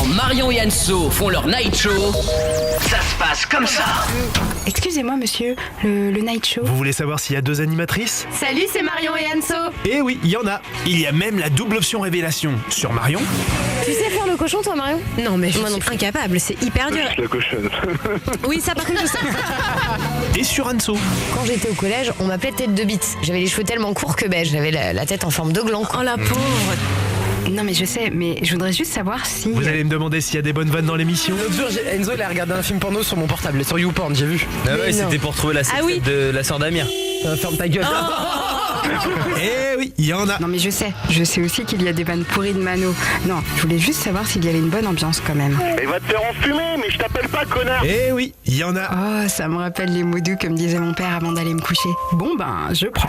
Quand Marion et Anso font leur night show, ça se passe comme ça. Excusez-moi monsieur, le night show. Vous voulez savoir s'il y a 2 animatrices ? Salut, c'est Marion et Anso. Eh oui, il y en a. Il y a même la double option révélation sur Marion. Tu sais faire le cochon, toi, Marion? Non, mais je suis incapable, c'est hyper dur. La cochonne. Oui, ça par contre, je sais. Et sur Anso. Quand j'étais au collège, on m'appelait tête de bite. J'avais les cheveux tellement courts que j'avais la tête en forme de gland. Oh la pauvre. Non mais je sais, mais je voudrais juste savoir si... Vous allez me demander s'il y a des bonnes vannes dans l'émission. L'autre jour, Enzo il a regardé un film porno sur mon portable, sur YouPorn, j'ai vu. Ah ouais, c'était pour trouver la sextape de la sœur d'Amir. Ferme ta gueule. Eh oui, il y en a. Non mais je sais aussi qu'il y a des vannes pourries de Mano. Non, je voulais juste savoir s'il y avait une bonne ambiance quand même. Et va te faire enfumer, mais je t'appelle pas connard. Eh oui, il y en a. Oh, ça me rappelle les mots doux comme disait mon père avant d'aller me coucher. Bon ben, je prends.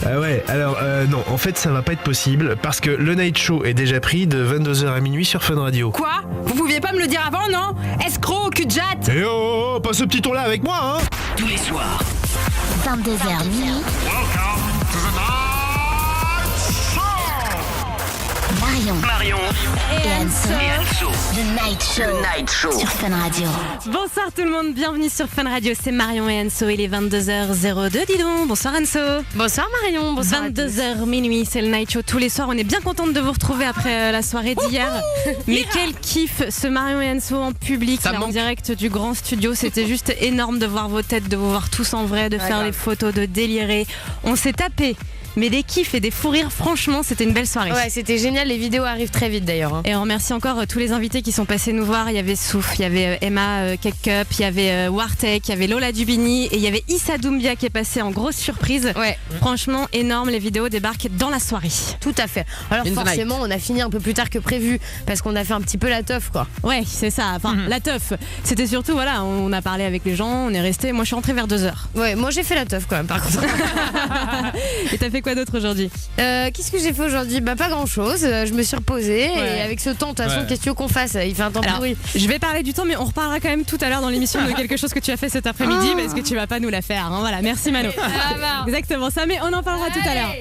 Ah ouais, alors non, en fait ça va pas être possible parce que le night show est déjà pris de 22h à minuit sur Fun Radio. Quoi? Vous pouviez pas me le dire avant, non? Escroc, cul de jatte. Eh oh, pas ce petit ton là avec moi, hein. Tous les soirs, 22h minuit. Marion et Anso. The Night Show. Sur Fun Radio. Bonsoir tout le monde, bienvenue sur Fun Radio, c'est Marion et Anso, il est 22h02, dis donc. Bonsoir Anso. Bonsoir Marion, bonsoir. 22h minuit, c'est le Night Show tous les soirs. On est bien contente de vous retrouver après la soirée d'hier. Mais quel kiff ce Marion et Anso en public, là, en direct du grand studio. C'était juste énorme de voir vos têtes, de vous voir tous en vrai, de faire les photos, de délirer. On s'est tapé. Mais des kiffs et des fous rires, franchement, c'était une belle soirée. Ouais, c'était génial, les vidéos arrivent très vite d'ailleurs. Et on remercie encore tous les invités qui sont passés nous voir. Il y avait Souf, il y avait Emma Cake Cup, il y avait Wartek, il y avait Lola Dubini et il y avait Issa Doumbia qui est passé en grosse surprise. Ouais. Franchement, énorme, les vidéos débarquent dans la soirée. Tout à fait. Alors forcément, on a fini un peu plus tard que prévu parce qu'on a fait un petit peu la teuf, quoi. Ouais, c'est ça. Enfin, la teuf. C'était surtout, voilà, on a parlé avec les gens, on est resté. Moi, je suis rentrée vers 2h. Ouais, moi j'ai fait la teuf quand même, par contre. Et t'as fait quoi d'autre aujourd'hui? Qu'est-ce que j'ai fait aujourd'hui? Bah pas grand chose, je me suis reposée et avec ce temps, de toute façon, qu'est-ce que tu veux qu'on fasse? Il fait un temps pourri. Je vais parler du temps, mais on reparlera quand même tout à l'heure dans l'émission de quelque chose que tu as fait cet après-midi, parce que tu vas pas nous la faire, hein. Voilà, merci Mano. Exactement ça, mais on en parlera tout à l'heure.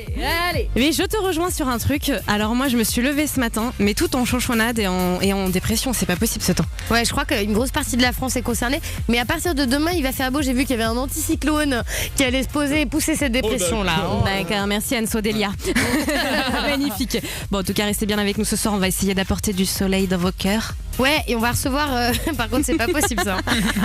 Allez. Mais je te rejoins sur un truc. Alors moi, je me suis levée ce matin, mais tout en chonchonnade et en dépression. C'est pas possible ce temps. Ouais, je crois qu'une grosse partie de la France est concernée, mais à partir de demain, il va faire beau. J'ai vu qu'il y avait un anticyclone qui allait se poser et pousser cette dépression là. D'accord, merci Anso Delia. Magnifique. Bon, en tout cas, restez bien avec nous ce soir. On va essayer d'apporter du soleil dans vos cœurs. Ouais, et on va recevoir, par contre c'est pas possible ça.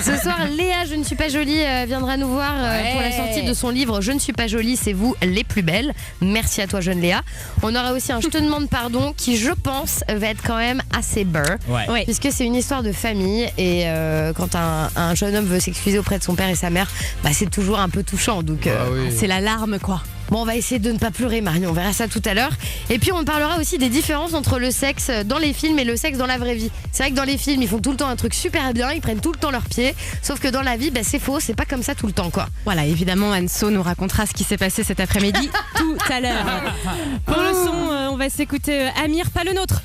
Ce soir, Léa, je ne suis pas jolie, viendra nous voir pour la sortie de son livre Je ne suis pas jolie, c'est vous les plus belles. Merci à toi jeune Léa. On aura aussi un Je te demande pardon qui je pense va être quand même assez beurre. Ouais. Puisque c'est une histoire de famille et quand un jeune homme veut s'excuser auprès de son père et sa mère, bah, c'est toujours un peu touchant. Donc c'est la larme quoi. Bon, on va essayer de ne pas pleurer, Marion. On verra ça tout à l'heure. Et puis, on parlera aussi des différences entre le sexe dans les films et le sexe dans la vraie vie. C'est vrai que dans les films, ils font tout le temps un truc super bien, ils prennent tout le temps leurs pieds. Sauf que dans la vie, bah, c'est faux, c'est pas comme ça tout le temps, quoi. Voilà, évidemment, Anso nous racontera ce qui s'est passé cet après-midi tout à l'heure. Pour le son, on va s'écouter Amir, pas le nôtre.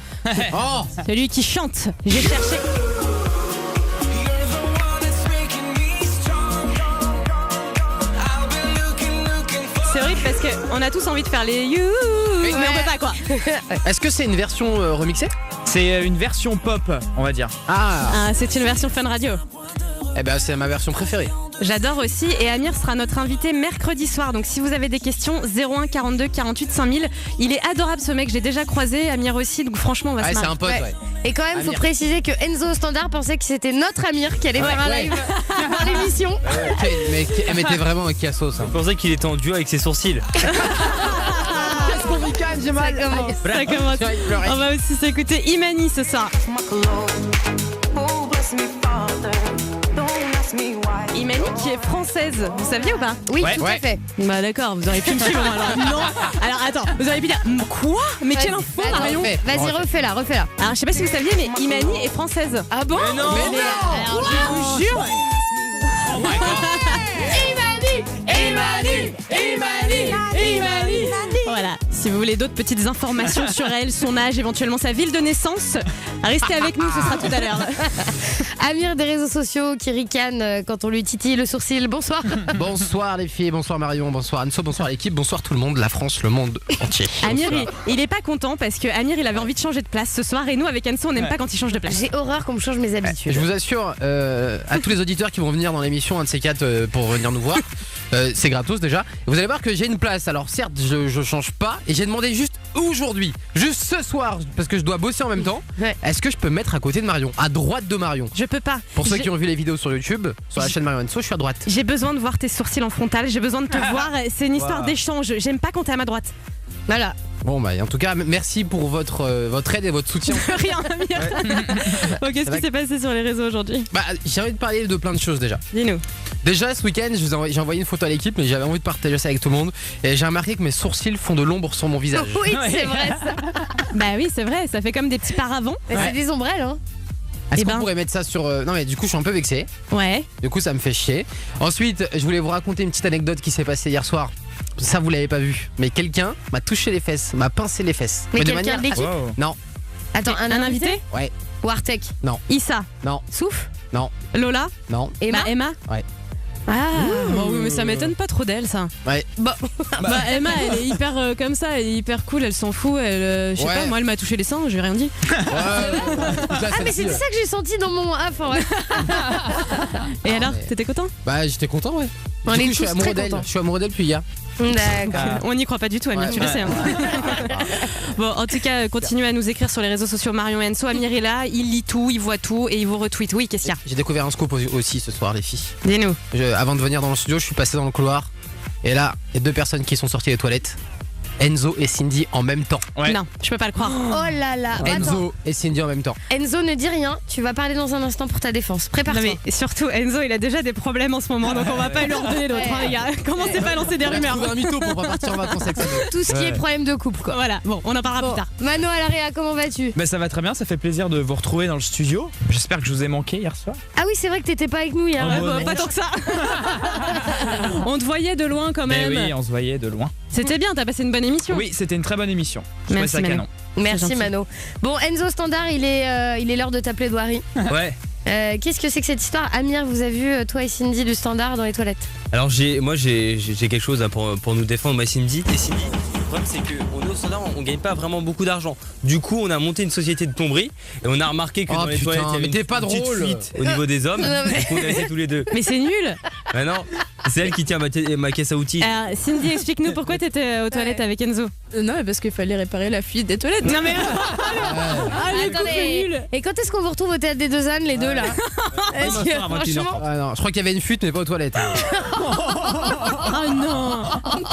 Celui qui chante. J'ai cherché. C'est horrible parce qu'on a tous envie de faire les you, mais on peut pas quoi. Est-ce que c'est une version remixée? C'est une version pop, on va dire. Ah, c'est une version Fun Radio. Eh ben c'est ma version préférée. J'adore aussi et Amir sera notre invité mercredi soir. Donc si vous avez des questions, 01 42 48 5000. Il est adorable ce mec, j'ai déjà croisé Amir aussi. Donc franchement on va se marrer. C'est un pote, ouais. Et quand même, faut préciser que Enzo au standard pensait que c'était notre Amir qui allait faire un live dans l'émission. Mais t'es vraiment un cassos. Je pensais qu'il était en duo avec ses sourcils. Qu'est-ce qu'on ricane, j'ai mal. Ça commence. On va aussi s'écouter Imani ce soir. Imani qui est française, vous saviez ou pas? Oui, tout à fait. Bah d'accord, vous auriez pu me suivre alors non. Alors attends, vous auriez pu dire quoi? Mais quelle info Marion? Vas-y, refais-la. Alors je sais pas si vous saviez mais Imani est française. Ah bon? Mais non. Alors je vous jure. Oh my god. Voilà, Si vous voulez d'autres petites informations sur elle, son âge, éventuellement sa ville de naissance, restez avec nous, ce sera tout à l'heure. Amir des réseaux sociaux qui ricane quand on lui titille le sourcil. Bonsoir. Bonsoir les filles, bonsoir Marion, bonsoir Anso, bonsoir l'équipe, bonsoir tout le monde, la France, le monde entier. Amir, il est pas content parce que Amir, il avait envie de changer de place ce soir et nous, avec Anso, on n'aime pas quand il change de place. J'ai horreur qu'on me change mes habitudes. Je vous assure, à tous les auditeurs qui vont venir dans l'émission, un de ces quatre pour venir nous voir, c'est gratos déjà. Vous allez voir que j'ai une place. Alors certes, je change pas et j'ai demandé juste aujourd'hui, juste ce soir, parce que je dois bosser en même temps. Ouais. Est-ce que je peux me mettre à côté de Marion, à droite de Marion? Je peux pas. Pour ceux qui ont vu les vidéos sur YouTube, sur la chaîne Marion Enso, je suis à droite. J'ai besoin de voir tes sourcils en frontal, j'ai besoin de te voir. C'est une histoire d'échange. J'aime pas quand t'es à ma droite. Voilà. Bon bah en tout cas, merci pour votre aide et votre soutien. Rien, Amir. Bon, qu'est-ce qui s'est passé sur les réseaux aujourd'hui? Bah j'ai envie de parler de plein de choses déjà. Dis-nous. Déjà ce week-end, j'ai envoyé une photo à l'équipe, mais j'avais envie de partager ça avec tout le monde. Et j'ai remarqué que mes sourcils font de l'ombre sur mon visage. Oui, c'est vrai ça. Bah oui, c'est vrai, ça fait comme des petits paravents. C'est des ombrelles, hein. Est-ce Eh qu'on ben. pourrait mettre ça sur... Non mais du coup je suis un peu vexé. Ouais. Du coup ça me fait chier. Ensuite je voulais vous raconter une petite anecdote qui s'est passée hier soir. Ça vous l'avez pas vu, mais quelqu'un m'a touché les fesses, m'a pincé les fesses. Mais de quelqu'un de l'équipe? Wow. Non, Attends, un invité? ouais, Wartek. Issa. non, Souf. non, Lola. non. Emma? Bah, Emma. Ouais. Ah, bon, oui, mais ça m'étonne pas trop d'elle, ça. Ouais. Bah, Emma, elle est hyper comme ça, elle est hyper cool, elle s'en fout, elle, je sais Ouais. pas, moi elle m'a touché les seins, j'ai rien dit. Ah Mais c'était ça que j'ai senti dans mon enfin, ouais. Et alors, mais- t'étais content? Bah j'étais content ouais. On Du est coup, je suis tous amoureux très d'elle. contents. Je suis amoureux d'elle depuis hier. D'accord. On n'y croit pas du tout, Amir, Ouais. tu le sais. Hein. Bon, en tout cas, continuez à nous écrire sur les réseaux sociaux Marion et Enso. Amir est là, il lit tout, il voit tout et il vous retweet. Oui, qu'est-ce qu'il y a? J'ai découvert un scoop aussi ce soir les filles. Dis-nous. Avant de venir dans le studio, je suis passé dans le couloir. Et là, il y a deux personnes qui sont sorties des toilettes. Enzo et Cindy en même temps. Ouais. Non, je peux pas le croire. Oh là là. Attends. Enzo et Cindy en même temps. Enzo, ne dis rien. Tu vas parler dans un instant pour ta défense. Non, Prépare-toi. mais surtout, Enzo, il a déjà des problèmes en ce moment, donc on va pas lui en donner d'autres, hein, les gars. Commencez pas à lancer des On a rumeurs. trouvé un mytho pour pas partir en vacances avec ça. Tout ce qui est problème de couple, quoi. Voilà, bon, on en parlera Bon, plus tard. Mano à l'Area, comment vas-tu? Bah ça va très bien, ça fait plaisir de vous retrouver dans le studio. J'espère que je vous ai manqué hier soir. Ah oui, c'est vrai que t'étais pas avec nous hier. Oh, Ouais, bon, bah, non. Pas tant que ça. On te voyait de loin quand Mais même. oui, on se voyait de loin. C'était bien, t'as passé une bonne émission. Oui, c'était une très bonne émission. Je trouvais Merci, ça Manu. canon. Merci gentil. Mano. Bon, Enzo Standard, il est l'heure de t'appeler Douari. Ouais. Qu'est-ce que c'est que cette histoire? Amir, vous avez vu toi et Cindy du Standard dans les toilettes? Alors j'ai quelque chose hein, pour nous défendre, moi Cindy. Et Cindy, le problème c'est qu'on est au Standard, on gagne pas vraiment beaucoup d'argent. Du coup on a monté une société de plomberie et on a remarqué que Oh, dans les putain, toilettes il y avait mais t'es une pas petite drôle. fuite au niveau des hommes. Non, mais- Du coup, on a été tous les deux. Mais c'est nul. Bah non, c'est elle qui tient ma caisse à outils. Alors, Cindy, explique-nous pourquoi t'étais aux toilettes avec Enzo. Non, mais parce qu'il fallait réparer la fuite des toilettes. Non mais ah, le couple est nul. Et quand est-ce qu'on vous retrouve au théâtre des Deux Ânes, les deux là? Parce que, franchement, Ah non, je crois qu'il y avait une fuite mais pas aux toilettes. Oh non,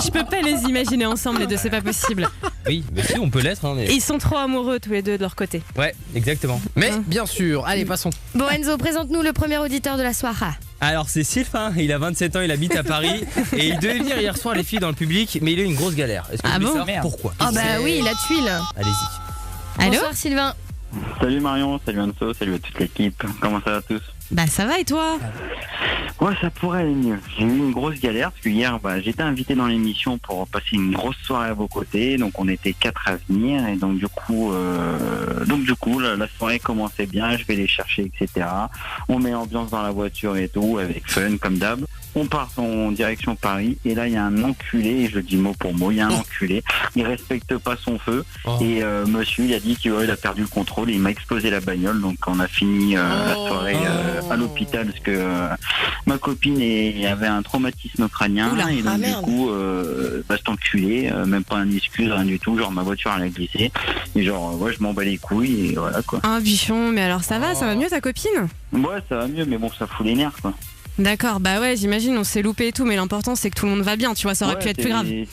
je peux pas les imaginer ensemble les deux, c'est pas possible. Oui, mais si on peut l'être. Hein, mais... Ils sont trop amoureux tous les deux de leur côté. Ouais, exactement. Mais bien sûr, allez passons. bon Enzo, présente-nous le premier auditeur de la soirée. Alors c'est Sylvain, il a 27 ans, il habite à Paris et il devait venir hier soir les filles dans le public, mais il a eu une grosse galère. Est-ce que Ah vous voulez bon savoir Merde. pourquoi? Ah bah oui, la tuile. Allez-y. Allô? Bonsoir Sylvain. Salut Marion, salut Anso, salut à toute l'équipe. Comment ça va tous? Bah ça va et toi? Ouais, ça pourrait aller mieux. J'ai eu une grosse galère parce que hier, j'étais invité dans l'émission pour passer une grosse soirée à vos côtés. Donc on était 4 à venir et donc du coup, la soirée commençait bien. Je vais les chercher, etc. On met ambiance dans la voiture et tout avec fun comme d'hab. On part en direction Paris et là il y a un enculé, et je le dis mot pour mot, il y a un enculé. Il respecte pas son feu et monsieur il a dit qu'il a perdu le contrôle et il m'a explosé la bagnole. Donc on a fini la soirée à l'hôpital parce que ma copine avait un traumatisme crânien. Oula, et donc ah, du merde. coup cet enculé, même pas un excuse, rien du tout, genre ma voiture elle a glissé et genre je m'en bats les couilles et voilà quoi. Oh bichon, mais alors ça va mieux ta copine? Ouais ça va mieux mais bon ça fout les nerfs quoi. D'accord, bah ouais, j'imagine, on s'est loupé et tout, mais l'important c'est que tout le monde va bien, tu vois, ça aurait pu être plus grave. Oui,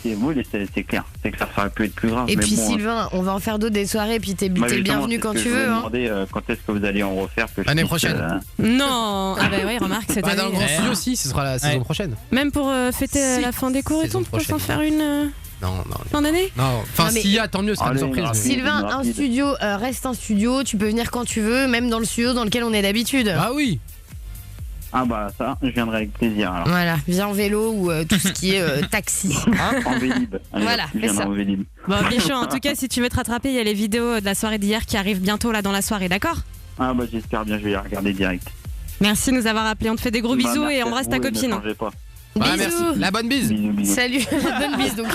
c'est clair, ça aurait pu être plus grave. Et mais puis bon, Sylvain, on va en faire d'autres des soirées, puis t'es moi, justement, bienvenu c'est ce quand que tu je voulais veux. Hein. demander, quand est-ce que vous allez en refaire que je L'année puisse, prochaine. Non, ah bah oui, remarque cette Bah, dans le année. grand studio aussi, ce sera la saison prochaine. Même pour fêter Si. la fin des cours et tout, Saison on peut s'en prochaine. faire une Non. fin d'année? Non, enfin Non, mais- s'il y a tant mieux, ce sera une Allez, surprise. rapide. Sylvain, un rapide. studio reste un studio, tu peux venir quand tu veux, même dans le studio dans lequel on est d'habitude. Ah oui. Ah bah ça, je viendrai avec plaisir alors. Voilà, viens en vélo ou tout ce qui est taxi. Hein En Vélib. Allez, Voilà, je fais viendrai ça. en Vélib. Bon, Bichon, en tout cas, si tu veux te rattraper, il y a les vidéos de la soirée d'hier qui arrivent bientôt là dans la soirée, d'accord? Ah bah j'espère bien, je vais les regarder direct. Merci de nous avoir appelés. On te fait des gros bisous Bah, et merci embrasse à ta vous, copine. Ne changez pas. Bah, Bisous. merci. La bonne bise. Bisous, bisous. Salut, bonne bise donc.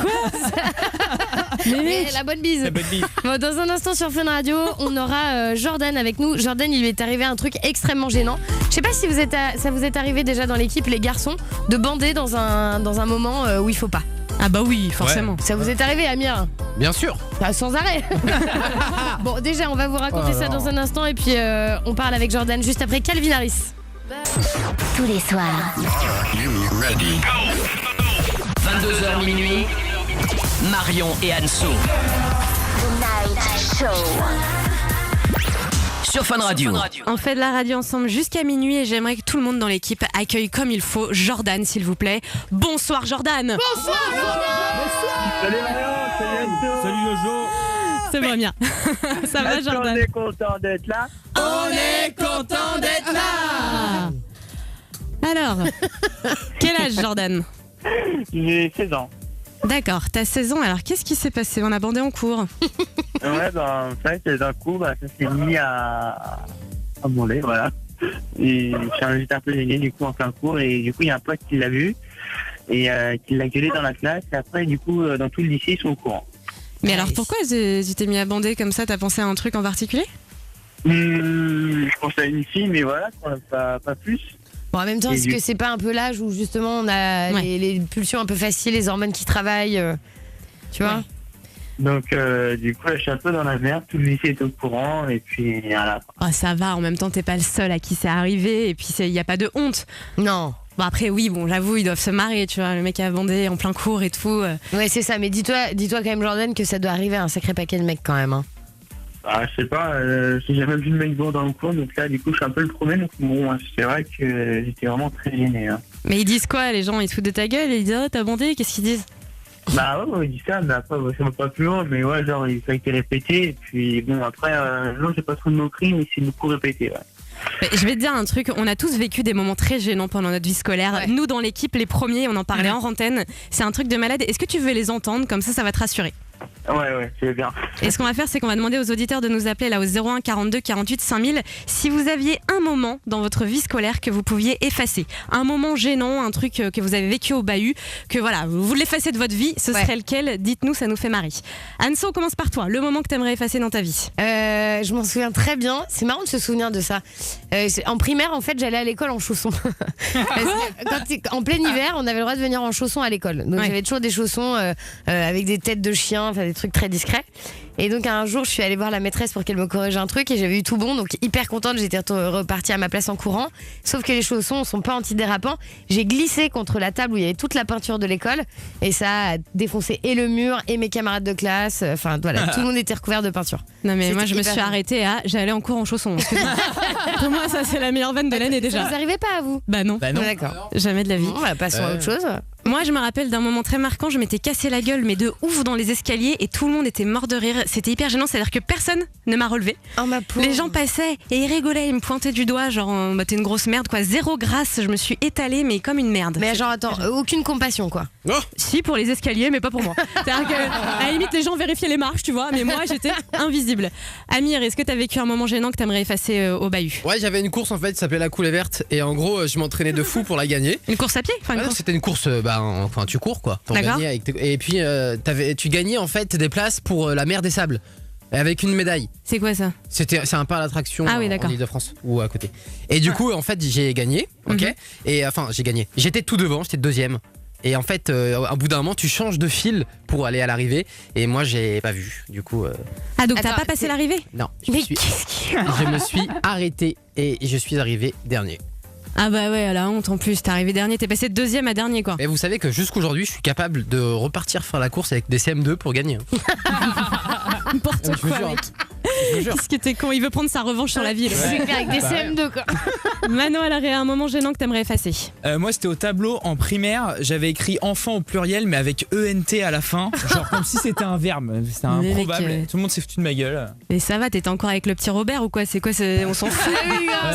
Mais la bonne bise. La bonne bise. Bon, dans un instant sur Fun Radio, on aura Jordan avec nous. Jordan, il lui est arrivé un truc extrêmement gênant. Je sais pas si ça vous est arrivé déjà dans l'équipe, les garçons, de bander dans un moment où il faut pas. Ah bah oui, forcément. Ça vous est arrivé, Amir? Bien sûr. Bah, sans arrêt. Bon, déjà, on va vous raconter ça dans un instant et puis on parle avec Jordan juste après Calvin Harris. Tous les soirs. 22h minuit, Marion et Anso. The Night Show. Sur Fun Radio. On fait de la radio ensemble jusqu'à minuit et j'aimerais que tout le monde dans l'équipe accueille comme il faut Jordan, s'il vous plaît. Bonsoir Jordan. Salut Marion, salut Anso. Salut Jojo. C'est pas bien. Ça va Jordan? On est content d'être là. On est content d'être là. Alors, quel âge Jordan? J'ai 16 ans. D'accord, t'as 16 ans, alors qu'est-ce qui s'est passé? On a bandé en cours. Ouais, bah en fait, d'un coup, ça s'est mis à bander, voilà. Et j'étais un peu gêné du coup en plein cours et du coup il y a un pote qui l'a vu et qui l'a gueulé dans la classe et après du coup dans tout le lycée ils sont au courant. Mais alors pourquoi tu t'es mis à bander comme ça? T'as pensé à un truc en particulier? Je pense à une fille mais voilà, pas plus. Bon, en même temps, Et est-ce du- que c'est pas un peu l'âge où justement on a Ouais. les pulsions un peu faciles, les hormones qui travaillent, tu vois? Ouais. Donc du coup je suis un peu dans la merde, tout le lycée est au courant et puis voilà. Oh, ça va, en même temps t'es pas le seul à qui c'est arrivé et puis il n'y a pas de honte. Non. Bon après oui, bon j'avoue ils doivent se marrer, tu vois, le mec a bandé en plein cours et tout. Ouais, c'est ça. Mais dis-toi quand même, Jordan, que ça doit arriver à un sacré paquet de mecs quand même. Hein. Ah, je sais pas, j'ai jamais vu le mec boire dans le cours donc là du coup je suis un peu le premier donc bon c'est vrai que j'étais vraiment très gêné. Hein. Mais ils disent quoi les gens? Ils se foutent de ta gueule et ils disent oh t'as bandé, qu'est-ce qu'ils disent? Bah ouais, il dit ça, mais après, ça va pas plus loin, mais ouais, genre, ça a été répété, et puis bon, après, non, j'ai pas trop de moquerie, mais c'est beaucoup répété, ouais. Mais je vais te dire un truc, on a tous vécu des moments très gênants pendant notre vie scolaire. Ouais. Nous dans l'équipe, les premiers, on en parlait en antenne, c'est un truc de malade. Est-ce que tu veux les entendre? Comme ça va te rassurer. Ouais, c'est bien. Et ce qu'on va faire, c'est qu'on va demander aux auditeurs de nous appeler là au 01 42 48 5000 si vous aviez un moment dans votre vie scolaire que vous pouviez effacer. Un moment gênant, un truc que vous avez vécu au bahut, que voilà, vous l'effacez de votre vie, ce Ouais. serait lequel? Dites-nous, ça nous fait marrer. Anso, on commence par toi. Le moment que t'aimerais effacer dans ta vie. Je m'en souviens très bien. C'est marrant de se souvenir de ça. En primaire, en fait, j'allais à l'école en chaussons. Parce que en plein hiver, on avait le droit de venir en chaussons à l'école. Donc Ouais. j'avais toujours des chaussons avec des têtes de chiens, enfin des trucs très discrets. Et donc un jour, je suis allée voir la maîtresse pour qu'elle me corrige un truc et j'avais eu tout bon, donc hyper contente. J'étais repartie à ma place en courant. Sauf que les chaussons sont pas antidérapants. J'ai glissé contre la table où il y avait toute la peinture de l'école et ça a défoncé et le mur et mes camarades de classe. Enfin voilà, tout le monde était recouvert de peinture. Non mais moi C'était je me hyper suis gênant. arrêtée à j'allais en cours en chaussons. Excuse-moi. Pour moi ça c'est la meilleure vanne de l'année Ça déjà. vous arrivait pas à vous? Bah non, Bah non. Ah, d'accord. jamais de la vie. Bon, bah, passons à autre chose. Moi, je me rappelle d'un moment très marquant. Je m'étais cassé la gueule, mais de ouf dans les escaliers, et tout le monde était mort de rire. C'était hyper gênant. C'est-à-dire que personne ne m'a relevé. Oh ma pauvre. Les gens passaient et ils rigolaient. Ils me pointaient du doigt, genre, bah, t'es une grosse merde, quoi. Zéro grâce. Je me suis étalée, mais comme une merde. Mais genre attends, aucune compassion quoi. Si, pour les escaliers, mais pas pour moi. C'est-à-dire qu'à la limite, les gens vérifiaient les marches, tu vois, mais moi, j'étais invisible. Amir, est-ce que t'as vécu un moment gênant que t'aimerais effacer au bahut? Ouais, j'avais une course en fait qui s'appelait la coulée verte et en gros je m'entraînais de fou pour la gagner. Une course à pied? Enfin, une Ah non, course- c'était une course, enfin tu cours quoi. Pour D'accord. gagner avec et puis tu gagnais en fait des places pour la mer des sables avec une médaille. C'est quoi ça? C'est un parc d'attraction Ah oui, d'accord. en Ile-de-France ou à côté. Et du coup en fait j'ai gagné, ok. Mhm. Et enfin j'ai gagné. J'étais tout devant, j'étais deuxième. Et en fait, au bout d'un moment, tu changes de fil pour aller à l'arrivée. Et moi, j'ai pas vu. Du coup, Ah, donc t'as Attends, pas passé c'est- l'arrivée? non. Mais Je me suis arrêté et je suis arrivé dernier. Ah bah ouais, à la honte en plus. T'es arrivé dernier, t'es passé de deuxième à dernier, quoi. Et vous savez que jusqu'aujourd'hui, je suis capable de repartir faire la course avec des CM2 pour gagner. N'importe Je vous quoi, jure. mec. Qu'est-ce que t'es con, il veut prendre sa revanche sur la ville. C'est clair, avec des CM2 quoi. Mano, alors il y a un moment gênant que t'aimerais effacer. Moi, c'était au tableau en primaire. J'avais écrit enfant au pluriel, mais avec ENT à la fin. Genre comme si c'était un verbe. C'était Mais improbable. mec, Tout le monde s'est foutu de ma gueule. Mais ça va, t'étais encore avec le petit Robert ou quoi? C'est quoi? On s'en fout.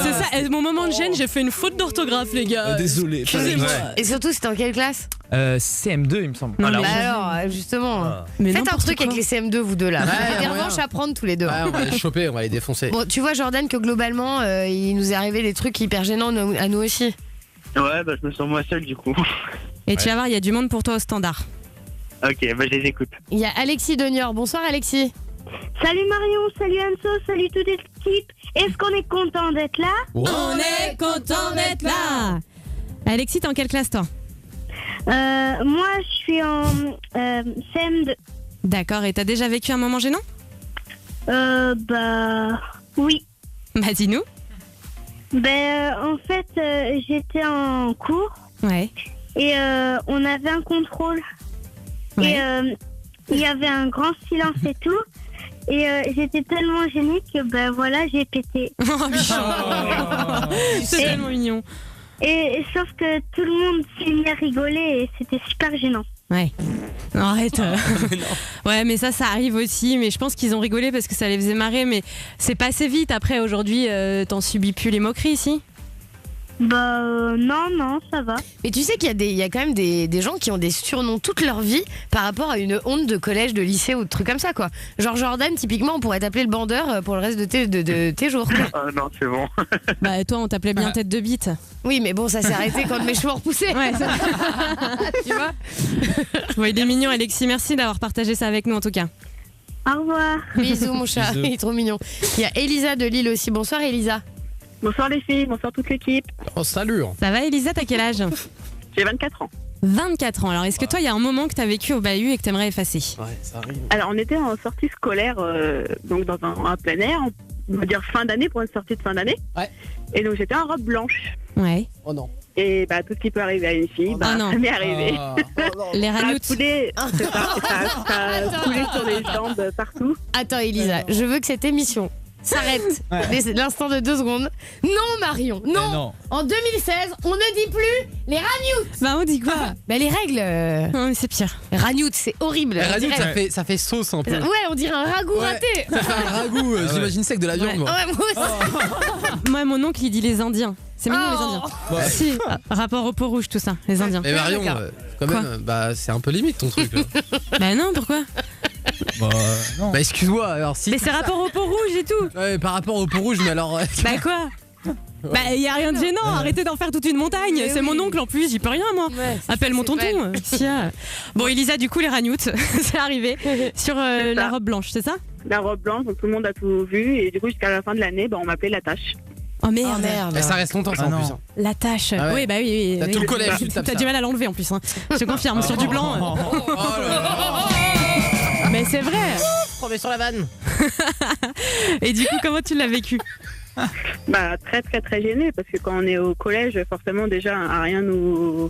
C'est ça, et mon moment de gêne, j'ai fait une faute d'orthographe, les gars. Désolé. Excusez-moi. Et surtout, c'était en quelle classe? CM2, il me semble. Non, Bah mais- alors, justement. Mais Faites un n'importe truc quoi. avec les CM2, vous deux là. Ouais, Vous avez des moyen. revanches à prendre tous les deux. Ouais, on va les choper, on va les défoncer. Bon, tu vois, Jordan, que globalement, il nous est arrivé des trucs hyper gênants à nous aussi. Ouais, bah je me sens moi seul du coup. Et tu vas voir, il y a du monde pour toi au standard. Ok, bah je les écoute. Il y a Alexis de Niort. Bonsoir, Alexis. Salut Marion, salut Anso, salut toute l'équipe. Est-ce qu'on est content d'être là? On est content d'être là. Alexis, t'es en quelle classe toi? Moi, je suis en CM2. D'accord, et t'as déjà vécu un moment gênant? Bah oui. Bah dis-nous. En fait, j'étais en cours Ouais. et on avait un contrôle. Ouais. Et il y avait un grand silence et tout. Et j'étais tellement gênée que voilà, j'ai pété. Oh, bichon. C'est tellement mignon. Et sauf que tout le monde s'est mis à rigoler et c'était super gênant. Ouais. Non, arrête. Ouais, mais ça arrive aussi. Mais je pense qu'ils ont rigolé parce que ça les faisait marrer. Mais c'est passé vite. Après, aujourd'hui, t'en subis plus les moqueries ici? Non, ça va. Mais tu sais qu'il y a quand même des gens qui ont des surnoms toute leur vie par rapport à une honte de collège, de lycée ou de trucs comme ça, quoi. Genre Jordan, typiquement, on pourrait t'appeler le bandeur pour le reste de tes jours, quoi. Non, c'est bon. Bah, toi, on t'appelait bien tête de bite. Oui, mais bon, ça s'est arrêté quand mes cheveux ont repoussé. Ouais, ça... Tu vois. Ouais, il est mignon, Alexis. Merci d'avoir partagé ça avec nous, en tout cas. Au revoir. Bisous, mon chat. Bisous. Il est trop mignon. Il y a Elisa de Lille aussi. Bonsoir, Elisa. Bonsoir les filles, bonsoir toute l'équipe. Oh, salut. Ça va, Elisa? T'as quel âge? J'ai 24 ans. 24 ans. Alors, est-ce que toi, il y a un moment que t'as vécu au bahut et que t'aimerais effacer? Ouais, ça arrive. Alors on était en sortie scolaire, donc dans un plein air, on va dire fin d'année pour une sortie de fin d'année. Ouais. Et donc j'étais en robe blanche. Ouais. Oh non. Et tout ce qui peut arriver à une fille, Ah non. ça m'est arrivé. Les Ça a ranoutes. coulé, c'est ça, ça a coulé sur les jambes partout. Attends, Elisa, je veux que cette émission s'arrête l'instant de 2 secondes. Non, Marion, non. non. En 2016, on ne dit plus les ragnoutes. Bah, on dit quoi? Bah, les règles. Non, mais c'est pire. Ragnoutes, c'est horrible. La On radio, dirait- ça fait sauce un peu. Ouais, on dirait un ragoût Ouais. raté. Ça fait un ragoût, j'imagine ça avec de la viande, moi. Ouais, moi aussi. Moi, mon oncle, il dit les Indiens. C'est mignon, Oh. les Indiens. Si, rapport au pot rouge, tout ça, les Indiens. Mais Marion, d'accord. quand Quoi même, bah c'est un peu limite ton truc là. Bah non, pourquoi? Non. Bah excuse-moi, alors si. Mais c'est rapport au pot rouge et tout. Ouais, par rapport au pot rouge, mais alors. Bah quoi? Bah y a rien de gênant, arrêtez d'en faire toute une montagne. Mais C'est oui. mon oncle en plus, j'y peux rien moi. Ouais, Appelle mon c'est pas tonton. Si, Bon, Elisa, du coup, les ragnoutes, c'est arrivé sur C'est la ça. robe blanche, c'est ça? La robe blanche, donc tout le monde a tout vu. Et du coup jusqu'à la fin de l'année, on m'appelait la tâche. Oh Oh merde. merde. Mais ça reste longtemps ça Ah en non. plus. Hein. La tâche. Ah ouais. Oui, bah oui. T'as oui. tout le collège, tu tapes T'as ça. du mal à l'enlever en plus. Hein. Je te confirme, sur du blanc. Oh là là. Mais c'est vrai. Remets sur la vanne. Et du coup, comment tu l'as vécu? Très très très gênée parce que quand on est au collège, forcément déjà rien nous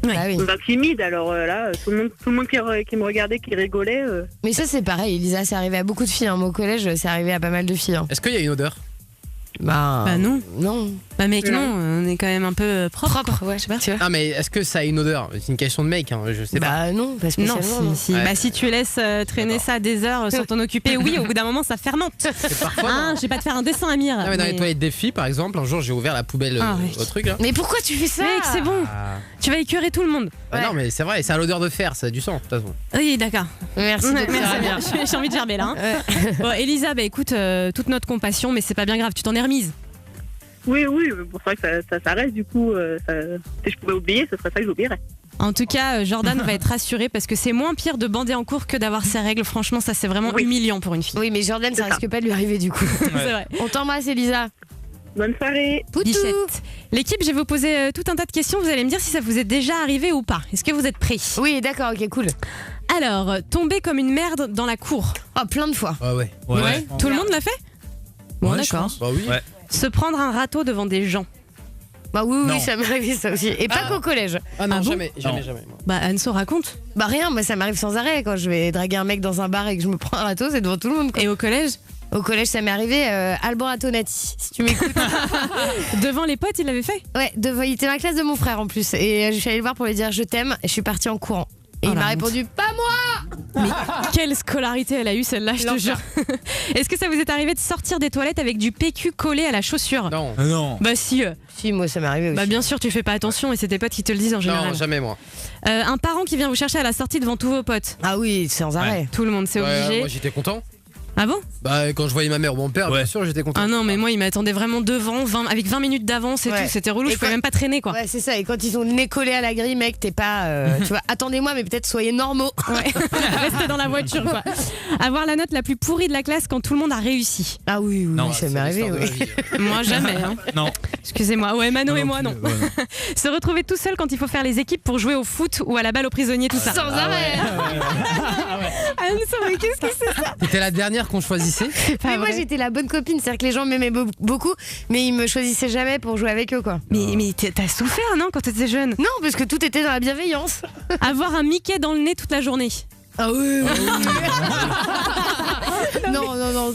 Bah oui. intimide. Alors là, tout le monde qui me regardait, qui rigolait. Mais ça, c'est pareil, Elisa, c'est arrivé à beaucoup de filles. Hein. Moi, au collège, c'est arrivé à pas mal de filles. Hein. Est-ce qu'il y a une odeur? Bah non. Non. Bah mec, Non. non, on est quand même un peu propre. Propre, ouais, je sais pas. Tu vois. Ah mais est-ce que ça a une odeur? C'est une question de mec, hein, je sais pas. Bah non, pas Non, spécialement. si. Ouais. Bah, si tu laisses traîner ça des heures sans t'en occuper, oui, au bout d'un moment, ça fermente. C'est parfois. Hein, je vais pas te faire un dessin, Amir. Ah, mais dans les mais- toilettes des filles, par exemple, un jour j'ai ouvert la poubelle Ah, ouais. au truc là. Mais pourquoi tu fais ça? Mec, c'est bon. Ah. Tu vas écœurer tout le monde. Ah non mais c'est vrai, ça a l'odeur de fer, ça a du sang de toute façon. Oui, d'accord. Merci Ouais, de merci, bien. Amir. J'ai envie de gerber là. Hein. Bon, Elisa, bah écoute, toute notre compassion, mais c'est pas bien grave, tu t'en es remise. Oui, bon, c'est vrai que ça reste du coup. Si je pouvais oublier, ce serait ça que j'oublierais. En tout cas, Jordan va être rassuré parce que c'est moins pire de bander en cours que d'avoir ses règles. Franchement, ça c'est vraiment humiliant pour une fille. Oui, mais Jordan, ça C'est ça. risque pas de lui arriver du coup. C'est vrai. On t'embrasse, Elisa. Bonne soirée. Poutou. Bichette. L'équipe, je vais vous poser tout un tas de questions. Vous allez me dire si ça vous est déjà arrivé ou pas. Est-ce que vous êtes prêts? Oui, d'accord, ok, cool. Alors, tomber comme une merde dans la cour. Oh, plein de fois. Ah ouais. Ouais. Tout le monde l'a fait? Bon, Ouais, je d'accord. pense. Bah oui. Ouais. Se prendre un râteau devant des gens. Bah oui, Non. ça m'est arrivé ça aussi. Et pas qu'au collège. Ah non, Ah bon jamais. Non. Moi. Bah Anso raconte. Bah rien, moi ça m'arrive sans arrêt quand je vais draguer un mec dans un bar et que je me prends un râteau, c'est devant tout le monde. Quoi. Et au collège Au collège, ça m'est arrivé, Alban Ratonati, si tu m'écoutes. Devant les potes, il l'avait fait. Ouais, il était dans la classe de mon frère en plus. Et je suis allée le voir pour lui dire je t'aime et je suis partie en courant. Et Oh, il la m'a honte. répondu pas moi. Mais quelle scolarité elle a eu celle-là, je te jure. Est-ce que ça vous est arrivé de sortir des toilettes avec du PQ collé à la chaussure? Non. Non. Bah si. Si, moi ça m'est arrivé aussi. Bah bien sûr, tu fais pas attention et c'est tes potes qui te le disent en général. Non, jamais moi. Un parent qui vient vous chercher à la sortie devant tous vos potes. Ah oui, sans arrêt. Tout le monde, c'est Ouais, obligé. moi j'étais content. Ah bon? Bah quand je voyais ma mère ou mon père, bien sûr j'étais content. Ah non, mais moi il m'attendait vraiment devant, avec 20 minutes d'avance et Ouais. tout. C'était relou, Et je pouvais quand- même pas traîner quoi. Ouais, c'est ça. Et quand ils ont le nez collé à la grille, mec, t'es pas. Tu vois, attendez-moi, mais peut-être soyez normaux. Ouais. Restez dans la voiture quoi. Avoir la note la plus pourrie de la classe quand tout le monde a réussi. Ah oui, oui, Non, ça m'est arrivé, oui. Moi jamais. Hein. Non. Excusez-moi. Ouais, Mano et moi non. plus, ouais. Se retrouver tout seul quand il faut faire les équipes pour jouer au foot ou à la balle aux prisonniers, tout ça. Sans arrêt. Ah, mais qu'est-ce que c'est ça? T'étais la dernière qu'on choisissait. Mais moi j'étais la bonne copine, c'est-à-dire que les gens m'aimaient beaucoup, mais ils me choisissaient jamais pour jouer avec eux quoi. Mais t'as souffert non quand t'étais jeune? Non, parce que tout était dans la bienveillance. Avoir un Mickey dans le nez toute la journée. Ah oui. Non,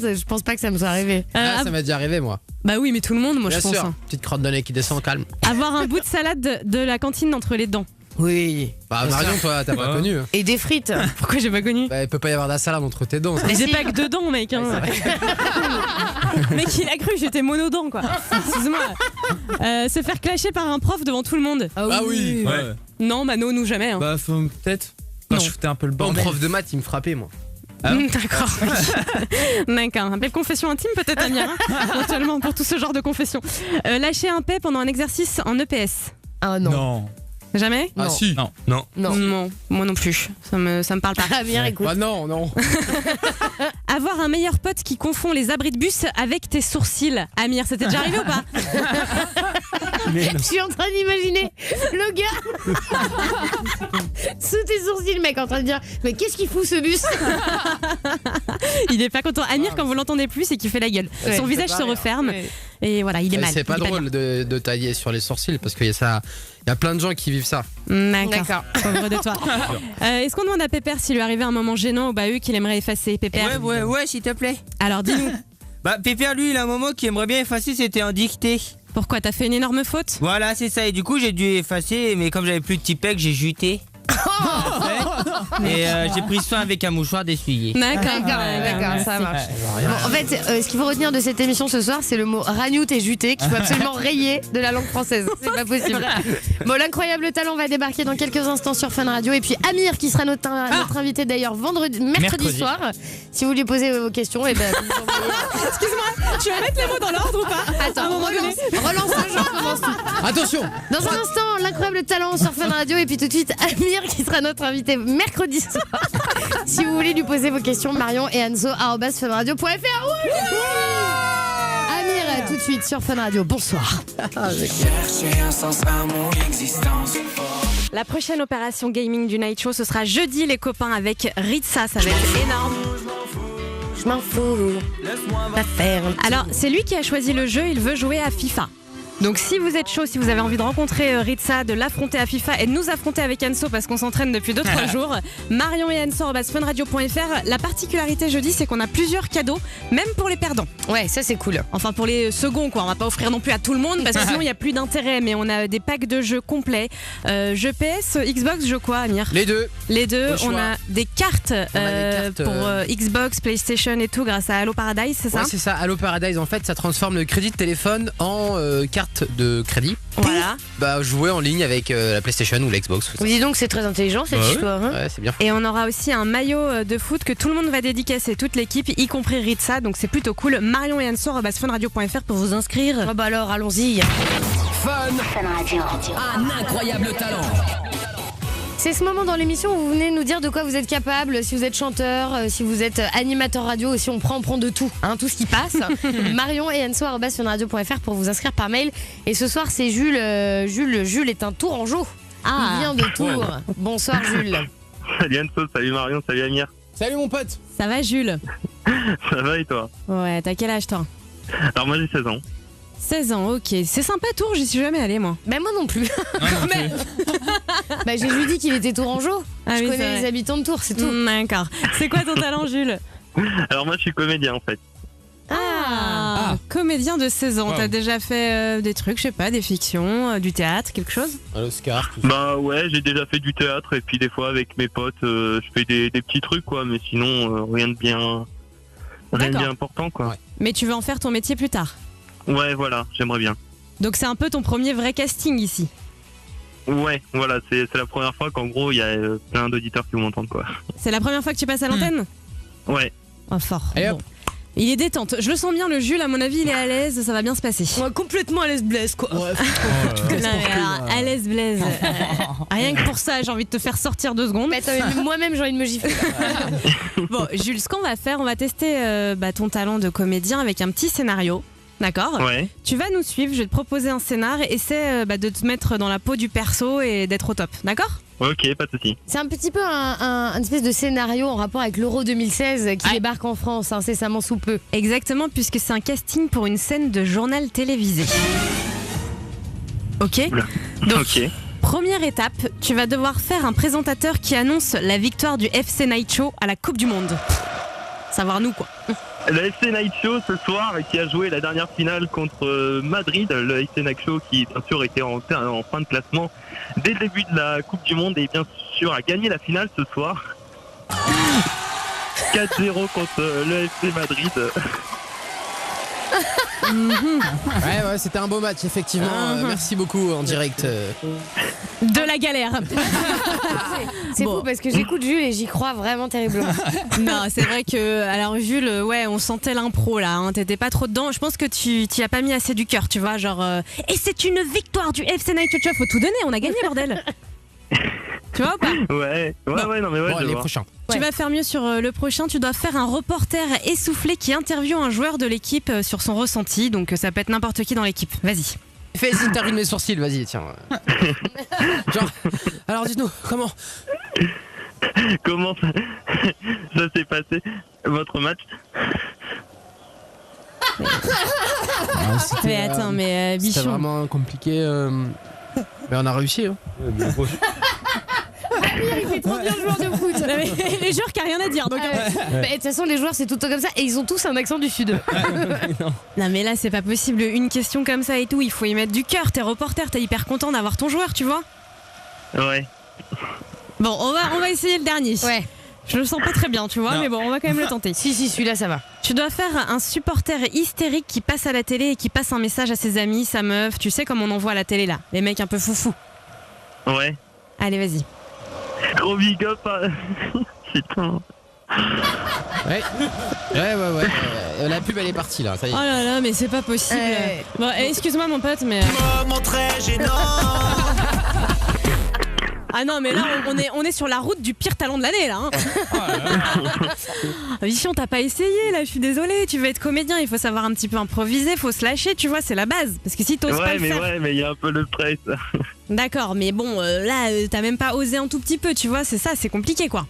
je pense pas que ça me soit arrivé. Ah, ça m'est déjà arrivé moi. Bah oui, mais tout le monde, moi Bien je pense. sûr. Hein. Petite crotte de nez qui descend calme. Avoir un bout de salade de la cantine entre les dents. Oui. Bah Marion, toi t'as pas connu. Et des frites. Pourquoi j'ai pas connu? Bah il peut pas y avoir de la salade entre tes dents. ça. Mais si. j'ai pas que deux dents, mec. Hein. Mec, il a cru que j'étais monodent, quoi. Excuse-moi. Se faire clasher par un prof devant tout le monde. Ah oui. Ouais. Non, Mano, nous jamais. Hein. Bah, peut-être. Quand Non. je foutais un peu le Mon bordel. prof de maths il me frappait moi. Ah bon D'accord. D'accord. Un belle confession intime, peut-être, Amir. Éventuellement, pour tout ce genre de confession. Lâcher un paix pendant un exercice en EPS. Ah non. Non. Jamais? Ah Non. si. Non. Non. Non, moi non plus. Ça me parle pas. Ah bien, écoute. Bah non. Avoir un meilleur pote qui confond les abris de bus avec tes sourcils. Amir, c'était déjà arrivé ou pas? Je suis en train d'imaginer le gars sous tes sourcils, mec, en train de dire mais qu'est-ce qu'il fout ce bus? Il est pas content. Amir, quand vous l'entendez plus, c'est qu'il fait la gueule. Ouais, Son ça visage fait se pas rire. referme. Ouais. Et voilà, il est mal. C'est pas Il est drôle de tailler sur les sourcils parce qu'il y a plein de gens qui vivent ça. bien. D'accord. D'accord. Pauvre de toi. Est-ce qu'on demande à Pépère s'il lui arrivait un moment gênant au bahut qu'il aimerait effacer? Pépère. Ouais, s'il te plaît. Alors dis-nous, Bah, Pépère, lui, il a un moment qui aimerait bien effacer, c'était en dictée. pourquoi t'as fait une énorme faute? Voilà, c'est ça. Et du coup, j'ai dû effacer, mais comme j'avais plus de Tipec, j'ai juté. Et j'ai pris soin avec un mouchoir d'essuyer. D'accord, ça marche. Bon, en fait, ce qu'il faut retenir de cette émission ce soir, c'est le mot ragnout et juté qu'il faut absolument rayer de la langue française. C'est pas possible. Bon, l'incroyable talent va débarquer dans quelques instants sur Fun Radio. Et puis Amir, qui sera notre invité d'ailleurs mercredi soir. Si vous lui posez vos questions, et ben, vous nous envoyez- Excuse-moi, tu vas mettre les mots dans l'ordre ou pas? Attends, relance le jeu, commence tout. Attention. Dans un instant, l'incroyable talent sur Fun Radio. Et puis tout de suite, Amir qui sera notre invité mercredi soir. Si vous voulez lui poser vos questions, Marion et Anso @funradio.fr. Amir, tout de suite sur Fun Radio. Bonsoir. La prochaine opération gaming du Night Show, ce sera jeudi, les copains, avec Ritza. Ça va être énorme. Je m'en fous. Pas faire. Alors, c'est lui qui a choisi le jeu, il veut jouer à FIFA. Donc si vous êtes chaud, si vous avez envie de rencontrer Ritza, de l'affronter à FIFA et de nous affronter avec Anso parce qu'on s'entraîne depuis 2-3 jours, Marion et Anso @funradio.fr. La particularité jeudi, c'est qu'on a plusieurs cadeaux, même pour les perdants. Ouais, ça c'est cool. Enfin pour les seconds quoi, on va pas offrir non plus à tout le monde parce que sinon il y a plus d'intérêt, mais on a des packs de jeux complets. Jeux PS, Xbox, jeux quoi Amir? Les deux. Les deux, Au choix. on a des cartes, On a des cartes, pour Xbox, PlayStation et tout grâce à Allo Paradise, c'est ça? Ouais, c'est ça. Allo Paradise, en fait, ça transforme le crédit de téléphone en carte de crédit. Voilà. Bah, jouer en ligne avec la PlayStation ou l'Xbox. Vous dites donc c'est très intelligent cette histoire. Hein. Ouais, c'est bien. Et on aura aussi un maillot de foot que tout le monde va dédicacer, toute l'équipe, y compris Ritza, donc c'est plutôt cool. Marion et Anso @funradio.fr pour vous inscrire. Oh bah alors, allons-y. Fun Radio. Un incroyable talent. C'est ce moment dans l'émission où vous venez nous dire de quoi vous êtes capable, si vous êtes chanteur, si vous êtes animateur radio, si on prend de tout, hein, tout ce qui passe. Marion et Anso @funradio.fr pour vous inscrire par mail. Et ce soir c'est Jules. Jules est un Tourangeau. Il vient de Tours. Bonsoir Jules. Salut Anso, salut Marion, salut Amir. Salut mon pote. Ça va Jules? Ça va et toi? Ouais, t'as quel âge toi? Alors moi j'ai 16 ans. 16 ans, ok. C'est sympa Tours, j'y suis jamais allée moi. Bah moi non plus. Mais... bah j'ai lui dit qu'il était tourangeau. Ah, je oui, connais les habitants de Tours, c'est tout. D'accord. C'est quoi ton talent, Jules? Alors moi je suis comédien en fait. Comédien de 16 ans. Wow. T'as déjà fait des trucs, je sais pas, des fictions, du théâtre, quelque chose? L'Oscar, tout ça. Bah ouais, j'ai déjà fait du théâtre et puis des fois avec mes potes, je fais des petits trucs quoi, mais sinon rien de bien important quoi. Mais tu veux en faire ton métier plus tard? Ouais, voilà, j'aimerais bien. Donc c'est un peu ton premier vrai casting ici? Ouais, voilà, c'est la première fois qu'en gros il y a plein d'auditeurs qui m'entendent quoi. C'est la première fois que tu passes à l'antenne? Ouais. Oh, fort. Allez, Bon. Il est détente. Je le sens bien, le Jules, à mon avis, il est à l'aise, ça va bien se passer. Ouais, complètement à l'aise Blaise quoi. Non, mais alors, à l'aise Blaise. Rien que pour ça, j'ai envie de te faire sortir 2 secondes. Mais attends, mais moi-même j'ai envie de me gifler. Bon, Jules, ce qu'on va faire, on va tester ton talent de comédien avec un petit scénario. D'accord? Ouais. Tu vas nous suivre, je vais te proposer un scénar et essaie de te mettre dans la peau du perso et d'être au top. D'accord? Ok, pas de soucis. C'est un petit peu un espèce de scénario en rapport avec l'Euro 2016 qui débarque en France incessamment sous peu. Exactement, puisque c'est un casting pour une scène de journal télévisé. Ok? Donc, ok. première étape, tu vas devoir faire un présentateur qui annonce la victoire du FC Night Show à la Coupe du Monde. Savoir nous quoi. Le FC Night Show ce soir qui a joué la dernière finale contre Madrid, le FC Night Show qui bien sûr était en fin de classement dès le début de la Coupe du Monde et bien sûr a gagné la finale ce soir. 4-0 contre le FC Madrid. Ouais, c'était un beau match, effectivement. Merci beaucoup en direct. De la galère. C'est fou parce que j'écoute Jules et j'y crois vraiment terriblement. Non, c'est vrai que, alors Jules, ouais, on sentait l'impro là, hein, t'étais pas trop dedans. Je pense que tu t'y as pas mis assez du cœur, tu vois, genre. Et c'est une victoire du FC Night Show, faut tout donner, on a gagné, bordel. Tu vois ou pas? Ouais, non mais ouais, Bon, je les vois. prochains. Tu vas faire mieux sur le prochain, tu dois faire un reporter essoufflé qui interviewe un joueur de l'équipe sur son ressenti, donc ça peut être n'importe qui dans l'équipe. Vas-y. Fais une interview de mes sourcils, vas-y, tiens. Genre, alors dites-nous, comment ça s'est passé, votre match? Mais attends, mais C'était Bichon. vraiment compliqué. Mais on a réussi, hein. Il fait trop bien le joueur de foot. Les joueurs qui n'ont rien à dire. Donc, de toute façon, les joueurs, c'est tout le temps comme ça et ils ont tous un accent du Sud. Non, mais là, c'est pas possible. Une question comme ça et tout, il faut y mettre du cœur. T'es reporter, t'es hyper content d'avoir ton joueur, tu vois. Ouais. Bon, on va essayer le dernier. Ouais. Je le sens pas très bien, tu vois, mais bon, on va quand même le tenter. Si, celui-là, ça va. Tu dois faire un supporter hystérique qui passe à la télé et qui passe un message à ses amis, sa meuf. Tu sais comme on en voit à la télé là, les mecs un peu foufou. Ouais. Allez, vas-y. Gros big up à... Putain. Ouais. La pub elle est partie là, ça y est. Oh là là, mais c'est pas possible. Bon, excuse-moi mon pote, mais... Très gênant. Ah non, mais là, on est sur la route du pire talent de l'année, là. Hein. Vichon, t'as pas essayé, là, je suis désolée. Tu veux être comédien, il faut savoir un petit peu improviser, faut se lâcher, tu vois, c'est la base. Parce que si t'oses pas le faire... Ouais, mais il y a un peu le stress. D'accord, mais bon, là, t'as même pas osé un tout petit peu, tu vois, c'est ça, c'est compliqué, quoi.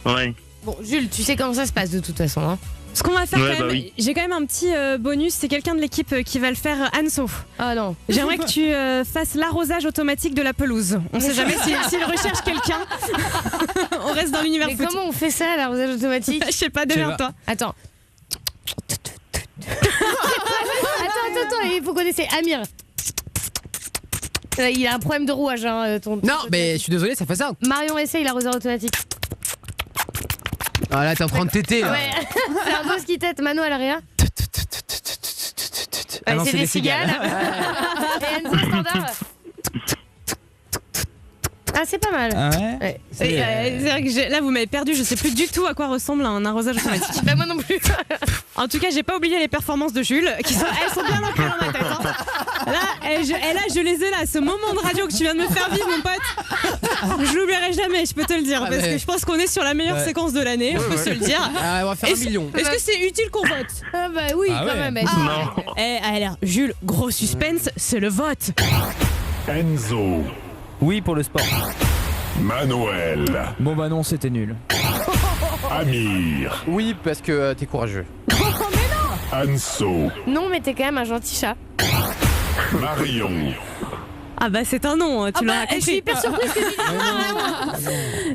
Ouais. Bon, Jules, tu sais comment ça se passe de toute façon, hein. Ce qu'on va faire Ouais, quand même, bah oui. j'ai quand même un petit bonus, c'est quelqu'un de l'équipe qui va le faire, Anso. Ah non. J'aimerais que tu fasses l'arrosage automatique de la pelouse. On sait jamais s'il recherche quelqu'un. On reste dans l'univers Mais foot. comment on fait ça, l'arrosage automatique? Je sais pas, démerde-toi. Attends, il faut qu'on essaie. Amir. Il a un problème de rouage, hein, ton. Non, mais je suis désolé, ça fait ça. Marion essaye l'arroseur automatique. Ah là, t'es en train de téter là. Ouais, c'est un gosse qui tête. Mano, elle a rien. Ah non, c'est des cigales. Et Enzo, standard. Ah, c'est pas mal. Ah ouais, C'est vrai que là, vous m'avez perdu. Je sais plus du tout à quoi ressemble un arrosage automatique. Bah, moi non plus. En tout cas, j'ai pas oublié les performances de Jules. Elles sont bien ancrées dans ma tête. Hein. Là, je les ai là. Ce moment de radio que tu viens de me faire vivre, mon pote, je l'oublierai jamais, je peux te le dire. Parce que je pense qu'on est sur la meilleure séquence de l'année. On peut se le dire. Ah, on va faire 1 million. Est-ce que c'est utile qu'on vote? Ah, bah oui, quand même. Non. Alors, Jules, gros suspense, c'est le vote. Enzo. Oui, pour le sport. Manuel. Bon bah non, c'était nul. Amir. Oui, parce que t'es courageux. Anso. Non, mais t'es quand même un gentil chat. Marion. Ah bah c'est un nom, tu l'auras compris. Je suis hyper surprise que tu dises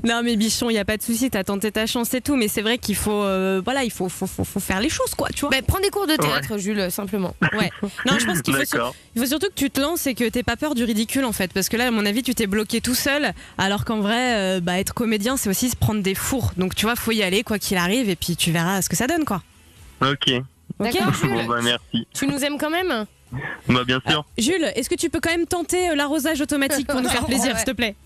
Non mais Bichon, il y a pas de souci, t'as tenté ta chance et tout, mais c'est vrai qu'il faut, il faut faire les choses quoi, tu vois. Bah, prends des cours de théâtre, Jules, simplement. Ouais. Non, je pense qu'il faut surtout que tu te lances et que t'aies pas peur du ridicule en fait, parce que là, à mon avis, tu t'es bloqué tout seul, alors qu'en vrai, être comédien, c'est aussi se prendre des fours. Donc tu vois, faut y aller quoi qu'il arrive, et puis tu verras ce que ça donne quoi. Ok. D'accord, Jules. Bon bah merci. Tu nous aimes quand même? Bah bien sûr. Jules, est-ce que tu peux quand même tenter l'arrosage automatique pour nous faire plaisir, s'il te plaît?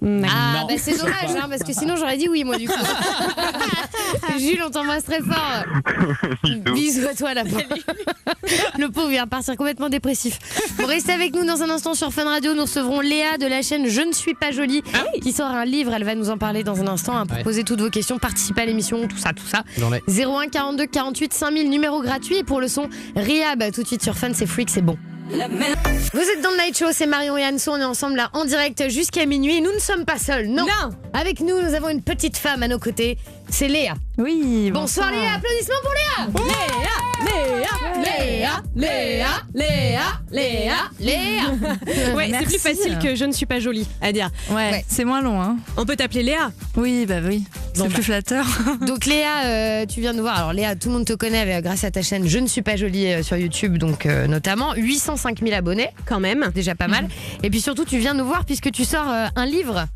Ah bah c'est dommage hein, parce que sinon j'aurais dit oui moi du coup. Jules, on t'embrasse très fort. Bisous à toi là-bas. Le pauvre vient partir complètement dépressif. Vous restez avec nous dans un instant sur Fun Radio. Nous recevrons Léa de la chaîne Je ne suis pas jolie qui sort un livre. Elle va nous en parler dans un instant hein, pour poser toutes vos questions, participer à l'émission, tout ça. 01 42 48 5000, numéro gratuit. Et pour le son, Rehab tout de suite sur Fun, c'est Freak, c'est bon. Vous êtes dans le Night Show, c'est Marion et Anso, on est ensemble là en direct jusqu'à minuit et nous ne sommes pas seuls, non. Avec nous, nous avons une petite femme à nos côtés, c'est Léa. Oui, bonsoir Léa, applaudissements pour Léa. Léa. Ouais, c'est plus facile que Je ne suis pas jolie à dire. Ouais, c'est moins long hein. On peut t'appeler Léa? Oui, bah oui. C'est plus flatteur. Donc Léa, tu viens de voir. Alors Léa, tout le monde te connaît grâce à ta chaîne Je ne suis pas jolie sur YouTube, donc notamment 805 000 abonnés, quand même, déjà pas mal. Et puis surtout, tu viens nous voir puisque tu sors un livre,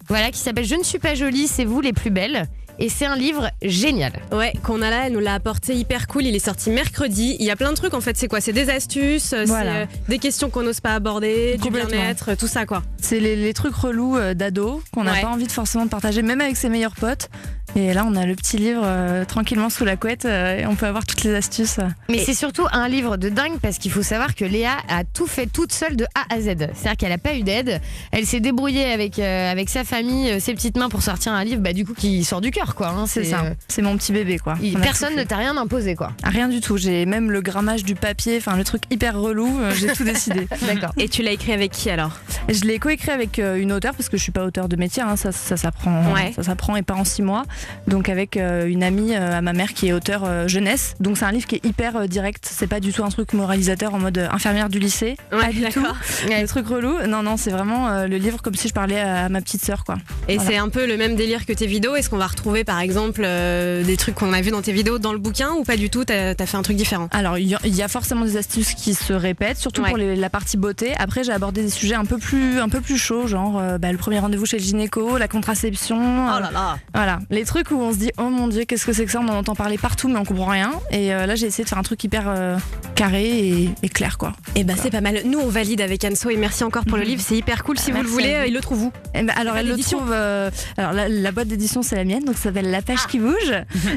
voilà, qui s'appelle Je ne suis pas jolie, c'est vous les plus belles. Et c'est un livre génial. Ouais, qu'on a là, elle nous l'a apporté hyper cool. Il est sorti mercredi. Il y a plein de trucs en fait. C'est quoi? C'est des astuces, c'est des questions qu'on n'ose pas aborder, du bien-être, tout ça quoi. C'est les trucs relous d'ado qu'on n'a pas envie de forcément de partager, même avec ses meilleurs potes. Et là, on a le petit livre tranquillement sous la couette et on peut avoir toutes les astuces. Mais c'est surtout un livre de dingue parce qu'il faut savoir que Léa a tout fait toute seule de A à Z. C'est-à-dire qu'elle n'a pas eu d'aide. Elle s'est débrouillée avec sa famille, ses petites mains pour sortir un livre du coup qui sort du cœur. Quoi, hein, c'est ça, c'est mon petit bébé quoi. Personne ne t'a rien imposé quoi. Rien du tout, j'ai même le grammage du papier, enfin le truc hyper relou, j'ai tout décidé. D'accord. Et tu l'as écrit avec qui alors? Je l'ai coécrit avec une auteure parce que je suis pas auteur de métier, hein, ça s'apprend et pas en 6 mois. Donc avec une amie à ma mère qui est auteure jeunesse. Donc c'est un livre qui est hyper direct, c'est pas du tout un truc moralisateur en mode infirmière du lycée. Pas du tout. Le truc relou. Non, c'est vraiment le livre comme si je parlais à ma petite sœur quoi. Et c'est un peu le même délire que tes vidéos. Est-ce qu'on va retrouver par exemple des trucs qu'on a vu dans tes vidéos dans le bouquin ou pas du tout? T'as fait un truc différent? Alors il y a forcément des astuces qui se répètent, surtout pour la partie beauté. Après j'ai abordé des sujets un peu plus chauds, genre le premier rendez-vous chez le gynéco, la contraception. Oh là là. Voilà, les trucs où on se dit oh mon dieu qu'est-ce que c'est que ça, on en entend parler partout mais on comprend rien. Et là j'ai essayé de faire un truc hyper carré et clair quoi. Et c'est pas mal. Nous on valide avec Anso et merci encore pour le livre, c'est hyper cool. Si vous le voulez, il le trouve où? Alors elle le trouve. Alors la boîte d'édition c'est la mienne, donc ça s'appelle La Pêche qui bouge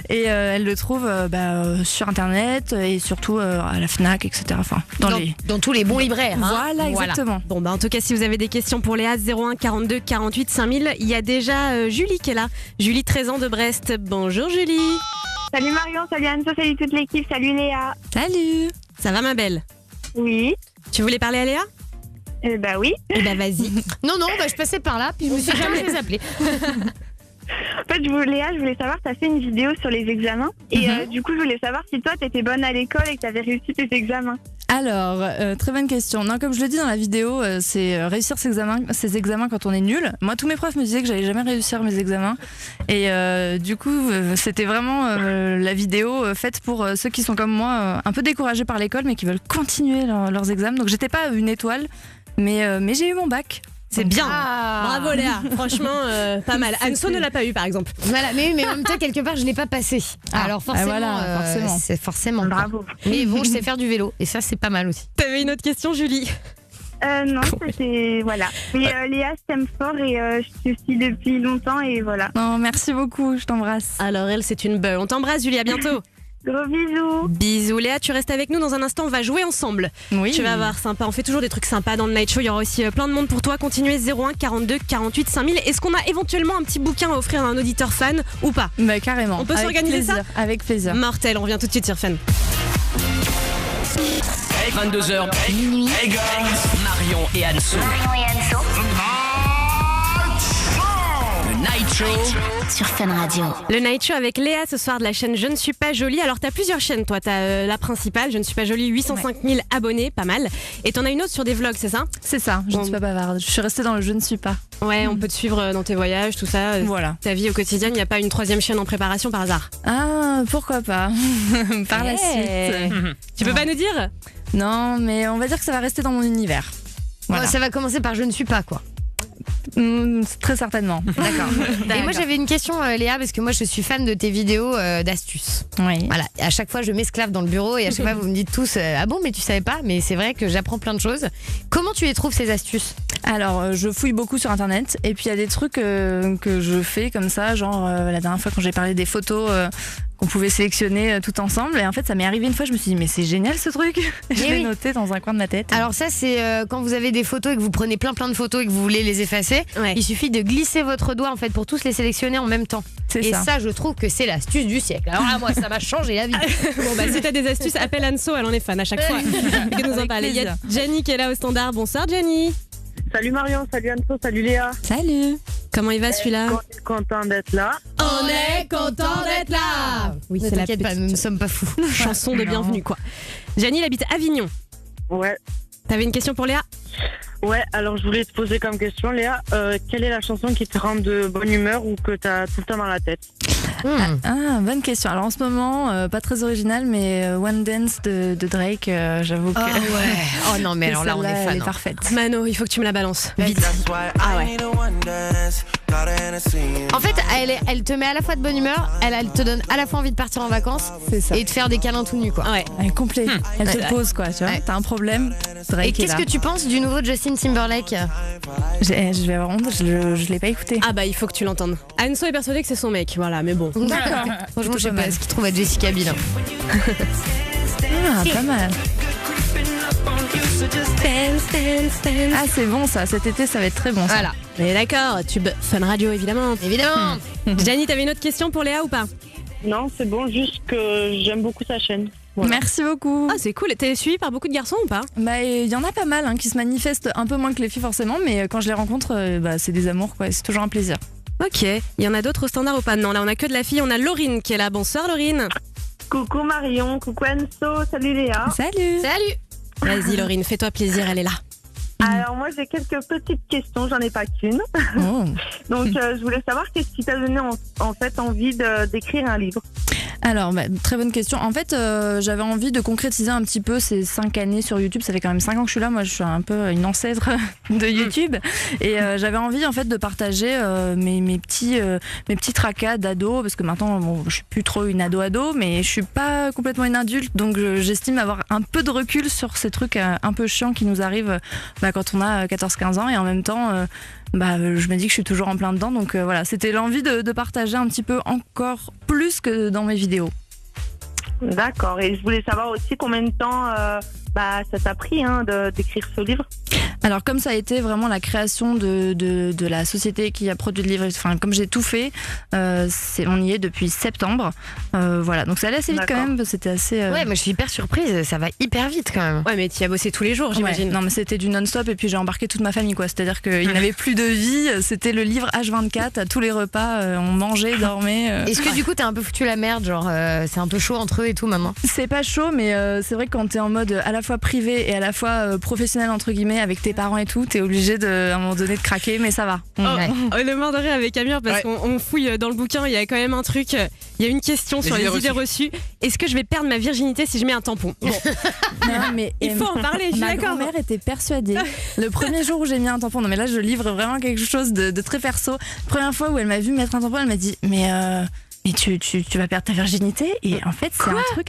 et elle le trouve sur internet et surtout à la Fnac, etc. Enfin dans tous les bons libraires. Voilà, exactement. Bon en tout cas si vous avez des questions pour Léa, 01 42 48 5000. Il y a déjà Julie qui est là. Julie, 13 ans de Brest. Bonjour Julie. Salut Marion, salut Anso, salut toute l'équipe, salut Léa. Salut. Ça va ma belle? Oui. Tu voulais parler à Léa? Oui. Vas-y. Non, je passais par là, puis je me suis jamais fait appeler. En fait, Léa, je voulais savoir, tu as fait une vidéo sur les examens. Et du coup, je voulais savoir si toi, tu étais bonne à l'école et que tu avais réussi tes examens. Alors, très bonne question. Non, comme je le dis dans la vidéo, c'est réussir ses examens quand on est nul. Moi, tous mes profs me disaient que j'allais jamais réussir mes examens. Et du coup, c'était vraiment la vidéo faite pour ceux qui sont comme moi, un peu découragés par l'école, mais qui veulent continuer leurs examens. Donc, j'étais pas une étoile, mais j'ai eu mon bac. C'est bien. Bravo Léa. Franchement, pas mal. Anso ne l'a pas eu par exemple. Voilà, mais en même temps quelque part je l'ai pas passé. Alors forcément, c'est forcément. Bravo. Mais bon, je sais faire du vélo et ça c'est pas mal aussi. T'avais une autre question, Julie? Non, c'était voilà. Mais Léa, je t'aime fort et je te suis depuis longtemps et voilà. Non, merci beaucoup, je t'embrasse. Alors elle, c'est une beurre. On t'embrasse, Julie. À bientôt. Gros bisous. Bisous Léa, tu restes avec nous dans un instant, on va jouer ensemble. Oui. Tu vas voir, sympa, on fait toujours des trucs sympas dans le Night Show, il y aura aussi plein de monde pour toi. Continuez 01 42 48 5000. Est-ce qu'on a éventuellement un petit bouquin à offrir à un auditeur fan ou pas? Carrément. On peut s'organiser ça? Avec plaisir. Mortel, on revient tout de suite sur Fun. 22h minuit. Marion et Anso. Night Show sur Fun Radio. Le Night Show avec Léa ce soir de la chaîne Je ne suis pas jolie. Alors t'as plusieurs chaînes, toi t'as la principale, Je ne suis pas jolie, 805 000 abonnés, pas mal. Et t'en as une autre sur des vlogs, c'est ça? C'est ça, je ne suis pas bavarde. Je suis restée dans le Je ne suis pas. Ouais, on peut te suivre dans tes voyages, tout ça. Voilà. Ta vie au quotidien, il n'y a pas une troisième chaîne en préparation par hasard? Ah, pourquoi pas. Par la suite. Tu peux pas nous dire? Non, mais on va dire que ça va rester dans mon univers. Voilà. Ça va commencer par Je ne suis pas, quoi. Très certainement. D'accord. Et moi j'avais une question, Léa, parce que moi je suis fan de tes vidéos d'astuces. Oui. Voilà. À chaque fois je m'esclave dans le bureau et à chaque fois vous me dites tous ah bon mais tu savais pas, mais c'est vrai que j'apprends plein de choses. Comment tu les trouves ces astuces? Alors je fouille beaucoup sur internet et puis il y a des trucs que je fais comme ça, genre la dernière fois quand j'ai parlé des photos qu'on pouvait sélectionner tout ensemble, et en fait ça m'est arrivé une fois, je me suis dit mais c'est génial ce truc. Je l'ai noté dans un coin de ma tête. Alors ça c'est quand vous avez des photos et que vous prenez plein de photos et que vous voulez les effacer, il suffit de glisser votre doigt en fait pour tous les sélectionner en même temps. Et ça je trouve que c'est l'astuce du siècle. Alors là, moi ça m'a changé la vie. Bon bah si t'as des astuces, appelle Anso, elle en est fan à chaque fois. Que nous en parler. Il y a Gianni qui est là au standard. Bonsoir Gianni. Salut Marion, salut Anso, salut Léa. Salut. Comment il va celui-là? On est content d'être là. On est content d'être là. Oui, c'est t'inquiète pas, nous ne sommes pas fous. Chanson de bienvenue quoi. Gianni, il habite Avignon. Ouais. T'avais une question pour Léa? Ouais, alors je voulais te poser comme question, Léa, quelle est la chanson qui te rend de bonne humeur ou que t'as tout le temps dans la tête? Bonne question. Alors en ce moment, pas très original, mais One Dance de Drake, j'avoue que. Oh ouais. Oh non, mais alors là on est fan. Elle est parfaite. Mano, il faut que tu me la balances. Vite. Ah ouais. En fait, elle te met à la fois de bonne humeur, elle te donne à la fois envie de partir en vacances et de faire des câlins tout nus quoi. Ouais. Elle est complet. Elle te pose quoi, tu vois. T'as un problème. Drake et qu'est-ce que tu penses du nouveau Justin Timberlake? Je vais avoir honte, je l'ai pas écouté. Ah bah il faut que tu l'entendes. Anso est persuadée que c'est son mec, voilà, mais bon. D'accord. Franchement, je sais pas ce qu'il trouve à Jessica Biel. Pas mal. Ah c'est bon ça, cet été ça va être très bon ça. Voilà. Mais d'accord, tube Fun Radio évidemment. Évidemment. Gianni, t'avais une autre question pour Léa ou pas? Non, c'est bon, juste que j'aime beaucoup sa chaîne. Voilà. Merci beaucoup. Ah c'est cool, t'es suivi par beaucoup de garçons ou pas? Bah il y en a pas mal qui se manifestent un peu moins que les filles forcément, mais quand je les rencontre, c'est des amours quoi, c'est toujours un plaisir. Ok, il y en a d'autres au standard ou pas? Non, là on a que de la fille, on a Laurine qui est là. Bonsoir Laurine. Coucou Marion, coucou Anso, salut Léa. Salut. Salut. Vas-y Laurine, fais-toi plaisir, elle est là. Alors moi j'ai quelques petites questions, j'en ai pas qu'une. Donc je voulais savoir qu'est-ce qui t'a donné en fait envie d'écrire un livre. Alors, très bonne question. En fait, j'avais envie de concrétiser un petit peu ces 5 années sur YouTube. Ça fait quand même 5 ans que je suis là. Moi, je suis un peu une ancêtre de YouTube. Et j'avais envie, en fait, de partager mes petits tracas d'ado. Parce que maintenant, je suis plus trop une ado, mais je suis pas complètement une adulte. Donc, j'estime avoir un peu de recul sur ces trucs un peu chiants qui nous arrivent quand on a 14-15 ans. Et en même temps... je me dis que je suis toujours en plein dedans, donc voilà, c'était l'envie de partager un petit peu encore plus que dans mes vidéos. D'accord, et je voulais savoir aussi combien de temps ça t'a pris d'écrire ce livre. Alors comme ça a été vraiment la création de la société qui a produit le livre, enfin comme j'ai tout fait, on y est depuis septembre, voilà, donc ça allait assez vite quand même, c'était assez... Ouais, mais je suis hyper surprise, ça va hyper vite quand même. Ouais, mais tu y as bossé tous les jours j'imagine. Ouais, non mais c'était du non-stop et puis j'ai embarqué toute ma famille quoi, c'est-à-dire qu'il n'avait plus de vie, c'était le livre H24, à tous les repas, on mangeait, dormait. Est-ce que du coup t'as un peu foutu la merde, genre c'est un peu chaud entre eux et tout maintenant? C'est pas chaud, mais c'est vrai que quand t'es en mode à la fois privé et à la fois professionnel entre guillemets avec tes parents et tout, t'es obligé à un moment donné de craquer, mais ça va. Le mort de rire avec Amir parce qu'on fouille dans le bouquin, il y a quand même un truc, il y a une question sur les idées reçues. Est-ce que je vais perdre ma virginité si je mets un tampon? Bon. Non, mais il faut en parler, je suis ma d'accord. grand-mère était persuadée. Le premier jour où j'ai mis un tampon, non mais là je livre vraiment quelque chose de très perso. La première fois où elle m'a vu mettre un tampon, elle m'a dit mais tu vas perdre ta virginité, et en fait c'est un truc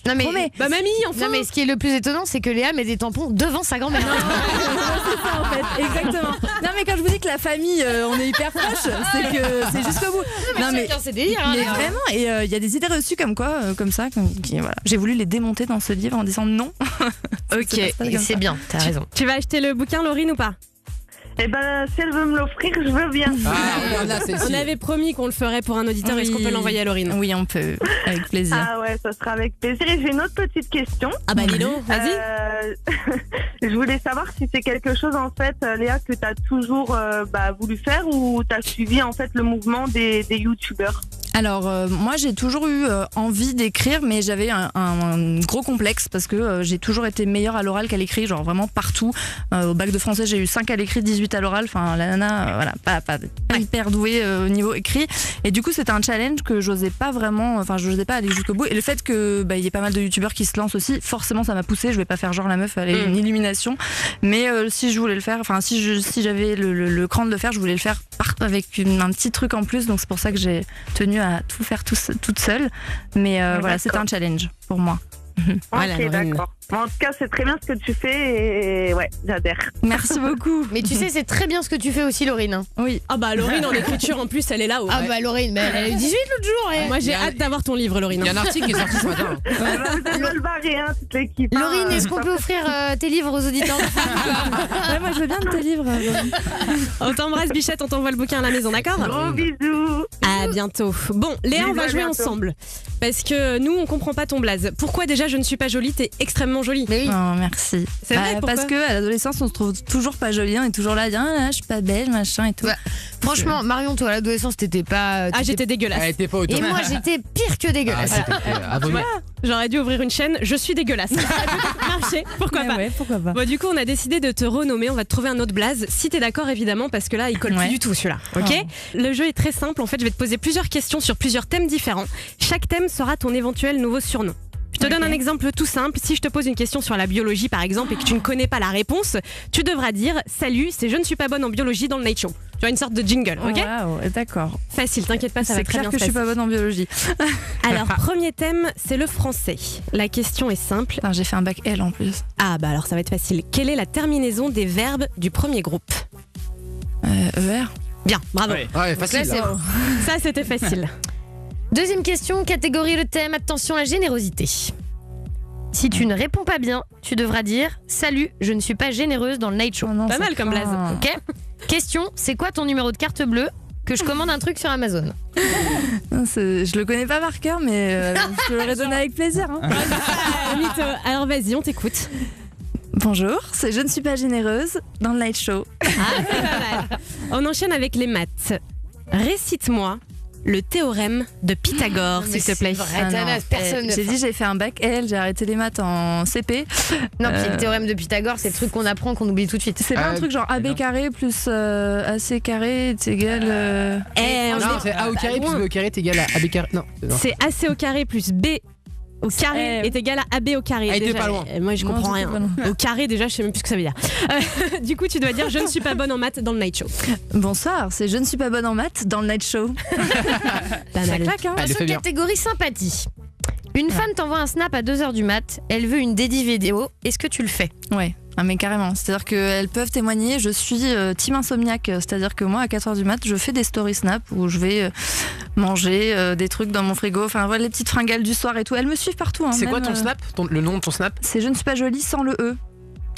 non mais mamie enfin. Non mais ce qui est le plus étonnant c'est que Léa met des tampons devant sa grand-mère. C'est ça en fait, exactement. Non mais quand je vous dis que la famille on est hyper proche, c'est que c'est jusqu'au bout. Non mais c'est délire. Mais vraiment, et il y a des idées reçues comme quoi, comme ça, voilà. J'ai voulu les démonter dans ce livre en disant non. Ok, c'est bien, t'as raison. Tu vas acheter le bouquin Laurine ou pas? Eh ben, si elle veut me l'offrir, je veux bien. On avait promis qu'on le ferait pour un auditeur. Est-ce qu'on peut l'envoyer à Laurine? Oui, on peut, avec plaisir. Ah ouais, ça sera avec plaisir. Et j'ai une autre petite question. Ah bah dis donc, vas-y. Je voulais savoir si c'est quelque chose, en fait, Léa, que tu as toujours voulu faire ou tu as suivi, en fait, le mouvement des youtubeurs. Alors moi j'ai toujours eu envie d'écrire, mais j'avais un gros complexe parce que j'ai toujours été meilleure à l'oral qu'à l'écrit, genre vraiment partout. Au bac de français j'ai eu 5 à l'écrit, 18 à l'oral, enfin la nana voilà, pas hyper douée au niveau écrit, et du coup c'était un challenge que j'osais pas aller jusqu'au bout, et le fait que y ait pas mal de youtubeurs qui se lancent aussi, forcément ça m'a poussée. Je vais pas faire genre la meuf, elle est une illumination, mais si je voulais le faire, enfin si j'avais le cran de le faire, je voulais le faire avec un petit truc en plus, donc c'est pour ça que j'ai tenu à tout faire toute seule, mais voilà, c'était un challenge pour moi. Voilà, ok, d'accord. En tout cas, c'est très bien ce que tu fais et ouais, j'adhère. Merci beaucoup. Mais tu sais, c'est très bien ce que tu fais aussi, Laurine. Oui. Ah bah Laurine en écriture en plus, elle est là-haut. Ah bah Laurine, mais elle a eu 18 l'autre jour. Moi j'ai hâte d'avoir ton livre, Laurine. Il y a un article qui est sorti ce matin. Vous le barrer, hein, toute l'équipe. Laurine, est-ce qu'on peut offrir tes livres aux auditeurs? Ouais, moi je veux bien de tes livres. On t'embrasse Bichette, on t'envoie le bouquin à la maison, d'accord? Gros bisous. À bientôt. Bon, Léa, on va jouer ensemble. Parce que nous, on comprend pas ton blaze. Pourquoi déjà je ne suis pas jolie? T'es extrêmement jolie. Mais oui. Oh, merci. C'est vrai, pourquoi? Parce que à l'adolescence, on se trouve toujours pas jolie, on est toujours là, je suis pas belle, machin et tout. Ouais. Franchement, Marion, toi à l'adolescence, t'étais pas. J'étais dégueulasse. Elle était pas au top. Et moi, j'étais pire que dégueulasse. J'aurais dû ouvrir une chaîne, je suis dégueulasse. Marché, pourquoi pas. Ouais, pourquoi pas. Bon, du coup, on a décidé de te renommer, on va te trouver un autre blaze, si t'es d'accord évidemment, parce que là, il colle plus du tout celui-là. Ok. Le jeu est très simple, en fait, je vais te poser plusieurs questions sur plusieurs thèmes différents. Chaque thème sera ton éventuel nouveau surnom. Je te donne un exemple tout simple. Si je te pose une question sur la biologie par exemple et que tu ne connais pas la réponse, tu devras dire « Salut, c'est je ne suis pas bonne en biologie dans le Night Show ». Tu vois, une sorte de jingle, ok? Wow, d'accord. Facile, t'inquiète pas, ça va très bien se passer. C'est clair que je suis pas bonne en biologie. Alors, premier thème, c'est le français. La question est simple. Enfin, j'ai fait un bac L en plus. Ah bah alors ça va être facile. Quelle est la terminaison des verbes du premier groupe? ER. Bien, bravo. Ouais, facile. Là, ça, c'était facile. Deuxième question, catégorie le thème, attention la générosité. Si tu ne réponds pas bien, tu devras dire « Salut, je ne suis pas généreuse dans le Night Show ». Pas mal comme blaze. Ok. Question, c'est quoi ton numéro de carte bleue que je commande un truc sur Amazon? Je le connais pas par cœur, mais je te l'aurais donné avec plaisir. Hein. Alors vas-y, on t'écoute. Bonjour, c'est Je ne suis pas généreuse dans le Night Show. Ah, c'est pas mal. On enchaîne avec les maths. Récite-moi le théorème de Pythagore, s'il te plaît. J'ai dit j'ai fait un bac L, j'ai arrêté les maths en CP. Non, puis le théorème de Pythagore, c'est le truc qu'on apprend qu'on oublie tout de suite. C'est pas un truc genre AB carré plus AC carré est égal. Non, c'est A au carré plus B au carré est égal à AB carré. Non. C'est AC au carré plus B au carré est égal à AB au carré. Elle était pas loin. Moi je comprends rien. Au carré déjà je sais même plus ce que ça veut dire. Du coup tu dois dire je ne suis pas bonne en maths dans le Night Show. Bonsoir, c'est Je ne suis pas bonne en maths dans le Night Show. Ça claque hein. Sur catégorie sympathie. Une fan t'envoie un snap à 2h du mat, elle veut une dédie vidéo, est-ce que tu le fais? Ouais. Ah mais carrément, c'est-à-dire qu'elles peuvent témoigner, je suis team insomniaque, c'est-à-dire que moi à 4h du mat je fais des story snap où je vais manger des trucs dans mon frigo, enfin voilà les petites fringales du soir et tout, elles me suivent partout. Hein, c'est quoi ton snap, le nom de ton snap? C'est Je ne suis pas jolie sans le E.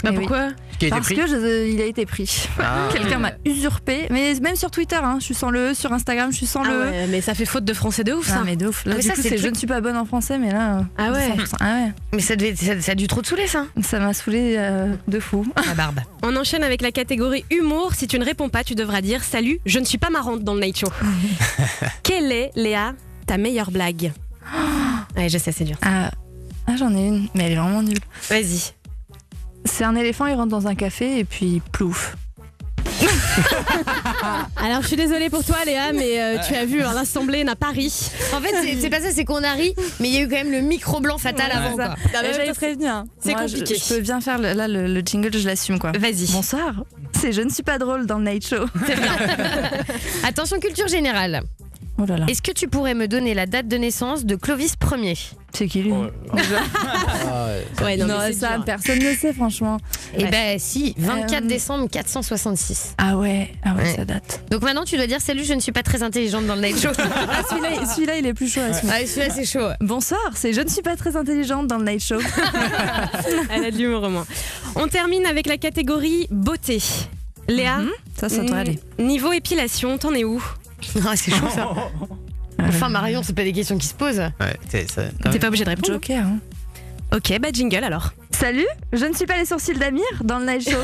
Bah pourquoi? Parce que il a été pris. Quelqu'un m'a usurpé, mais même sur Twitter, hein, je suis sans le E, sur Instagram je suis sans le E. Ouais, mais ça fait faute de français de ouf ça. Mais de ouf. Là, mais du ça, coup, c'est Je ne suis pas bonne en français, mais là. Ah ouais. Mais ça a dû trop te saouler ça. Ça m'a saoulé de fou. La barbe. On enchaîne avec la catégorie humour. Si tu ne réponds pas, tu devras dire salut, je ne suis pas marrante dans le Night Show. Quelle est, Léa, ta meilleure blague? Ouais, je sais, c'est dur. Ah, j'en ai une, mais elle est vraiment nulle. Vas-y. C'est un éléphant, il rentre dans un café et puis plouf. Alors je suis désolée pour toi Léa, mais tu as vu, l'assemblée n'a pas ri. En fait c'est pas ça, c'est qu'on a ri, mais il y a eu quand même le micro blanc fatal avant quoi. J'avais prévenu. C'est compliqué. Je peux bien faire le jingle, je l'assume quoi. Vas-y. Bonsoir, c'est Je ne suis pas drôle dans le Night Show. C'est bien. Attention culture générale. Oh là là. Est-ce que tu pourrais me donner la date de naissance de Clovis Ier? C'est qui lui? Ouais, non, mais ça, dur. personne ne sait franchement. Eh ben si, 24 décembre 466. Ah ouais, ça date. Donc maintenant tu dois dire salut, je ne suis pas très intelligente dans le Night Show. Celui-là il est plus chaud à ce moment. Ah, celui-là c'est chaud. Bonsoir, c'est Je ne suis pas très intelligente dans le Night Show. Elle a de l'humour au moins. On termine avec la catégorie beauté. Léa, Ça devrait aller. Niveau épilation, t'en es où? Ah, c'est chaud ça. Enfin, Marion, c'est pas des questions qui se posent. Ouais, T'es pas obligé de répondre. Joker. Hein. Ok, bah jingle alors. Salut, je ne suis pas les sourcils d'Amir dans le Night Show.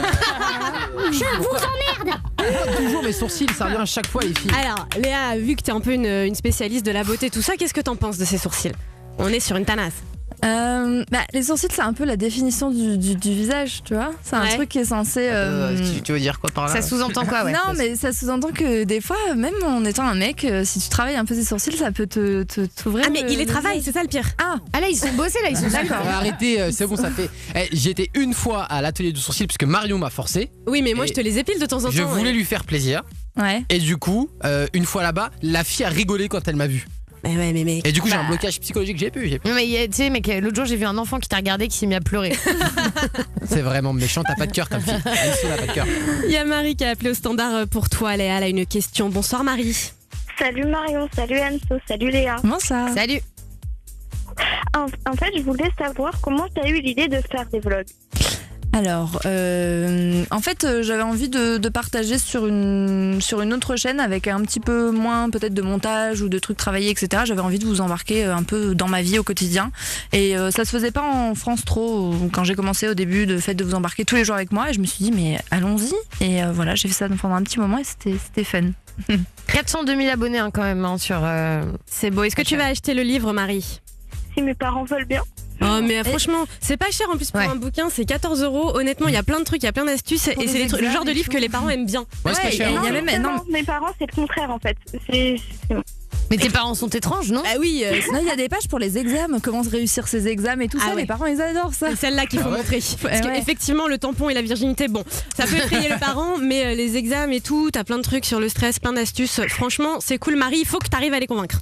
Je vous emmerde. Toujours mes sourcils, ça revient à chaque fois les filles. Alors, Léa, vu que t'es un peu une spécialiste de la beauté, tout ça, qu'est-ce que t'en penses de ces sourcils? On est sur une tanasse. Les sourcils, c'est un peu la définition du visage, tu vois. C'est un truc qui est censé. Tu veux dire quoi par là? Ça sous-entend quoi, ouais? Non, mais ça sous-entend que des fois, même en étant un mec, si tu travailles un peu tes sourcils, ça peut t'ouvrir. Ah, mais il les travaille, c'est ça le pire. Ah là, ils sont bossés, là, ils sont d'accord. Arrêtez, c'est bon, ça fait. J'ai été une fois à l'atelier du sourcil puisque Marion m'a forcé. Oui, mais moi je te les épile de temps en temps. Je voulais lui faire plaisir. Ouais. Et du coup, une fois là-bas, la fille a rigolé quand elle m'a vu. Mais ouais, mais mec. Et du coup, j'ai un blocage psychologique, j'ai pu. Non, mais tu sais, mec, l'autre jour, j'ai vu un enfant qui t'a regardé qui s'est mis à pleurer. C'est vraiment méchant, t'as pas de cœur comme fille. Elle n'a pas de cœur. Il y a Marie qui a appelé au standard pour toi, Léa. Elle a une question. Bonsoir, Marie. Salut Marion, salut Anso, salut Léa. Bonsoir. Salut. En fait, je voulais savoir comment tu as eu l'idée de faire des vlogs. Alors, en fait, j'avais envie de partager sur une autre chaîne avec un petit peu moins peut-être de montage ou de trucs travaillés, etc. J'avais envie de vous embarquer un peu dans ma vie au quotidien. Et ça se faisait pas en France trop quand j'ai commencé au début de fait de vous embarquer tous les jours avec moi. Et je me suis dit, mais allons-y. Et voilà, j'ai fait ça pendant un petit moment et c'était fun. 402 000 abonnés hein, quand même sur. C'est beau. Est-ce que tu vas acheter le livre, Marie? Si mes parents veulent bien. Oh mais franchement, c'est pas cher en plus pour un bouquin, c'est 14 €. Honnêtement, il y a plein de trucs, il y a plein d'astuces et c'est le genre de livre que les parents aiment bien. Ouais, c'est pas cher. Mes parents, c'est le contraire en fait. Mais tes parents sont étranges, non? Ah oui. Non, il y a des pages pour les examens, comment réussir ses examens et tout ça. ouais. Les parents, ils adorent ça. C'est celle-là qu'il faut montrer. Parce qu'effectivement, le tampon et la virginité, bon, ça peut effrayer les parents, mais les examens et tout, t'as plein de trucs sur le stress, plein d'astuces. Franchement, c'est cool, Marie. Il faut que t'arrives à les convaincre.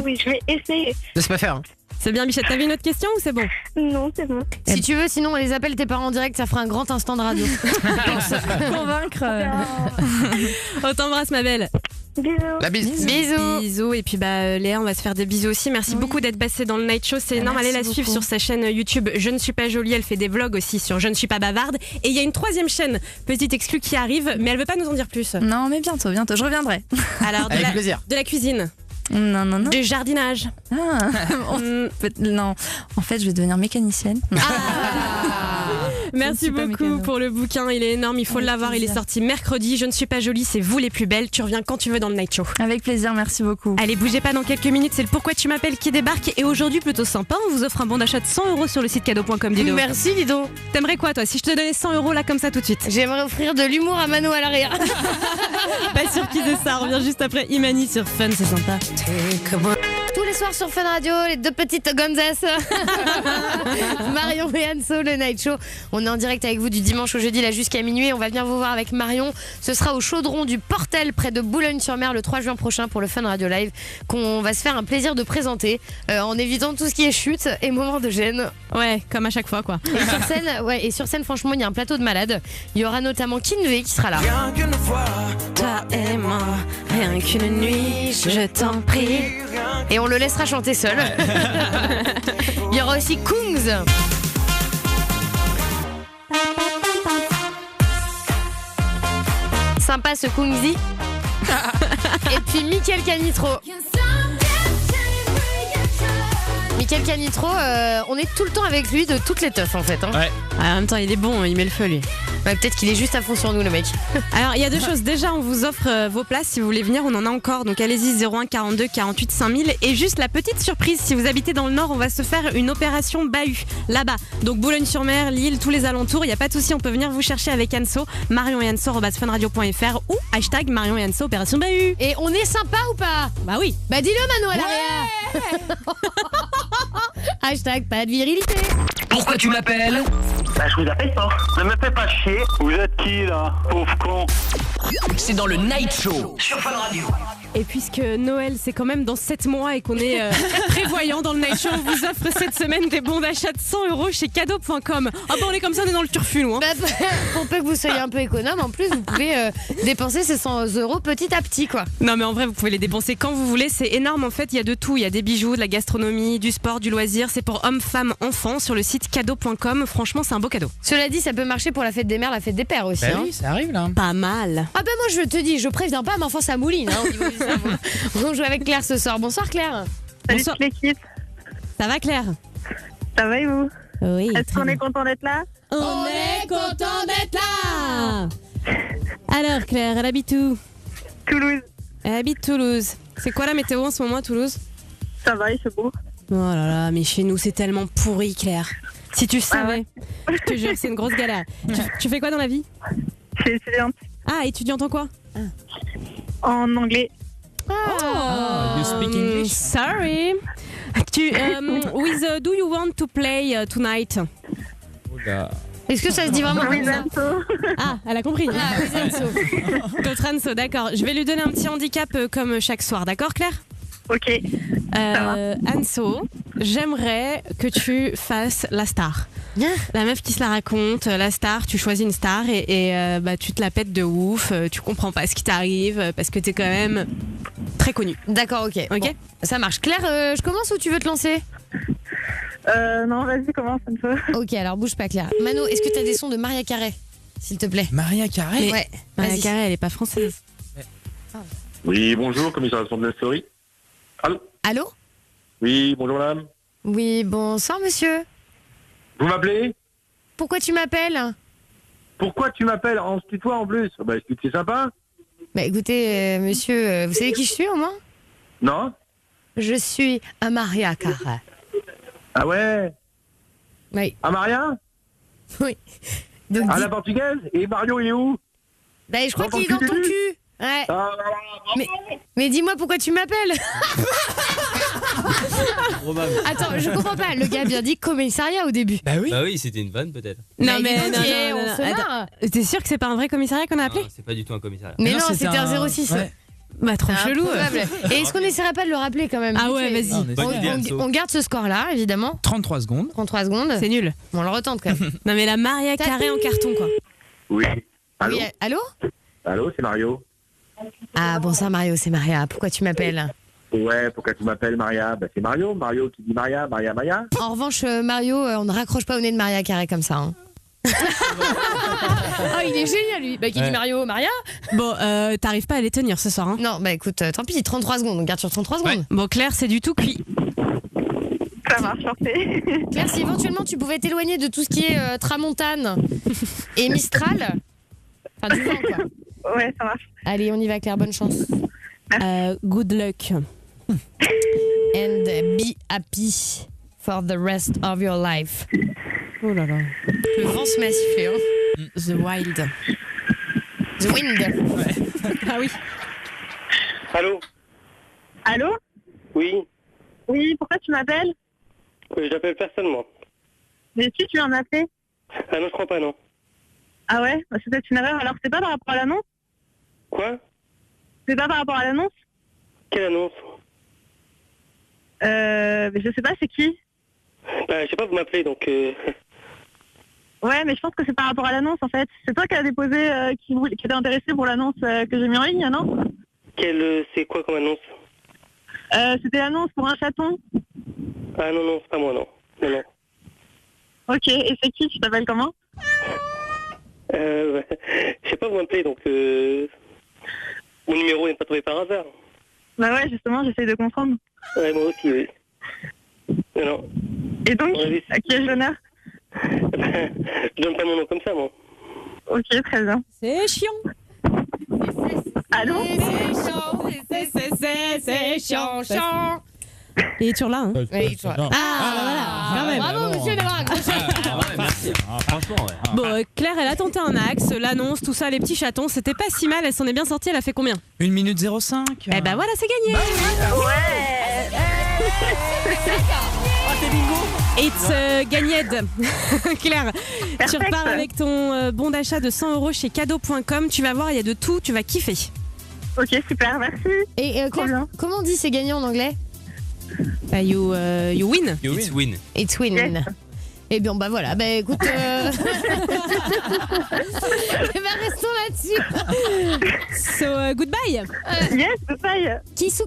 Oui, je vais essayer. Laisse pas faire. Hein. C'est bien, Bichette. T'avais une autre question ou c'est bon? Non, c'est bon. Si tu veux, sinon on les appelle tes parents en direct, ça fera un grand instant de radio. Convaincre. On t'embrasse, ma belle. Bisous. La bise. Bisous. Et puis Léa, on va se faire des bisous aussi. Merci beaucoup d'être passée dans le Night Show. C'est énorme. Allez la suivre sur sa chaîne YouTube Je ne suis pas jolie. Elle fait des vlogs aussi sur Je ne suis pas bavarde. Et il y a une troisième chaîne, petite exclue, qui arrive, mais elle veut pas nous en dire plus. Non, mais bientôt. Je reviendrai. Alors, avec plaisir. De la cuisine. Non. Du jardinage. Non, en fait, je vais devenir mécanicienne. Merci beaucoup pour le bouquin, il est énorme, il faut l'avoir, il est sorti mercredi. Je ne suis pas jolie, c'est vous les plus belles. Tu reviens quand tu veux dans le Night Show. Avec plaisir, merci beaucoup. Allez, bougez pas, dans quelques minutes, c'est le Pourquoi tu m'appelles qui débarque. Et aujourd'hui, plutôt sympa, on vous offre un bon d'achat de 100 € sur le site cadeau.com, Dido. Merci, Dido. T'aimerais quoi, toi, si je te donnais 100 € là, comme ça, tout de suite? J'aimerais offrir de l'humour à Mano à l'arrière. Pas sûr qu'ils aient ça, on revient juste après Imani sur Fun, c'est sympa. Tous les soirs sur Fun Radio, les deux petites gonzesses. Marion et Anso, le Night Show. On est en direct avec vous du dimanche au jeudi là jusqu'à minuit. On va venir vous voir avec Marion. Ce sera au Chaudron du Portel près de Boulogne-sur-Mer le 3 juin prochain pour le Fun Radio Live qu'on va se faire un plaisir de présenter en évitant tout ce qui est chute et moments de gêne. Ouais, comme à chaque fois quoi. Et sur scène, franchement, il y a un plateau de malades. Il y aura notamment Kinvé qui sera là. Rien qu'une fois, toi et moi, rien qu'une nuit, je t'en prie. Et on le laissera chanter seul. Il y aura aussi Kungs. Sympa ce Kungzi. Et puis Mickaël Canitro. Mickaël Canitro, on est tout le temps avec lui de toutes les teufs en fait. Hein. Ouais. En même temps, il est bon, il met le feu lui. Ouais, peut-être qu'il est juste à fond sur nous le mec. Alors il y a deux choses. Déjà, on vous offre vos places si vous voulez venir, on en a encore. Donc allez-y 01 42 48 5000. Et juste la petite surprise, si vous habitez dans le Nord, on va se faire une opération Bahut là-bas. Donc Boulogne-sur-Mer, Lille, tous les alentours. Il n'y a pas de souci, on peut venir vous chercher avec Anso, Marion et Anso @funradio.fr ou hashtag Marion et Anso opération Bahut. Et on est sympa ou pas? Bah oui. Bah dis-le Mano à l'arrière. Hashtag pas de virilité. Pourquoi tu m'appelles? Bah, je vous appelle pas. Ne me fais pas chier. Vous êtes qui là, pauvre con? C'est dans le Night Show sur Fun Radio. Et puisque Noël c'est quand même dans 7 mois et qu'on est prévoyant dans le Night Show, on vous offre cette semaine des bons d'achat de 100 € chez cadeau.com. Ah bah on est comme ça, on est dans le turfu nous. Pour peu que vous soyez un peu économe, en plus vous pouvez dépenser ces 100 € petit à petit quoi. Non mais en vrai vous pouvez les dépenser quand vous voulez, c'est énorme en fait, il y a de tout, il y a des bijoux, de la gastronomie, du sport, du loisir, c'est pour hommes, femmes, enfants sur le site cadeau.com, franchement c'est un beau cadeau. Cela dit, ça peut marcher pour la fête des mères, la fête des pères aussi. Oui, ça arrive là. Pas mal. Ah bah moi je te dis, je préviens pas, mais enfin ça mouline au niveau du cerveau. On joue avec Claire ce soir. Bonsoir Claire. Salut toute l'équipe. Ça va Claire? Ça va et vous? Oui. Est-ce qu'on est content d'être là? On est content d'être là. Alors Claire, elle habite où? Toulouse. Elle habite Toulouse. C'est quoi la météo en ce moment à Toulouse? Ça va, il fait beau. Oh là là, mais chez nous c'est tellement pourri Claire. Si tu savais, je te jure, c'est une grosse galère. Tu fais quoi dans la vie? Je suis étudiante. Ah, étudiante en quoi? En anglais. You speak English? Sorry. Do you want to play tonight? Est-ce que ça se dit vraiment comme ça? Ah, elle a compris. Notre Anso, d'accord. Je vais lui donner un petit handicap comme chaque soir, d'accord Claire? Ok. Anso, j'aimerais que tu fasses la star. La meuf qui se la raconte, la star, tu choisis une star et tu te la pètes de ouf, tu comprends pas ce qui t'arrive parce que t'es quand même très connue. D'accord, ok. Ok. Bon, ça marche. Claire, je commence ou tu veux te lancer? Non, vas-y, commence un peu. Ok, alors bouge pas Claire. Mano, est-ce que t'as des sons de Maria Carey, s'il te plaît? Maria Carey? Ouais. Maria Carey, elle est pas française. Oui, bonjour, commissaire de la story. Allô? Allô? Oui, bonjour madame. Oui, bonsoir monsieur. Vous m'appelez? Pourquoi tu m'appelles? Pourquoi tu m'appelles en se tutoie en plus? Bah, c'est sympa. Bah écoutez, monsieur, vous savez qui je suis au moins? Non? Je suis à Maria Carey. Ah ouais? Oui. À Maria? Oui. Donc, à la portugaise? Et Mario il est où? Bah je crois qu'il est dans ton cul. Ouais. Mais dis-moi pourquoi tu m'appelles. Attends, je comprends pas. Le gars a bien dit commissariat au début. Bah oui. Bah oui, c'était une vanne peut-être. Non mais on se marre. T'es sûr que c'est pas un vrai commissariat qu'on a appelé? Non, c'est pas du tout un commissariat. Mais non, c'était un 06. Ouais. Bah trop chelou. Et est-ce qu'on essaierait pas de le rappeler quand même? Ah ouais, vas-y. On garde ce score-là, évidemment. 33 secondes. 33 secondes. C'est nul. Bon, on le retente quand même. Non mais la Maria Carey en carton quoi. Oui. Allô? Oui, allô? Allô, c'est Mario. Ah bonsoir Mario, c'est Maria. Pourquoi tu m'appelles? Ouais, pourquoi tu m'appelles Maria? Bah c'est Mario qui dit Maria. En revanche, Mario, on ne raccroche pas au nez de Maria Carey comme ça. Hein. Oh, il est génial lui. Bah qui dit Mario, Maria? Bon, t'arrives pas à les tenir ce soir. Hein. Non, bah écoute, tant pis, 33 secondes, on garde sur 33 secondes. Bon, Claire, c'est du tout cuit. Ça marche, parfait. Claire, si éventuellement tu pouvais t'éloigner de tout ce qui est tramontane et Mistral, enfin du vent quoi. Ouais, ça marche. Allez, on y va Claire, bonne chance. Good luck. And be happy for the rest of your life. Oh là là. Le vent se met à siffler. Hein. The Wild. The Wind. Ouais. Ah oui. Allô? Allô? Oui. Oui, pourquoi tu m'appelles? J'appelle personne, moi. Mais si tu en as fait? Ah non, je crois pas, non. Ah ouais? Bah, c'est peut-être une erreur. Alors, c'est pas par rapport à l'annonce? Quoi? C'est pas par rapport à l'annonce? Quelle annonce? Mais je sais pas, c'est qui? Bah, je sais pas, vous m'appelez, donc... Ouais, mais je pense que c'est par rapport à l'annonce, en fait. C'est toi qui as déposé, qui était intéressé pour l'annonce que j'ai mis en ligne, non? C'est quoi comme annonce? C'était l'annonce pour un chaton. Ah non, non, c'est pas moi, non. Non, non. Ok, et c'est qui? Tu t'appelles comment? Je sais pas, vous m'appelez, donc... Mon numéro n'est pas trouvé par hasard. Bah ouais, justement, j'essaie de comprendre. Ouais, moi aussi, oui. Non, non. Et donc, à qui ai-je l'honneur? Je donne pas mon nom comme ça, moi. Ok, très bien. C'est chiant. Allô? C'est chiant. Il est toujours là, hein? Oui, il est toujours là. Ah, voilà. Quand même. Bravo, monsieur, d'avoir accroché. Merci. Franchement, ouais. Bon, Claire, elle a tenté un axe, l'annonce, tout ça, les petits chatons, c'était pas si mal, elle s'en est bien sortie, elle a fait combien? 1 minute 05. Eh ben voilà, c'est gagné. c'est bingo. It's gagned. Claire, tu repars avec ton bon d'achat de 100 € chez cadeau.com. Tu vas voir, il y a de tout, tu vas kiffer. Ok, super, merci. Et comment on dit c'est gagné en anglais? Bah, you win. It's win. It's win. Yes. Et bien, bah voilà, bah écoute. Eh ben, restons là-dessus. So, goodbye. Yes, goodbye. Kissou.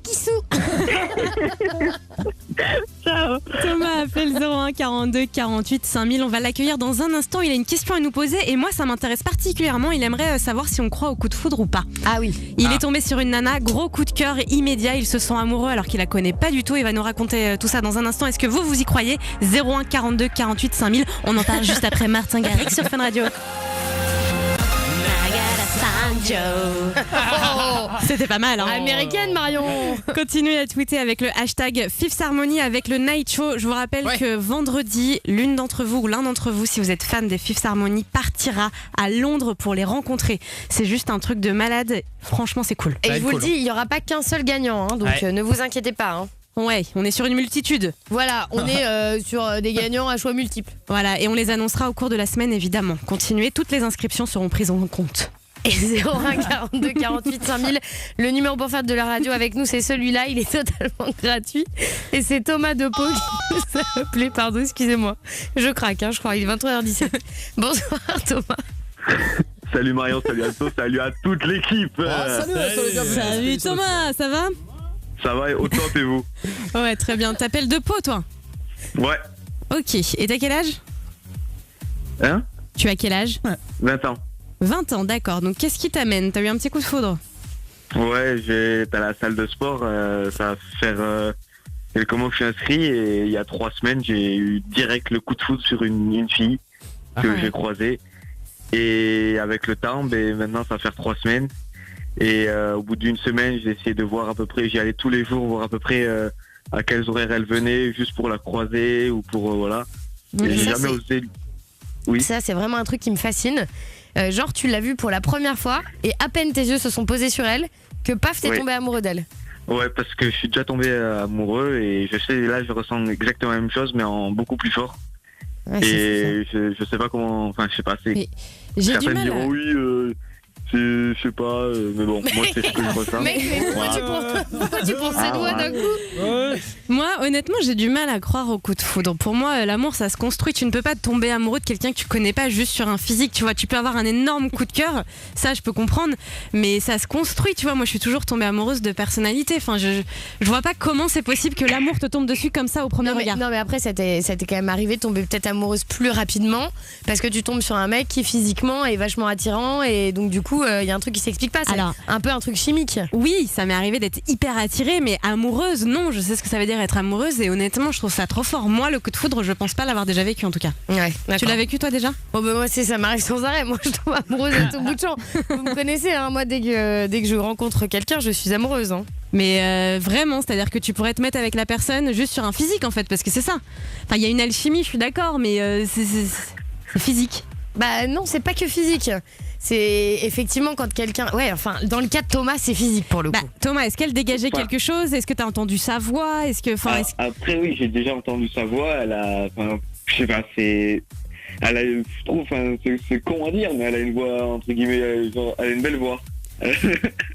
Ciao. Thomas appelle 01 42 48 5000. On va l'accueillir dans un instant. Il a une question à nous poser et moi, ça m'intéresse particulièrement. Il aimerait savoir si on croit au coup de foudre ou pas. Ah oui. Il est tombé sur une nana, gros coup de cœur immédiat. Il se sent amoureux alors qu'il la connaît pas du tout. Il va nous raconter tout ça dans un instant. Est-ce que vous y croyez? 01 42 48 5000. On en parle juste après Martin Garrix sur Fun Radio. C'était pas mal, hein? Américaine, Marion. Continuez à tweeter avec le hashtag Fifth Harmony avec le Night Show. Je vous rappelle que vendredi, l'une d'entre vous ou l'un d'entre vous, si vous êtes fan des Fifth Harmony, partira à Londres pour les rencontrer. C'est juste un truc de malade. Franchement, c'est cool. Et je vous le dis, il n'y aura pas qu'un seul gagnant, hein, donc ne vous inquiétez pas. Hein. Ouais, on est sur une multitude. Voilà, on est sur des gagnants à choix multiples. Voilà, et on les annoncera au cours de la semaine, évidemment. Continuez, toutes les inscriptions seront prises en compte. Et 01 42 48 5000, le numéro pour faire de la radio avec nous, c'est celui-là, il est totalement gratuit. Et c'est Thomas Depeau qui nous a appelé, pardon, excusez-moi. Je craque, hein, je crois, il est 23h17. Bonsoir Thomas. Salut Marion, salut Anso, salut à toute l'équipe. Salut Thomas, ça va? Ça va, au top et vous? Ouais, très bien. T'appelles Depeau, toi? Ouais. Ok, et t'as quel âge? Hein? Tu as quel âge? 20 ans. 20 ans, d'accord. Donc qu'est-ce qui t'amène? T'as eu un petit coup de foudre? Ouais, j'étais à la salle de sport, ça va faire quelques mois que je suis inscrit et il y a 3 semaines, j'ai eu direct le coup de foudre sur une fille que j'ai croisée. Et avec le temps, maintenant ça va faire 3 semaines. Et au bout d'une semaine, j'ai essayé de voir à peu près, j'y allais tous les jours voir à peu près à quels horaires elle venait, juste pour la croiser ou pour voilà. Et j'ai jamais osé. Oui. Ça, c'est vraiment un truc qui me fascine. Genre, tu l'as vue pour la première fois et à peine tes yeux se sont posés sur elle que paf, t'es tombé amoureux d'elle. Ouais, parce que je suis déjà tombé amoureux et je sais, là, je ressens exactement la même chose, mais en beaucoup plus fort. Ouais, et je sais pas comment, enfin, je sais pas, c'est. J'ai du certains mal. diront oui. Je sais pas, mais bon, moi c'est ce que je ressens. Mec, mais pourquoi tu penses ces doigts d'un coup? Moi, honnêtement, j'ai du mal à croire au coup de foudre. Pour moi, l'amour, ça se construit. Tu ne peux pas tomber amoureux de quelqu'un que tu connais pas juste sur un physique. Tu vois, tu peux avoir un énorme coup de cœur, ça, je peux comprendre, mais ça se construit. Tu vois, moi, je suis toujours tombée amoureuse de personnalité. Enfin, je vois pas comment c'est possible que l'amour te tombe dessus comme ça au premier regard. Non, mais après, ça t'est quand même arrivé de tomber peut-être amoureuse plus rapidement parce que tu tombes sur un mec qui physiquement est vachement attirant et donc du coup, il y a un truc qui s'explique pas. C'est un peu un truc chimique. Oui, ça m'est arrivé d'être hyper attirée, mais amoureuse, non. Je sais ce que ça veut dire être amoureuse et honnêtement, je trouve ça trop fort. Moi, le coup de foudre, je pense pas l'avoir déjà vécu en tout cas. Ouais, tu l'as vécu toi déjà? Oh bah moi, ça m'arrive sans arrêt. Moi, je tombe amoureuse à tout bout de champ. Vous me connaissez, hein. Moi, dès que je rencontre quelqu'un, je suis amoureuse. Hein. Mais vraiment, c'est-à-dire que tu pourrais te mettre avec la personne juste sur un physique en fait, parce que c'est ça. Enfin, il y a une alchimie, je suis d'accord, mais c'est physique. Bah non, c'est pas que physique. C'est effectivement quand quelqu'un... Ouais, enfin, dans le cas de Thomas, c'est physique pour le coup. Thomas, est-ce qu'elle dégageait quelque chose? Est-ce que t'as entendu sa voix? Après, oui, j'ai déjà entendu sa voix. Elle a... Enfin, je sais pas, c'est... Elle a... Je trouve, enfin, c'est con à dire, mais elle a une voix, entre guillemets, genre, elle a une belle voix.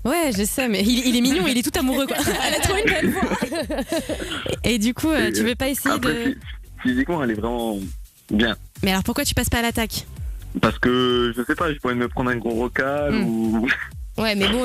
Ouais, je sais, mais il est mignon, il est tout amoureux, quoi. Elle a trop une belle voix. Et du coup, tu veux pas essayer de... Physiquement, elle est vraiment bien. Mais alors pourquoi tu passes pas à l'attaque? Parce que, je sais pas, je pourrais me prendre un gros recal ou... Ouais, mais bon,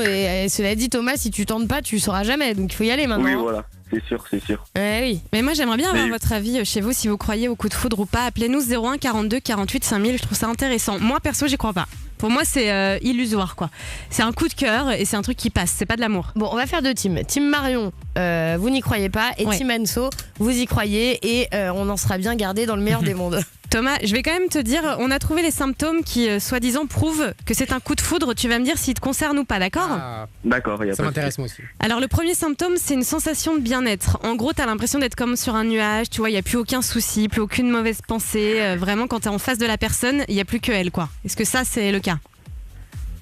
cela dit, Thomas, si tu tentes pas, tu sauras jamais, donc il faut y aller maintenant. Oui, voilà, c'est sûr. Ouais, oui. Mais moi, j'aimerais bien avoir votre avis chez vous, si vous croyez au coup de foudre ou pas. Appelez-nous 01 42 48 5000, je trouve ça intéressant. Moi, perso, j'y crois pas. Pour moi, c'est illusoire, quoi. C'est un coup de cœur et c'est un truc qui passe, c'est pas de l'amour. Bon, on va faire 2 teams. Team Marion, vous n'y croyez pas, et Team Anso, vous y croyez, et on en sera bien gardé dans le meilleur des mondes. Thomas, je vais quand même te dire, on a trouvé les symptômes qui, soi-disant, prouvent que c'est un coup de foudre. Tu vas me dire s'il te concerne ou pas, d'accord? D'accord, ça m'intéresse moi aussi. Alors, le premier symptôme, c'est une sensation de bien-être. En gros, t'as l'impression d'être comme sur un nuage, tu vois, il n'y a plus aucun souci, plus aucune mauvaise pensée. Vraiment, quand t'es en face de la personne, il n'y a plus que elle, quoi. Est-ce que ça, c'est le cas?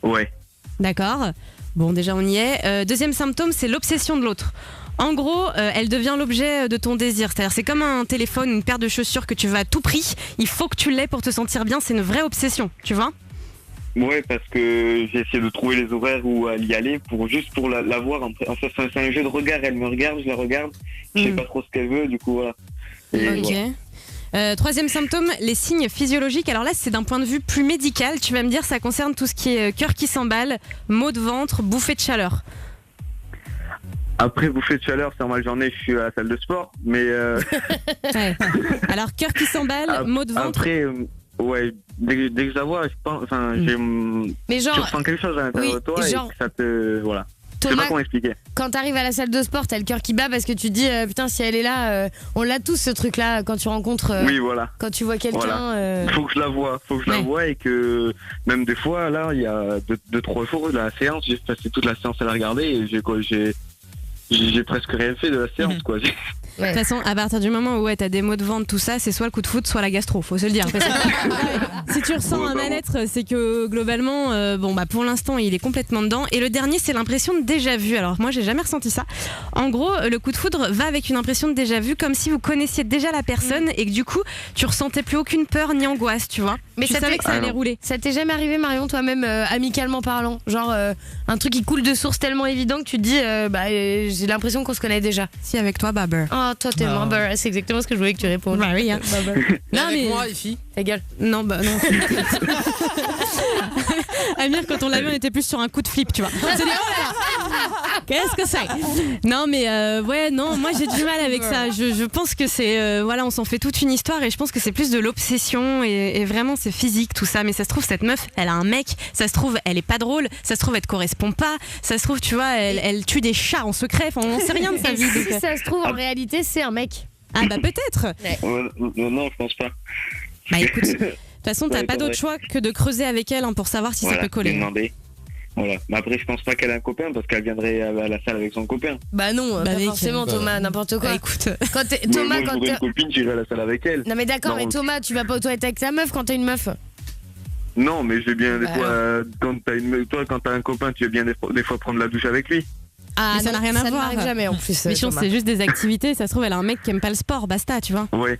Ouais. D'accord. Bon, déjà, on y est. Deuxième symptôme, c'est l'obsession de l'autre. En gros, elle devient l'objet de ton désir. C'est-à-dire, c'est comme un téléphone, une paire de chaussures que tu veux à tout prix. Il faut que tu l'aies pour te sentir bien. C'est une vraie obsession, tu vois? Ouais, parce que j'ai essayé de trouver les horaires où elle y aller pour la voir. En fait, c'est un jeu de regard. Elle me regarde, je la regarde. Je sais pas trop ce qu'elle veut, du coup voilà. Et Ok. voilà. Troisième symptôme, les signes physiologiques. Alors là, c'est d'un point de vue plus médical. Tu vas me dire, ça concerne tout ce qui est cœur qui s'emballe, maux de ventre, bouffée de chaleur. Après bouffée de chaleur, c'est normal, j'en ai. Je suis à la salle de sport, mais. Ouais. Alors cœur qui s'emballe, maux de ventre. Après, ouais, dès que je la vois, je pense, enfin, Mais genre, tu ressens quelque chose à l'intérieur de toi genre, et que ça te, voilà. Je sais Thomas, pas comment expliquer. quand t'arrives à la salle de sport, t'as le cœur qui bat parce que tu te dis putain, si elle est là, on l'a tous ce truc-là quand tu rencontres. Oui, voilà. Quand tu vois quelqu'un. Voilà. Faut que je la vois, et que même des fois, là, il y a 2-3 jours, la séance, j'ai passé toute la séance à la regarder et j'ai presque rien fait de la séance, quoi. De toute façon, à partir du moment où t'as des maux de ventre, tout ça, c'est soit le coup de foot, soit la gastro, faut se le dire. Parce que si tu ressens un mal-être, c'est que globalement, pour l'instant, il est complètement dedans. Et le dernier, c'est l'impression de déjà-vu. Alors moi, j'ai jamais ressenti ça. En gros, le coup de foudre va avec une impression de déjà-vu, comme si vous connaissiez déjà la personne et que du coup, tu ressentais plus aucune peur ni angoisse, tu vois. Mais tu savais que ça allait rouler. Ça t'est jamais arrivé, Marion, toi-même, amicalement parlant, genre un truc qui coule de source tellement évident que tu te dis, j'ai l'impression qu'on se connaît déjà. Si, avec toi, Baber. Oh, toi, t'es Baber, c'est exactement ce que je voulais que tu répondes. Bah oui, hein. Non, avec moi, les filles. Ta gueule. Non, bah non. Amir, quand on l'a vu, on était plus sur un coup de flip, tu vois. On s'est dit, oh là là, qu'est-ce que c'est? Non, mais ouais, non, moi j'ai du mal avec ça. Je pense que c'est, voilà, on s'en fait toute une histoire et je pense que c'est plus de l'obsession et vraiment c'est physique tout ça. Mais ça se trouve, cette meuf, elle a un mec, ça se trouve, elle est pas drôle, ça se trouve, elle te correspond pas, ça se trouve, tu vois, elle tue des chats en secret, enfin, on sait rien de sa vie. Si ça se trouve, en réalité, c'est un mec. Ah bah peut-être. Non, je pense pas. Bah écoute, de toute façon, t'as pas d'autre choix que de creuser avec elle pour savoir si ça peut coller. Demander. Voilà. Mais après, je pense pas qu'elle a un copain parce qu'elle viendrait à la salle avec son copain. Bah non, pas forcément, Thomas, n'importe quoi. Écoute, Thomas, moi, quand t'as une copine, j'irai à la salle avec elle. Non mais d'accord, mais Thomas, tu vas pas aux toilettes avec ta meuf quand t'as une meuf. Non, mais je vais bien des fois, toi, quand t'as un copain, tu veux bien des fois prendre la douche avec lui. Ah, mais ça n'a rien à voir. Ça n'arrive jamais en plus. Mission, c'est juste des activités. Ça se trouve, elle a un mec qui aime pas le sport, basta, tu vois. Ouais.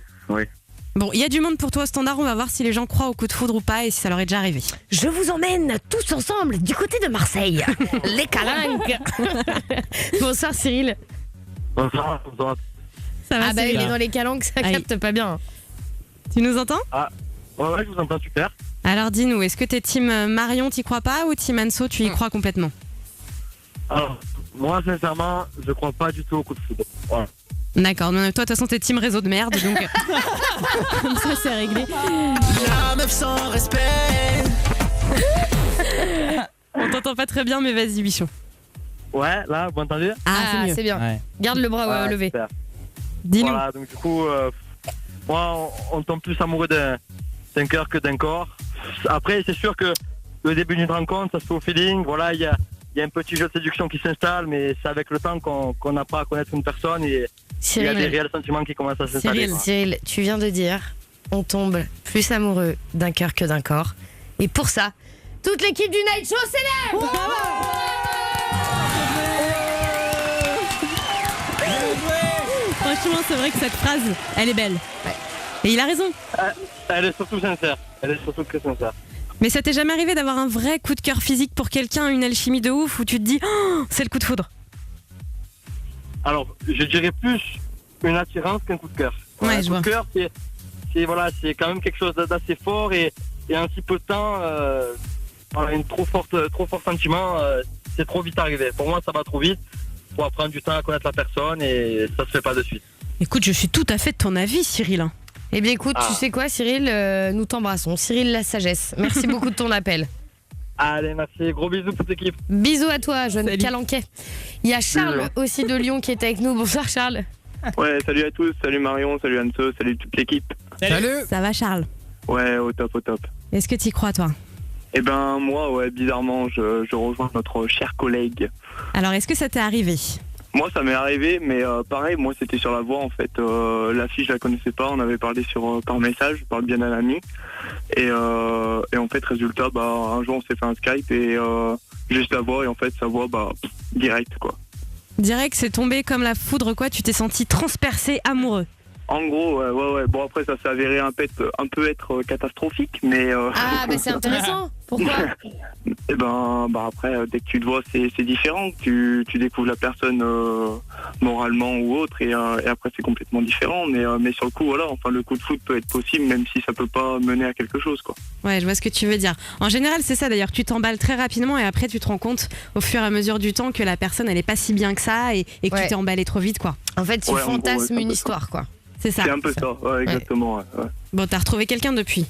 Bon, il y a du monde pour toi au standard. On va voir si les gens croient au coup de foudre ou pas et si ça leur est déjà arrivé. Je vous emmène tous ensemble du côté de Marseille. Les calanques. Bonsoir Cyril. Bonsoir. Ça va, ah bah il est dans les calanques, ça capte pas bien. Tu nous entends? Ah, ouais, je vous entends super. Alors dis-nous, est-ce que t'es team Marion, t'y crois pas, ou team Anso, tu y crois complètement? Alors, moi, sincèrement, je crois pas du tout au coup de foudre. Voilà. D'accord, toi de toute façon t'es team réseau de merde, donc comme ça c'est réglé. La meuf sans respect. On t'entend pas très bien, mais vas-y Bichon. Ouais, là, vous m'entendez? Ah, c'est bien. Ouais. Garde le bras levé. Super. Dis-nous. Voilà, donc du coup, moi, on tombe plus amoureux d'un cœur que d'un corps. Après, c'est sûr que le début d'une rencontre, ça se fait au feeling. Voilà, il y a un petit jeu de séduction qui s'installe, mais c'est avec le temps qu'on apprend à connaître une personne et il y a des réels sentiments qui commencent à s'installer. Cyril, tu viens de dire, on tombe plus amoureux d'un cœur que d'un corps. Et pour ça, toute l'équipe du Night Show célèbre. Franchement, c'est vrai que cette phrase, elle est belle. Et il a raison. Elle est surtout sincère. Elle est surtout très sincère. Mais ça t'est jamais arrivé d'avoir un vrai coup de cœur physique pour quelqu'un, une alchimie de ouf, où tu te dis, oh, c'est le coup de foudre? Alors, je dirais plus une attirance qu'un coup de cœur. Ouais, un je coup vois. de cœur, c'est quand même quelque chose d'assez fort et en si peu de temps, une trop fort sentiment, c'est trop vite arrivé. Pour moi, ça va trop vite. Faut prendre du temps à connaître la personne et ça se fait pas de suite. Écoute, je suis tout à fait de ton avis, Cyril. Eh bien écoute, tu sais quoi Cyril, nous t'embrassons. Cyril la sagesse, merci beaucoup de ton appel. Allez, merci, gros bisous pour l'équipe. Bisous à toi, jeune calanquais. Il y a Charles aussi de Lyon qui est avec nous. Bonsoir Charles. Ouais, salut à tous, salut Marion, salut Anso, salut toute l'équipe. Salut. Ça va Charles? Ouais, au top. Est-ce que t'y crois toi? Eh ben moi, ouais, bizarrement, je rejoins notre cher collègue. Alors est-ce que ça t'est arrivé? Moi, ça m'est arrivé, mais pareil, moi, c'était sur la voie, en fait. La fille, je la connaissais pas, on avait parlé par message, je parle bien à l'ami. Et en fait, résultat, un jour, on s'est fait un Skype et juste la voix, et en fait, sa voix, direct, quoi. Direct, c'est tombé comme la foudre, quoi. Tu t'es senti transpercé, amoureux. En gros, ouais. Bon, après, ça s'est avéré un peu être catastrophique, mais... Ah, bah c'est intéressant. Pourquoi? Eh ben, après, dès que tu te vois, c'est différent. Tu découvres la personne moralement ou autre, et après, c'est complètement différent. Mais sur le coup, voilà, enfin, le coup de foot peut être possible, même si ça peut pas mener à quelque chose, quoi. Ouais, je vois ce que tu veux dire. En général, c'est ça d'ailleurs. Tu t'emballes très rapidement et après, tu te rends compte au fur et à mesure du temps que la personne, elle est pas si bien que ça et que tu t'es emballé trop vite, quoi. En fait, tu fantasmes une histoire, quoi. C'est ça. C'est un peu ça, ouais, exactement. Ouais. Bon, t'as retrouvé quelqu'un depuis?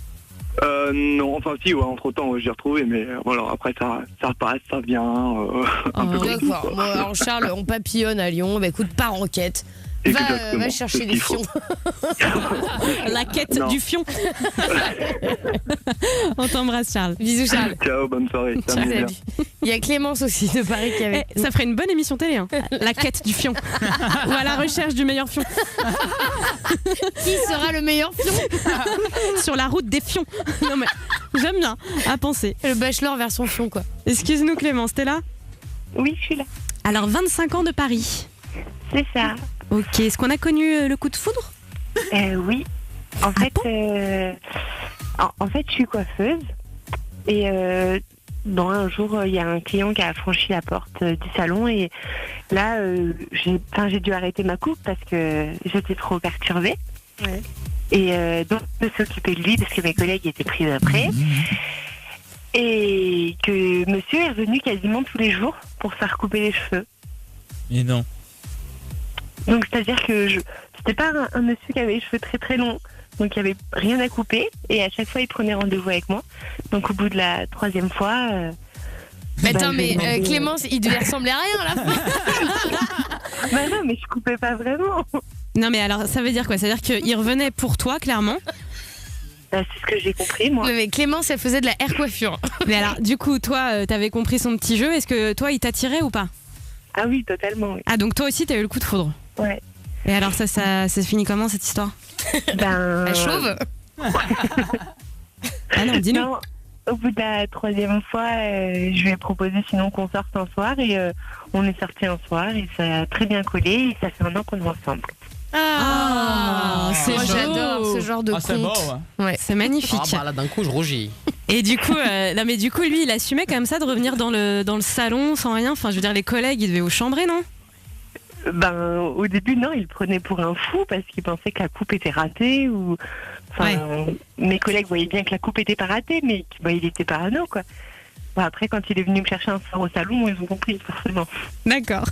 Non, enfin si, ouais, entre-temps, j'ai retrouvé, mais voilà, après ça passe, ça vient, un peu comme tout, D'accord. quoi. Bon, alors Charles, on papillonne à Lyon. Bah écoute, pars en quête. Va chercher les fions. La quête du fion. On t'embrasse, Charles. Bisous, Charles. Ciao, bonne soirée. Salut. Il y a Clémence aussi de Paris qui avait. Ça ferait une bonne émission télé, hein. La quête du fion. Ou à la recherche du meilleur fion. Qui sera le meilleur fion? Sur la route des fions. Non mais j'aime bien à penser. Le bachelor version fion, quoi. Excuse-nous, Clémence, t'es là? Oui, je suis là. Alors 25 ans de Paris. C'est ça. Ok, est-ce qu'on a connu le coup de foudre? Oui. En fait, je suis coiffeuse. Et un jour, il y a un client qui a franchi la porte du salon. Et là, j'ai dû arrêter ma coupe parce que j'étais trop perturbée. Ouais. Et donc, je me suis occupée de lui parce que mes collègues étaient pris après. Et que monsieur est revenu quasiment tous les jours pour se faire couper les cheveux. Mais non. Donc, c'est-à-dire que c'était pas un monsieur qui avait les cheveux très très longs, donc il n'y avait rien à couper, et à chaque fois il prenait rendez-vous avec moi. Donc au bout de la 3e fois... Attends, mais Clémence, il devait ressembler à rien à la fin. Bah non, mais je coupais pas vraiment. Non mais alors ça veut dire quoi? Ça veut dire qu'il revenait pour toi, clairement? C'est ce que j'ai compris, moi. Mais Clémence, elle faisait de la air coiffure. Mais alors, du coup, toi, t'avais compris son petit jeu. Est-ce que toi, il t'attirait ou pas? Ah oui, totalement. Oui. Ah, donc toi aussi, t'as eu le coup de foudre? Ouais. Et alors, ça se finit comment, cette histoire? Elle chauve. Ah non, dis-nous. Non, au bout de la 3e fois, je lui ai proposé sinon qu'on sorte un soir, et on est sorti un soir, et ça a très bien collé, et ça fait 1 an qu'on est ensemble. C'est Moi, beau. j'adore ce genre de c'est beau, conte. Ouais, c'est magnifique. Ah bah là d'un coup je rougis. Et du coup, lui, il assumait comme ça de revenir dans le salon sans rien. Enfin, je veux dire, les collègues, ils devaient vous chambrer, non? Au début, non, il prenait pour un fou parce qu'il pensait que la coupe était ratée, ou... Mes collègues voyaient bien que la coupe était pas ratée, mais il était parano, quoi. Bon, après, quand il est venu me chercher un soir au salon, ils ont compris, forcément. D'accord.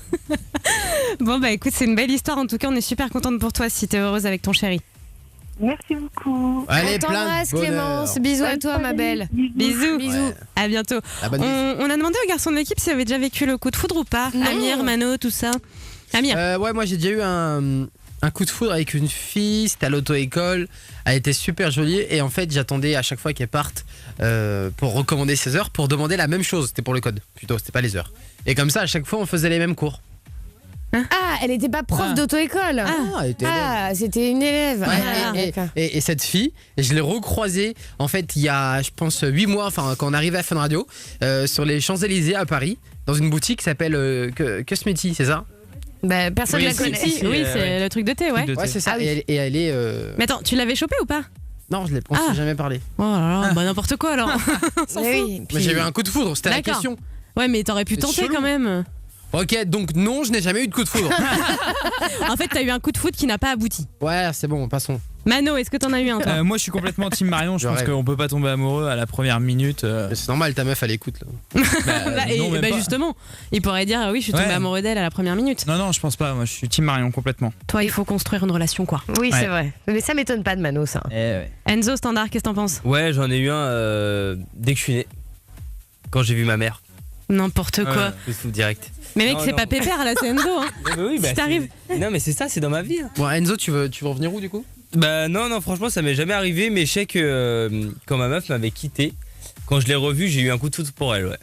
Bon, bah écoute, c'est une belle histoire. En tout cas, on est super contente pour toi si t'es heureuse avec ton chéri. Merci beaucoup. Allez, On t'embrasse, plein de Clémence. Bisous à toi, ma belle. Bisous. Bisous. À bientôt. La bonne nuit. On a demandé aux garçons de l'équipe s'ils avaient déjà vécu le coup de foudre ou pas. Non. Amir, Mano, tout ça. Amir. Ouais, moi j'ai déjà eu un coup de foudre avec une fille, c'était à l'auto-école, elle était super jolie et en fait j'attendais à chaque fois qu'elle parte pour recommander ses heures pour demander la même chose, c'était pour le code plutôt, c'était pas les heures. Et comme ça à chaque fois on faisait les mêmes cours. Ah, elle était pas prof d'auto-école. Elle était élève. C'était une élève. Et cette fille, je l'ai recroisée en fait il y a je pense 8 mois, enfin quand on arrivait à Fun Radio, sur les Champs-Élysées à Paris, dans une boutique qui s'appelle Cosmeti, c'est ça? Bah, personne ne la connaît. Oui, c'est le truc de thé, ouais. Ouais, c'est ça. Ah oui. Et elle est. Mais attends, tu l'avais chopé ou pas? Non, on s'est jamais parlé. Oh là là, bah n'importe quoi alors. On s'en fout. Oui, Mais j'ai eu un coup de foudre, c'était la D'accord. question. Ouais, mais t'aurais pu C'est tenter chelou. quand même. Ok, donc non, je n'ai jamais eu de coup de foudre. En fait, t'as eu un coup de foudre qui n'a pas abouti. Ouais, c'est bon, passons. Mano, est-ce que t'en as eu un toi? Moi je suis complètement team Marion, je pense rêve. qu'on peut pas tomber amoureux à la première minute. Mais c'est normal, ta meuf elle écoute là. Non, même pas. Justement, il pourrait dire oui, je suis tombé Ouais. amoureux d'elle à la première minute. Non, je pense pas, moi je suis team Marion complètement. Toi, il faut construire une relation, quoi. Oui, Ouais. c'est vrai. Mais ça m'étonne pas de Mano, ça. Enzo, standard, qu'est-ce que t'en penses? Ouais, j'en ai eu un dès que je suis né. Quand j'ai vu ma mère. N'importe quoi. Je fous direct. Mais mec, Non, c'est non. pas pépère là, c'est Enzo. Hein. Mais oui, Si t'arrives. Non, mais c'est ça, c'est dans ma vie. Bon, Enzo, tu veux revenir où du coup? Bah non, franchement, ça m'est jamais arrivé, mais je sais que quand ma meuf m'avait quitté, quand je l'ai revue, j'ai eu un coup de foudre pour elle, ouais.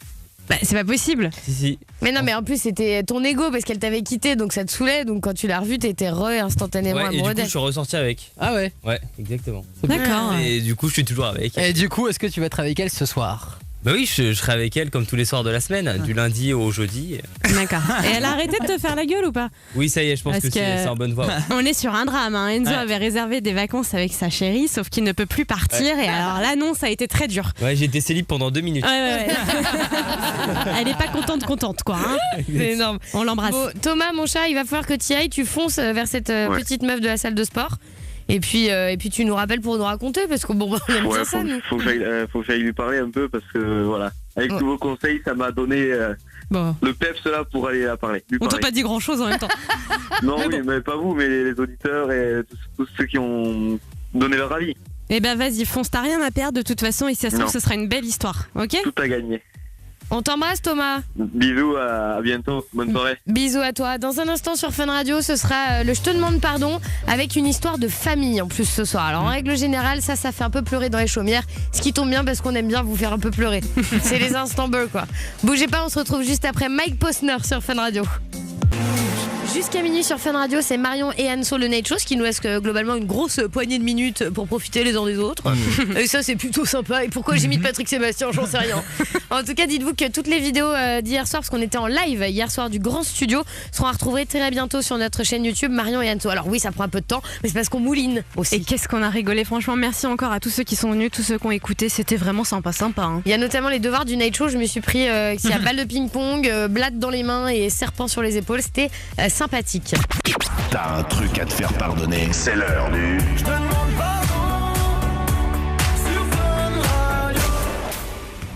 Bah, c'est pas possible. Si. Mais non, mais en plus, c'était ton ego parce qu'elle t'avait quitté, donc ça te saoulait. Donc quand tu l'as revue, t'étais instantanément Ouais, et du amoureux coup, je d'elle. suis ressorti avec. Ah ouais? Ouais, exactement. D'accord. Et du coup, je suis toujours avec. Et du coup, est-ce que tu vas être avec elle ce soir? Bah oui, je serai avec elle comme tous les soirs de la semaine, du lundi au jeudi. D'accord. Et elle a arrêté de te faire la gueule ou pas? Oui, ça y est, je pense que c'est en bonne voie. On est sur un drame. Hein. Enzo avait réservé des vacances avec sa chérie, sauf qu'il ne peut plus partir. Et alors l'annonce a été très dure. Ouais, j'ai été célib pendant 2 minutes. Ouais. Elle est pas contente quoi. Hein. C'est énorme. On l'embrasse. Bon, Thomas, mon chat, il va falloir que tu y ailles, tu fonces vers cette petite meuf de la salle de sport. Et puis tu nous rappelles pour nous raconter, parce que bon, on aime bien ça, nous. Faut que j'aille lui parler un peu, parce que voilà, avec tous vos conseils, ça m'a donné le peps là pour aller la parler. On t'a pas dit grand chose en même temps. Non, mais pas vous, mais les auditeurs et tous ceux qui ont donné leur avis. Eh ben vas-y, fonce, t'as rien à perdre de toute façon, et si ça se trouve, ce sera une belle histoire, ok? Tout à gagner. On t'embrasse, Thomas. Bisous, à bientôt, bonne soirée. Bisous à toi. Dans un instant sur Fun Radio, ce sera le Je te demande pardon, avec une histoire de famille en plus ce soir. Alors en règle générale, ça fait un peu pleurer dans les chaumières, ce qui tombe bien parce qu'on aime bien vous faire un peu pleurer. C'est les instants beurre quoi. Bougez pas, on se retrouve juste après Mike Posner sur Fun Radio. Jusqu'à minuit sur Fun Radio, c'est Marion et Anso le Night Show, ce qui nous laisse globalement une grosse poignée de minutes pour profiter les uns des autres. Et ça, c'est plutôt sympa. Et pourquoi j'ai mis Patrick Sébastien, j'en sais rien. En tout cas, dites-vous que toutes les vidéos d'hier soir, parce qu'on était en live hier soir du Grand Studio, seront à retrouver très bientôt sur notre chaîne YouTube Marion et Anso. Alors oui, ça prend un peu de temps, mais c'est parce qu'on mouline aussi. Et qu'est-ce qu'on a rigolé, franchement, merci encore à tous ceux qui sont venus, tous ceux qui ont écouté, c'était vraiment sympa. Hein. Il y a notamment les devoirs du Night Show, je me suis pris s'il y a balle de ping-pong, blatte dans les mains et serpent sur les épaules, c'était sympathique. T'as un truc à te faire pardonner, c'est l'heure du... Je te demande pardon sur Fun Radio.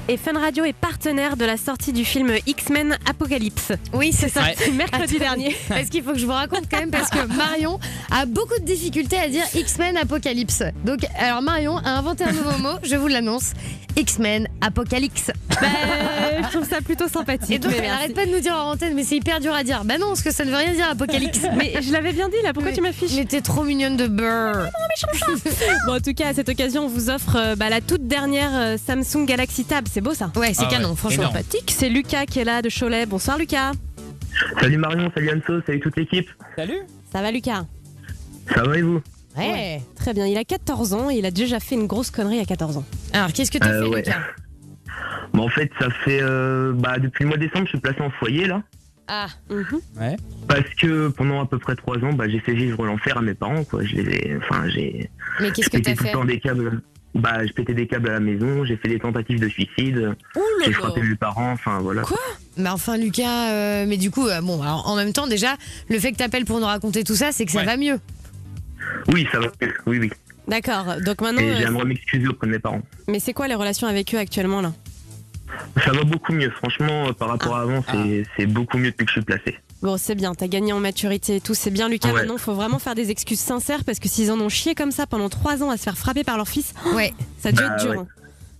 Et Fun Radio est partenaire de la sortie du film X-Men Apocalypse. Oui, c'est ça. C'est mercredi dernier. Est-ce qu'il faut que je vous raconte quand même, parce que Marion a beaucoup de difficultés à dire X-Men Apocalypse. Donc, alors Marion a inventé un nouveau mot, je vous l'annonce. X-Men Apocalypse. Je trouve ça plutôt sympathique. Et donc elle arrête pas de nous dire en antenne, mais c'est hyper dur à dire. Bah non, parce que ça ne veut rien dire Apocalypse. Mais je l'avais bien dit là, pourquoi tu m'affiches? Mais t'es trop mignonne de beurre. Bon, en tout cas, à cette occasion, on vous offre la toute dernière Samsung Galaxy Tab. C'est beau ça? Ouais, c'est canon, franchement. Sympathique. C'est Lucas qui est là de Cholet. Bonsoir Lucas. Salut Marion, salut Anso, salut toute l'équipe. Salut. Ça va Lucas? Ça va et vous? Ouais, très bien. Il a 14 ans et il a déjà fait une grosse connerie à 14 ans. Alors, qu'est-ce que t'as fait, Lucas? Bon, en fait, ça fait depuis le mois de décembre, je suis placé en foyer là. Ah. Ouais. Parce que pendant à peu près 3 ans, j'ai fait vivre l'enfer à mes parents, quoi. Mais qu'est-ce que t'as tout le fait? temps des câbles. Je pétais des câbles à la maison, j'ai fait des tentatives de suicide, j'ai frappé mes parents, enfin voilà. Quoi? Mais enfin Lucas, mais du coup, bon, alors en même temps déjà, le fait que t'appelles pour nous raconter tout ça, c'est que ça va mieux. Oui, ça va mieux, oui. D'accord, donc maintenant... Et j'aimerais m'excuser auprès de mes parents. Mais c'est quoi les relations avec eux actuellement là? Ça va beaucoup mieux, franchement, par rapport à avant, c'est beaucoup mieux depuis que je suis placé. Bon, c'est bien, t'as gagné en maturité et tout, c'est bien Lucas. Maintenant, il faut vraiment faire des excuses sincères parce que s'ils en ont chié comme ça pendant 3 ans à se faire frapper par leur fils, ça a dû être dur. Ouais. Hein.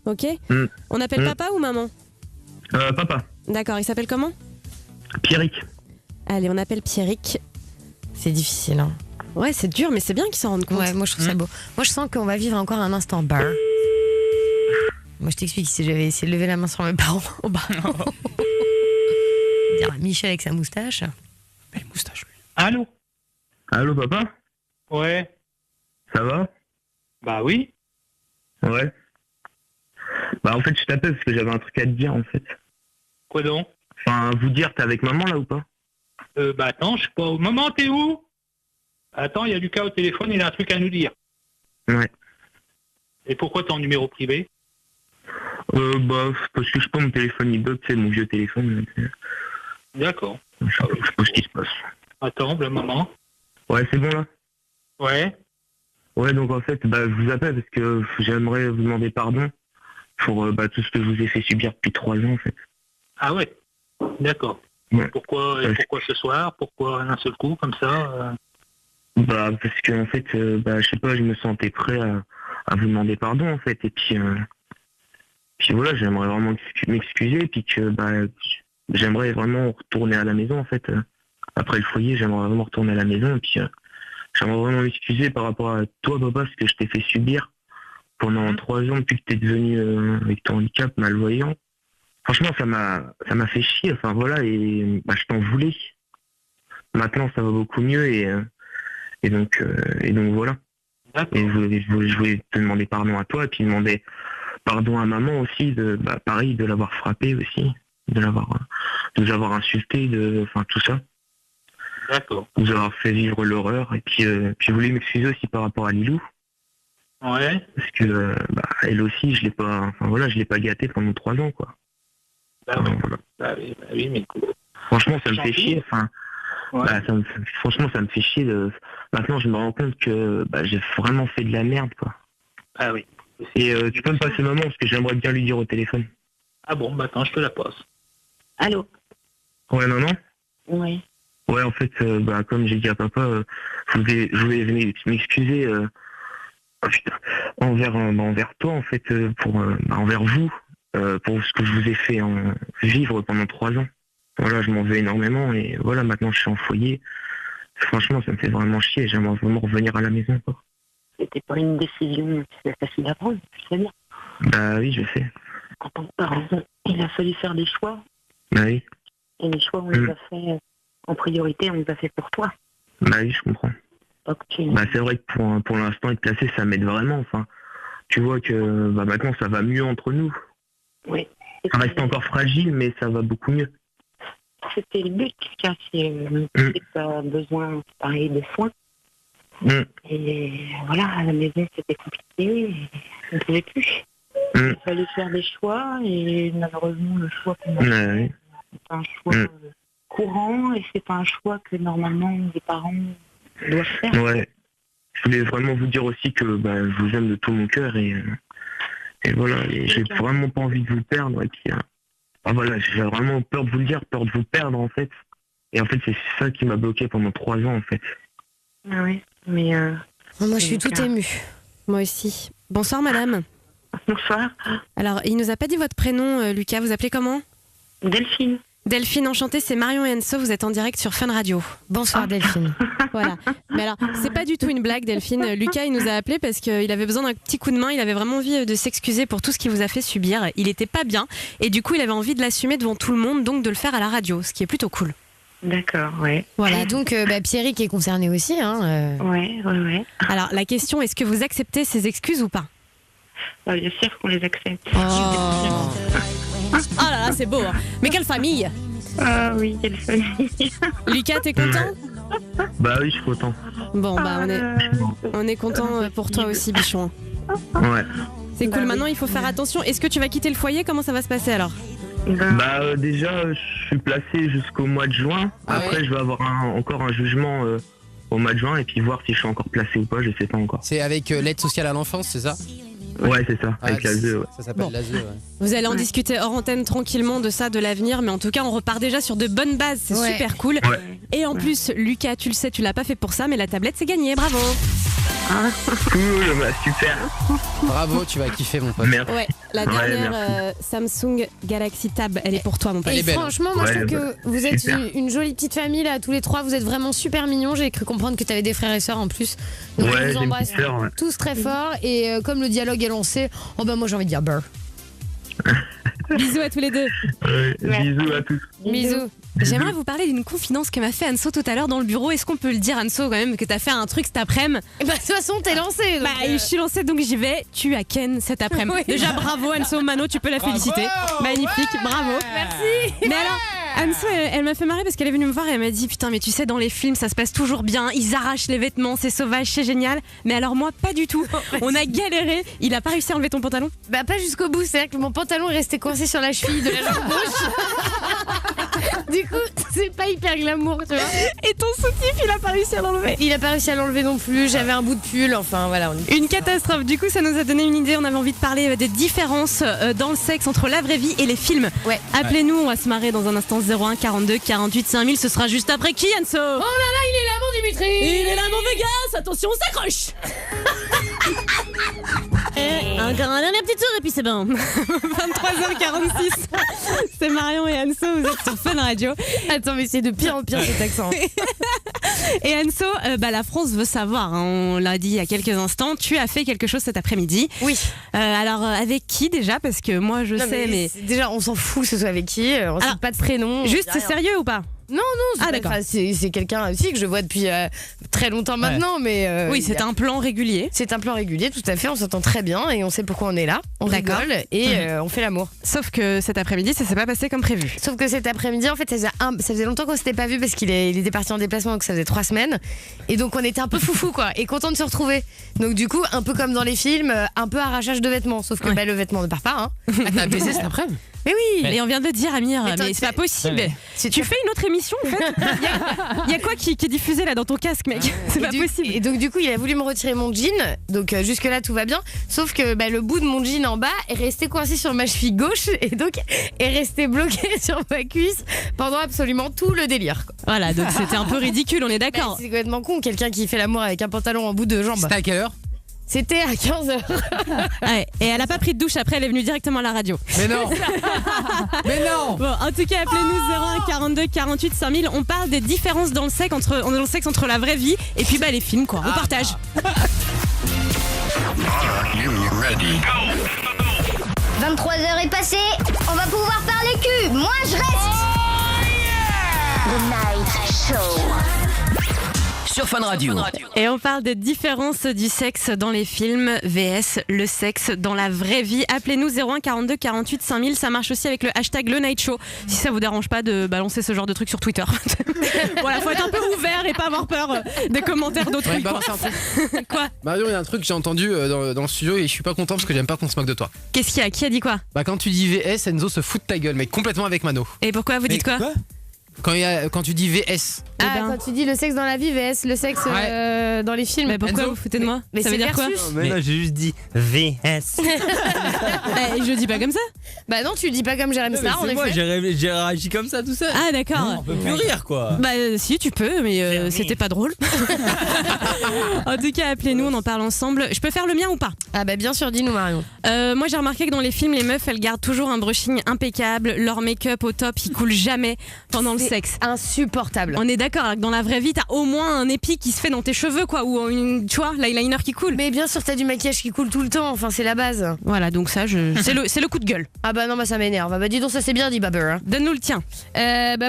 Ok. On appelle papa ou maman? Papa. D'accord, il s'appelle comment? Pierrick. Allez, on appelle Pierrick. C'est difficile, hein. Ouais, c'est dur, mais c'est bien qu'ils s'en rendent compte. Ouais, moi je trouve ça beau. Moi je sens qu'on va vivre encore un instant bar. Moi je t'explique, si j'avais essayé de lever la main sur mes parents au bar. Dire à Michel avec sa moustache. Belle moustache, lui. Allô, papa? Ouais. Ça va? Bah oui. Ouais. En fait, je t'appelle parce que j'avais un truc à te dire, en fait. Quoi donc? Enfin, vous dire, t'es avec maman, là, ou pas? Attends, je sais pas. Maman, t'es où? Attends, il y a Lucas au téléphone, il a un truc à nous dire. Ouais. Et pourquoi t'es en numéro privé? Parce que je sais pas, mon téléphone, il bug, c'est mon vieux téléphone. D'accord. Je sais pas ce qui se passe. Attends, le moment. Ouais, c'est bon, là? Ouais. Ouais, donc en fait, je vous appelle parce que j'aimerais vous demander pardon pour tout ce que je vous ai fait subir depuis 3 ans, en fait. Ah ouais. D'accord. Ouais. Pourquoi ce soir? Pourquoi d'un seul coup, comme ça Parce que en fait, je sais pas, je me sentais prêt à vous demander pardon, en fait. Et puis voilà, j'aimerais vraiment m'excuser, puis que j'aimerais vraiment retourner à la maison, en fait. Après le foyer, j'aimerais vraiment retourner à la maison, et puis j'aimerais vraiment m'excuser par rapport à toi, papa, ce que je t'ai fait subir pendant 3 ans depuis que t'es devenu avec ton handicap, malvoyant. Franchement, ça m'a fait chier, enfin voilà, et je t'en voulais. Maintenant, ça va beaucoup mieux, et donc voilà. Et je voulais te demander pardon à toi, et puis demander pardon à maman aussi, pareil, de l'avoir frappé aussi, de nous avoir insulté, enfin tout ça. D'accord. Nous avoir fait vivre l'horreur. Et puis je voulais m'excuser aussi par rapport à Lilou. Ouais. Parce que elle aussi, je l'ai pas gâtée pendant 3 ans, quoi. Voilà. Voilà. Oui, mais franchement, ça me fait chier. Enfin, franchement, ça me fait chier. Maintenant, je me rends compte que j'ai vraiment fait de la merde, quoi. Ah oui. Et tu peux me passer maman parce que j'aimerais bien lui dire au téléphone. Ah bon, attends, je te la passe. Allô? Ouais, maman? Oui. Ouais, en fait, comme j'ai dit à papa, je voulais m'excuser envers toi, en fait, envers vous, pour ce que je vous ai fait vivre pendant 3 ans. Voilà, je m'en veux énormément et voilà, maintenant je suis en foyer. Franchement, ça me fait vraiment chier. J'aimerais vraiment revenir à la maison, quoi. C'était pas une décision facile à prendre, tu sais bien. Bah oui, je sais. En tant que parent, il a fallu faire des choix. Bah oui. Et les choix, on les a fait en priorité, on les a fait pour toi. Bah oui, je comprends. Donc, c'est vrai que pour l'instant, être placé, ça m'aide vraiment. Enfin, tu vois que maintenant, ça va mieux entre nous. Oui. Ça reste encore fragile, mais ça va beaucoup mieux. C'était le but, car si tu as besoin, pareil, de soins. Et voilà, à la maison, c'était compliqué. Je ne pouvais plus. Il fallait faire des choix, et malheureusement, le choix qu'on a fait, c'est un choix courant, et c'est pas un choix que normalement les parents doivent faire. Ouais. Je voulais vraiment vous dire aussi que je vous aime de tout mon cœur, et voilà, et j'ai vraiment pas envie de vous perdre, et puis voilà, j'ai vraiment peur de vous le dire, peur de vous perdre en fait. Et en fait, c'est ça qui m'a bloqué pendant 3 ans en fait. Ah oui, mais moi je suis toute émue. Moi aussi. Bonsoir madame. Bonsoir. Alors, il nous a pas dit votre prénom, Lucas, vous appelez comment? Delphine. Delphine, enchantée, c'est Marion et Enso, vous êtes en direct sur Fun Radio. Bonsoir Delphine. Voilà. Mais alors, c'est pas du tout une blague Delphine. Lucas, il nous a appelé parce qu'il avait besoin d'un petit coup de main, il avait vraiment envie de s'excuser pour tout ce qu'il vous a fait subir. Il était pas bien et du coup, il avait envie de l'assumer devant tout le monde, donc de le faire à la radio, ce qui est plutôt cool. D'accord, ouais. Voilà, donc Pierrick est concerné aussi. Ouais. Alors, la question, est-ce que vous acceptez ces excuses ou pas? Bien sûr qu'on les accepte. Oh là là, c'est beau. Hein. Mais quelle famille! Ah oui, quelle famille. Lucas, t'es content? Bah oui, je suis content. Bon, on est content pour toi aussi, bichon. Ouais. C'est cool, maintenant il faut faire attention. Est-ce que tu vas quitter le foyer? Comment ça va se passer alors? Déjà, je suis placé jusqu'au mois de juin. Après, je vais avoir encore un jugement au mois de juin et puis voir si je suis encore placé ou pas, je sais pas encore. C'est avec l'aide sociale à l'enfance, c'est ça? Ouais, c'est ça, avec l'ASE. Ouais. Ça s'appelle l'ASE, ouais. Vous allez en discuter hors antenne tranquillement de ça, de l'avenir, mais en tout cas, on repart déjà sur de bonnes bases, c'est super cool. Ouais. Et en plus, Lucas, tu le sais, tu l'as pas fait pour ça, mais la tablette, c'est gagné, bravo. Cool, super. Bravo, tu vas kiffer, mon pote. Merci. Ouais, la dernière Samsung Galaxy Tab, elle est pour toi, mon pote. Et franchement, moi je trouve que vous êtes une jolie petite famille là, tous les trois, vous êtes vraiment super mignons. J'ai cru comprendre que tu avais des frères et sœurs en plus. Donc je vous embrasse tous très fort. Et comme le dialogue est lancé, moi j'ai envie de dire beurre. Bisous à tous les deux. Bisous à tous. Bisous. J'aimerais vous parler d'une confidence que m'a fait Anso tout à l'heure dans le bureau. Est-ce qu'on peut le dire, Anso, quand même, que t'as fait un truc cet après-midi? De toute façon, t'es lancée. Je suis lancée, donc j'y vais. Tu as Ken cet après-midi. Oui. Déjà, bravo, Anso. Mano, tu peux la féliciter. Magnifique, bravo. Merci. Mais alors, Anso, elle m'a fait marrer parce qu'elle est venue me voir et elle m'a dit: putain, mais tu sais, dans les films, ça se passe toujours bien. Ils arrachent les vêtements, c'est sauvage, c'est génial. Mais alors, moi, pas du tout. On a galéré. Il a pas réussi à enlever ton pantalon? Pas jusqu'au bout. C'est-à-dire que mon pantalon est resté coincé sur la cheville de la jambe gauche. Du coup, c'est pas hyper glamour, tu vois. Et ton soutif, il a pas réussi à l'enlever? Il a pas réussi à l'enlever non plus. J'avais un bout de pull. Enfin, voilà. Une catastrophe. Du coup, ça nous a donné une idée. On avait envie de parler des différences dans le sexe entre la vraie vie et les films. Ouais. Appelez-nous, on va se marrer dans un instant. 01 42 48 5000. Ce sera juste après qui, Anso? Oh là là, il est là, mon Dimitri. Il est là, mon Vegas. Attention, on s'accroche. Encore un dernier petit tour et puis c'est bon. 23h46. C'est Marion et Anso, vous êtes sur Fun Radio. Attends, mais c'est de pire en pire cet accent. Et Anso, la France veut savoir, hein, on l'a dit il y a quelques instants, tu as fait quelque chose cet après-midi. Oui. Alors avec qui déjà? Parce que moi je sais, mais déjà on s'en fout que ce soit avec qui, on sait pas de prénom. Juste, c'est sérieux ou pas? Non, c'est quelqu'un aussi que je vois depuis très longtemps maintenant, mais oui, c'est un plan régulier. C'est un plan régulier, tout à fait. On s'entend très bien et on sait pourquoi on est là. On rigole et on fait l'amour. Sauf que cet après-midi, ça s'est pas passé comme prévu. Sauf que cet après-midi, en fait, ça faisait longtemps qu'on s'était pas vu parce qu'il était parti en déplacement, donc ça faisait 3 semaines. Et donc on était un peu foufou quoi, et content de se retrouver. Donc du coup, un peu comme dans les films, un peu arrachage de vêtements. Sauf que le vêtement ne part pas. Hein. Ah, t'as baisé cet après-midi? Mais oui. Mais on vient de le dire, Amir. Mais c'est pas possible. Tu fais une autre émission en fait. Il y a quoi qui est diffusé là dans ton casque, mec? C'est pas possible. Et donc du coup, il a voulu me retirer mon jean. Donc jusque là tout va bien. Sauf que le bout de mon jean en bas est resté coincé sur ma cheville gauche et donc est resté bloqué sur ma cuisse pendant absolument tout le délire. Quoi. Voilà, donc c'était un peu ridicule, on est d'accord. C'est complètement con, quelqu'un qui fait l'amour avec un pantalon en bout de jambe. C'était à quelle heure? C'était à 15h. Ouais, et elle a pas pris de douche après, elle est venue directement à la radio. Mais non. Mais non. Bon, en tout cas, appelez-nous 01 42 48 5000. On parle des différences dans le sexe entre la vraie vie et puis les films quoi. On partage. Are you ready? 23h est passé, on va pouvoir parler cul. Moi je reste. The Night Show. Sur Fun Radio. Et on parle des différences du sexe dans les films vs le sexe dans la vraie vie. Appelez-nous 01 42 48 5000. Ça marche aussi avec le hashtag Le Night Show. Si ça vous dérange pas de balancer ce genre de truc sur Twitter. Voilà, faut être un peu ouvert et pas avoir peur des commentaires d'autrui. Ouais, quoi Marion, il y a un truc que j'ai entendu dans le studio et je suis pas content parce que j'aime pas qu'on se moque de toi. Qu'est-ce qu'il y a? Qui a dit quoi? Quand tu dis VS, Enzo se fout de ta gueule, mais complètement avec Mano. Et pourquoi vous dites quoi? Quand tu dis VS. Quand tu dis le sexe dans la vie vs le sexe dans les films. Mais pourquoi Enzo, vous foutez de moi? Mais ça veut dire quoi? Mais non, j'ai juste dit VS. Je dis pas comme ça. Bah non, tu dis pas comme Jérémy Star, en effet. Moi, j'ai réagi comme ça tout seul. Ah d'accord. On peut plus rire quoi. Si tu peux, mais c'était pas drôle. En tout cas, appelez-nous, on en parle ensemble. Je peux faire le mien ou pas? Ah bah bien sûr, dis-nous Marion. Moi j'ai remarqué que dans les films, les meufs elles gardent toujours un brushing impeccable, leur make-up au top, il coule jamais pendant le sexe. Insupportable. On est d'accord, dans la vraie vie, t'as au moins un épi qui se fait dans tes cheveux quoi, ou tu vois, l'eyeliner qui coule. Mais bien sûr, t'as du maquillage qui coule tout le temps, enfin c'est la base. Voilà, donc ça, c'est le coup de gueule. Ah bah non, ça m'énerve. Bah dis donc, ça c'est bien dit Baber. Hein. Donne-nous le tien.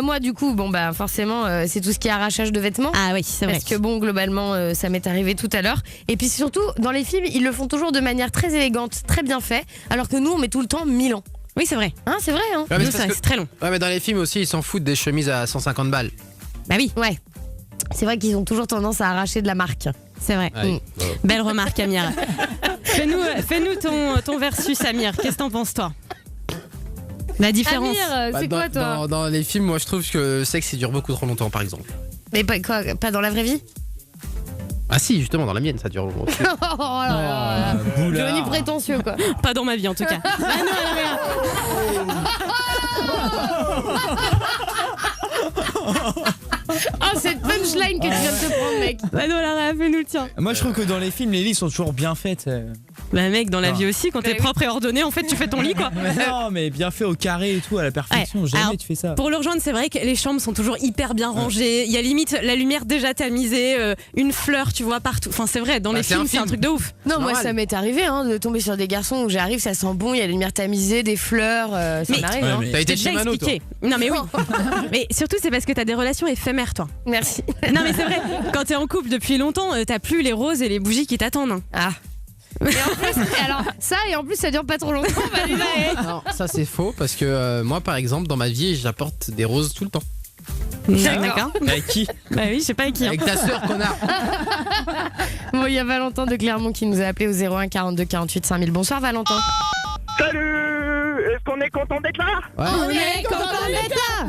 Moi du coup, forcément, c'est tout ce qui est arrachage de vêtements. Ah oui, c'est vrai. Parce que globalement, ça m'est arrivé tout à l'heure. Et puis surtout, dans les films, ils le font toujours de manière très élégante, très bien fait, alors que nous, on met tout le temps 1000 ans. Oui, c'est vrai. Hein, c'est vrai, hein. Ouais, c'est très long. Ouais, mais dans les films aussi, ils s'en foutent des chemises à 150 balles. Bah oui. Ouais. C'est vrai qu'ils ont toujours tendance à arracher de la marque. C'est vrai. Ouais. Belle remarque, Amir. Fais-nous ton versus, Amir. Qu'est-ce que t'en penses, toi? La différence. Amir, c'est quoi, toi? Dans les films, moi, je trouve que le sexe, il dure beaucoup trop longtemps, par exemple. Mais pas dans la vraie vie? Ah si, justement, dans la mienne, ça dure longtemps. Oh là là. Johnny prétentieux, quoi. Pas dans ma vie, en tout cas. Ah, cette punchline que tu viens de te prendre, mec. Bah non, là, fais-nous le tien. Moi, je trouve que dans les films, les lits sont toujours bien faits. Bah mec, dans la vie aussi, quand t'es propre et ordonné, en fait, tu fais ton lit, quoi. Mais non, mais bien fait au carré et tout, à la perfection. Jamais alors, tu fais ça. Pour le rejoindre, c'est vrai que les chambres sont toujours hyper bien rangées. Il y a limite la lumière déjà tamisée, une fleur, tu vois, partout. Enfin, c'est vrai, dans les films, c'est un truc de ouf. Non, moi, ça m'est arrivé de tomber sur des garçons où j'arrive, ça sent bon, il y a la lumière tamisée, des fleurs. Ça m'arrive. T'as été chez Mano, toi. Non, mais oui. Mais surtout, c'est parce que t'as des relations éphémères, toi. Merci. Non, mais c'est vrai, quand t'es en couple depuis longtemps, t'as plus les roses et les bougies qui t'attendent. Hein. Ah. Mais en plus, alors ça et en plus ça dure pas trop longtemps. Non, ça c'est faux parce que moi par exemple dans ma vie j'apporte des roses tout le temps. D'accord. Avec qui? Bah oui, je sais pas avec qui. Avec ta sœur, connard. Bon, il y a Valentin de Clermont qui nous a appelé au 01 42 48 5000. Bonsoir Valentin. Salut! Est-ce qu'on est content d'être là? On est content d'être là.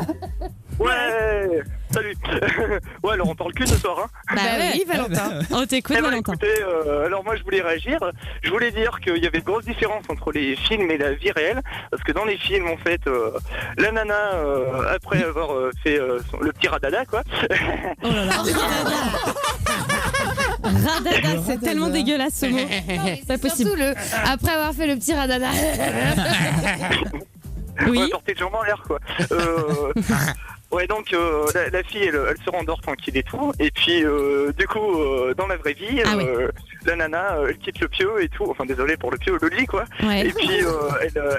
Ouais! Salut! Ouais, alors on parle cul ce soir, hein? Bah oui, Valentin. On t'écoute, Valentin. Écoutez, alors moi je voulais réagir. Je voulais dire qu'il y avait une grosse différence entre les films et la vie réelle. Parce que dans les films, en fait, la nana, après avoir fait le petit radada, quoi. Oh là là, radada, c'est tellement dégueulasse ce mot. C'est pas possible. Après avoir fait le petit radada. Oui. Ouais, porter le jambe en l'air, quoi. Ouais, donc la fille, elle se rendort tranquille et tout. Et puis, du coup, dans la vraie vie, la nana, elle quitte le pieu et tout. Enfin, désolé pour le pieu, le lit, quoi. Ouais. Et puis,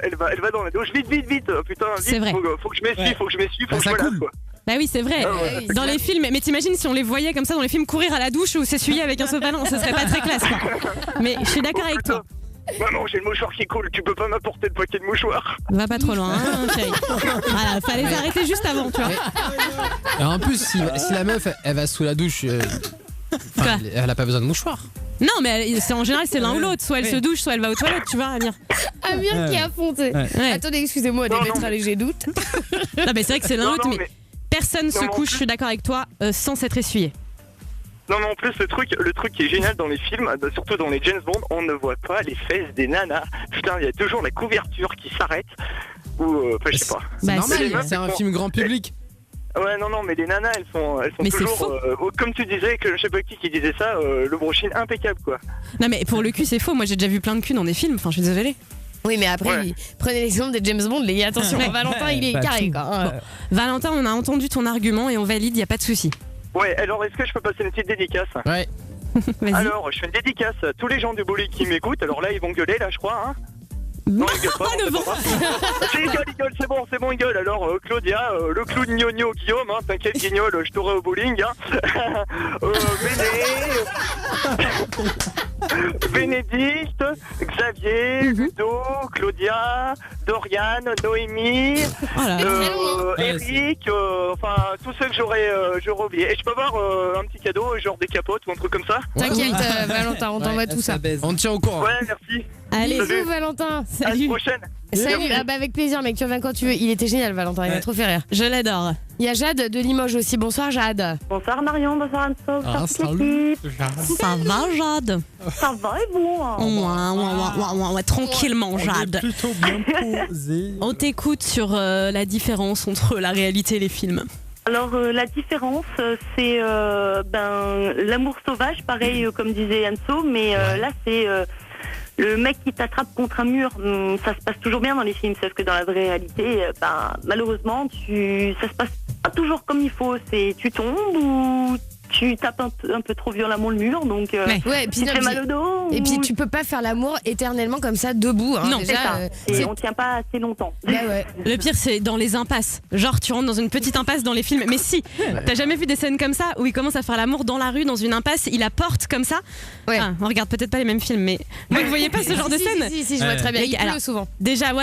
elle va dans la douche. Vite, putain, vite. Faut que je m'essuie, faut que je me lave, quoi. Bah oui, c'est vrai. Dans les films, mais t'imagines si on les voyait comme ça dans les films courir à la douche ou s'essuyer avec un sopalin, ce serait pas très classe quoi. Mais je suis d'accord avec toi. Maman, j'ai le mouchoir qui coule, tu peux pas m'apporter le paquet de mouchoirs. Va pas trop loin, hein, chérie. Voilà, fallait s'arrêter juste avant, tu vois. Et en plus, si la meuf elle va sous la douche, elle a pas besoin de mouchoir. Non, mais en général, c'est l'un ou l'autre. Soit elle se douche, soit elle va aux toilettes, tu vois, Amir. Amir qui a fonté. Ouais. Attendez, excusez-moi d'être allé, j'ai doute. Non, mais c'est vrai que c'est l'un ou l'autre, mais personne se couche, je suis d'accord avec toi, sans s'être essuyé. Non, mais en plus, le truc qui est génial dans les films, surtout dans les James Bond, on ne voit pas les fesses des nanas. Putain, il y a toujours la couverture qui s'arrête. Ou, je sais pas. C'est normal, c'est un film grand public. Ouais, non, mais les nanas, elles sont mais toujours, comme tu disais, que je sais pas qui disait ça, le brushing impeccable, quoi. Non, mais pour le cul, c'est faux. Moi, j'ai déjà vu plein de culs dans des films. Enfin, je suis désolée. Oui, mais après, prenez l'exemple des James Bond, les gars, attention, Valentin, il est carré, quoi. Bon. Valentin, on a entendu ton argument et on valide, y a pas de souci. Ouais, alors est-ce que je peux passer une petite dédicace? Ouais. Alors, je fais une dédicace à tous les gens du bowling qui m'écoutent. Alors là, ils vont gueuler, là, je crois, hein. Non, ils gueulent pas. Ils gueulent, c'est bon, ils gueulent. Alors, Claudia, le clown gnogno Guillaume, hein, t'inquiète, Guignol, je t'aurai au bowling, hein. Bénédicte, Xavier, Ludo, Claudia, Dorian, Noémie, Eric, enfin tous ceux que j'aurais oublié. Et je peux avoir un petit cadeau, genre des capotes ou un truc comme ça? T'inquiète, Valentin, on t'envoie tout ça. On te tient au courant. Ouais, merci. Allez, bisous, Valentin. À la prochaine. Salut, avec plaisir, mec, tu reviens quand tu veux. Il était génial, Valentin, il m'a trop fait rire. Je l'adore. Il y a Jade de Limoges aussi. Bonsoir, Jade. Bonsoir Marion, bonsoir Anne-Sophie, bonsoir toute l'équipe. Ça va, Jade? Ça va et vous? Ouais, tranquillement, Jade. Plutôt bien posé. On t'écoute sur la différence entre la réalité et les films. Alors la différence, c'est l'amour sauvage, pareil comme disait Anso, mais là c'est le mec qui t'attrape contre un mur. Ça se passe toujours bien dans les films, sauf que dans la vraie réalité, malheureusement, ça se passe pas toujours comme il faut. C'est tu tombes ou tu tapes un peu trop violemment le mur, donc et puis, tu te fais mal au dos. Et puis tu peux pas faire l'amour éternellement comme ça debout. Hein, non, déjà, c'est ça. On tient pas assez longtemps. Le pire, c'est dans les impasses. Genre, tu rentres dans une petite impasse dans les films. Mais si, t'as jamais vu des scènes comme ça où il commence à faire l'amour dans la rue, dans une impasse, il apporte comme ça. On regarde peut-être pas les mêmes films, mais vous voyez pas ce genre de scène? Si, je vois très bien. Il pleut souvent. Déjà,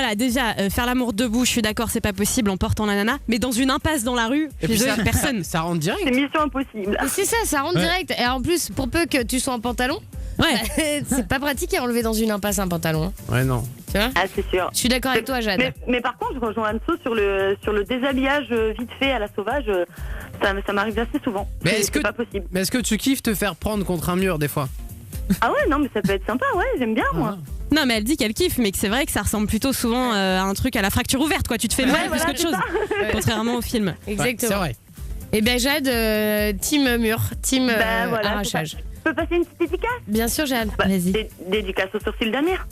faire l'amour debout, je suis d'accord, c'est pas possible en portant la nana. Mais dans une impasse dans la rue, personne. Ça rentre direct. C'est mission impossible. C'est ça rentre direct. Et en plus, pour peu que tu sois en pantalon, c'est pas pratique à enlever dans une impasse un pantalon. Hein. Ouais, non. Tu vois? Ah, c'est sûr. Je suis d'accord avec toi, Jade. Mais par contre, je rejoins Anso sur le déshabillage vite fait à la sauvage. Ça m'arrive assez souvent. Mais c'est pas possible. Mais est-ce que tu kiffes te faire prendre contre un mur des fois? Ah ouais, non, mais ça peut être sympa, ouais, j'aime bien, moi. Non, mais elle dit qu'elle kiffe, mais que c'est vrai que ça ressemble plutôt souvent à un truc à la fracture ouverte, quoi. Tu te fais mal plus qu'autre chose, contrairement au film. Exactement. C'est vrai. Et ben Jade, team mur, team arrachage. Je peux passer une petite dédicace? Bien sûr, Jade. Vas-y. Dédicace au sourcil d'Amir.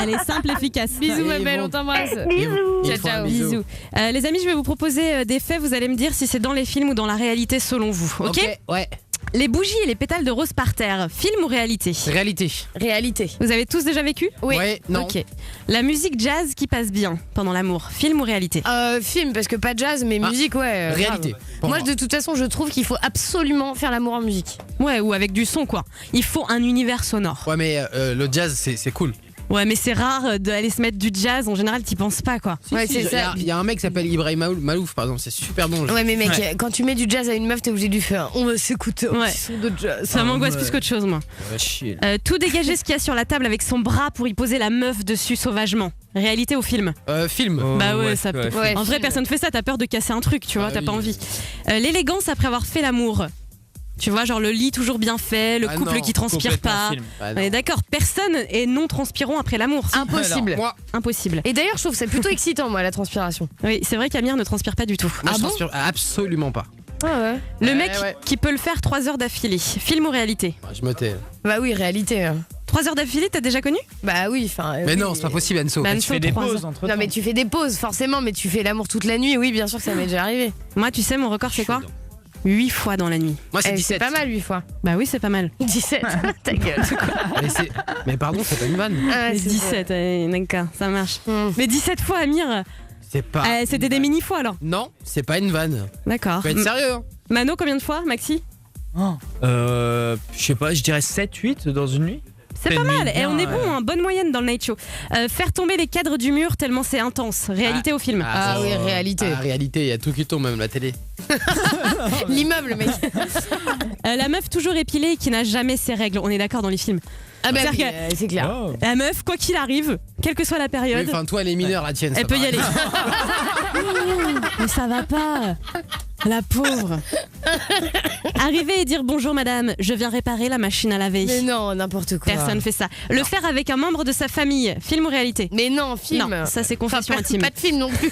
Elle est simple, efficace. Bisous, ma belle, on t'embrasse. Bisous. Ciao. Bisous. Les amis, je vais vous proposer des faits. Vous allez me dire si c'est dans les films ou dans la réalité selon vous. Ok, ouais. Les bougies et les pétales de rose par terre, film ou réalité? Réalité. Vous avez tous déjà vécu? Oui. Ouais, non. Ok. La musique jazz qui passe bien pendant l'amour, film ou réalité? Film, parce que pas jazz, mais musique, ouais. Réalité. Moi, de toute façon, je trouve qu'il faut absolument faire l'amour en musique. Ouais, ou avec du son, quoi. Il faut un univers sonore. Ouais, mais le jazz, c'est cool. Ouais, mais c'est rare d'aller se mettre du jazz. En général, t'y penses pas, quoi. Ouais, c'est ça. Il y a un mec qui s'appelle Ibrahim Malouf, par exemple, c'est super bon. Ouais, mais mec, quand tu mets du jazz à une meuf, t'es obligé de lui faire. On va s'écouter un petit son de jazz. Ça m'angoisse plus qu'autre chose, moi. Tout dégager ce qu'il y a sur la table avec son bras pour y poser la meuf dessus sauvagement. Réalité ou film? Film. Bah ouais, ça peut. En vrai, personne fait ça. T'as peur de casser un truc, tu vois. T'as pas envie. L'élégance après avoir fait l'amour. Tu vois, genre le lit toujours bien fait, le couple qui transpire pas. On est d'accord, personne est non transpirant après l'amour. Impossible. Alors, impossible. Et d'ailleurs, je trouve que c'est plutôt excitant, moi, la transpiration. Oui, c'est vrai qu'Amir ne transpire pas du tout. Moi, je transpire absolument pas. Ah ouais. Le mec qui peut le faire 3 heures d'affilée, film ou réalité? Je me tais. Bah oui, réalité. 3 heures d'affilée, t'as déjà connu? Bah oui, enfin. Mais non, c'est pas possible, Anso. Bah, tu fais des pauses entre temps. Non, mais tu fais des pauses, forcément, mais tu fais l'amour toute la nuit. Oui, bien sûr que ça m'est déjà arrivé. Moi, tu sais, mon record, c'est quoi? 8 fois dans la nuit. Moi, c'est 17. C'est pas mal, 8 fois. Bah oui, c'est pas mal. 17. Ta gueule. Mais pardon, c'est pas une vanne. Ah, 17, d'accord, ça marche. Mais 17 fois, Amir. C'est pas. C'était des mini fois alors. Non, c'est pas une vanne. D'accord. Faut être sérieux. Hein. Mano, combien de fois, Maxi? Je sais pas, je dirais 7-8 dans une nuit. C'est pas mal, et on est bon, hein, bonne moyenne dans le Night Show. Faire tomber les cadres du mur tellement c'est intense. Réalité au film. Oui, réalité. Réalité, il y a tout qui tombe, même la télé. L'immeuble, mec. La meuf toujours épilée et qui n'a jamais ses règles, on est d'accord dans les films. Ah bah oui, c'est clair. La meuf, quoi qu'il arrive, quelle que soit la période. Enfin, toi, elle est mineure, la tienne. Elle peut y aller. Mais ça va pas. La pauvre. Arriver et dire bonjour madame, je viens réparer la machine à laver. Mais non, n'importe quoi. Personne fait ça. Le faire avec un membre de sa famille, film ou réalité? Mais non, film. Non, ça c'est confession intime. Pas de film non plus.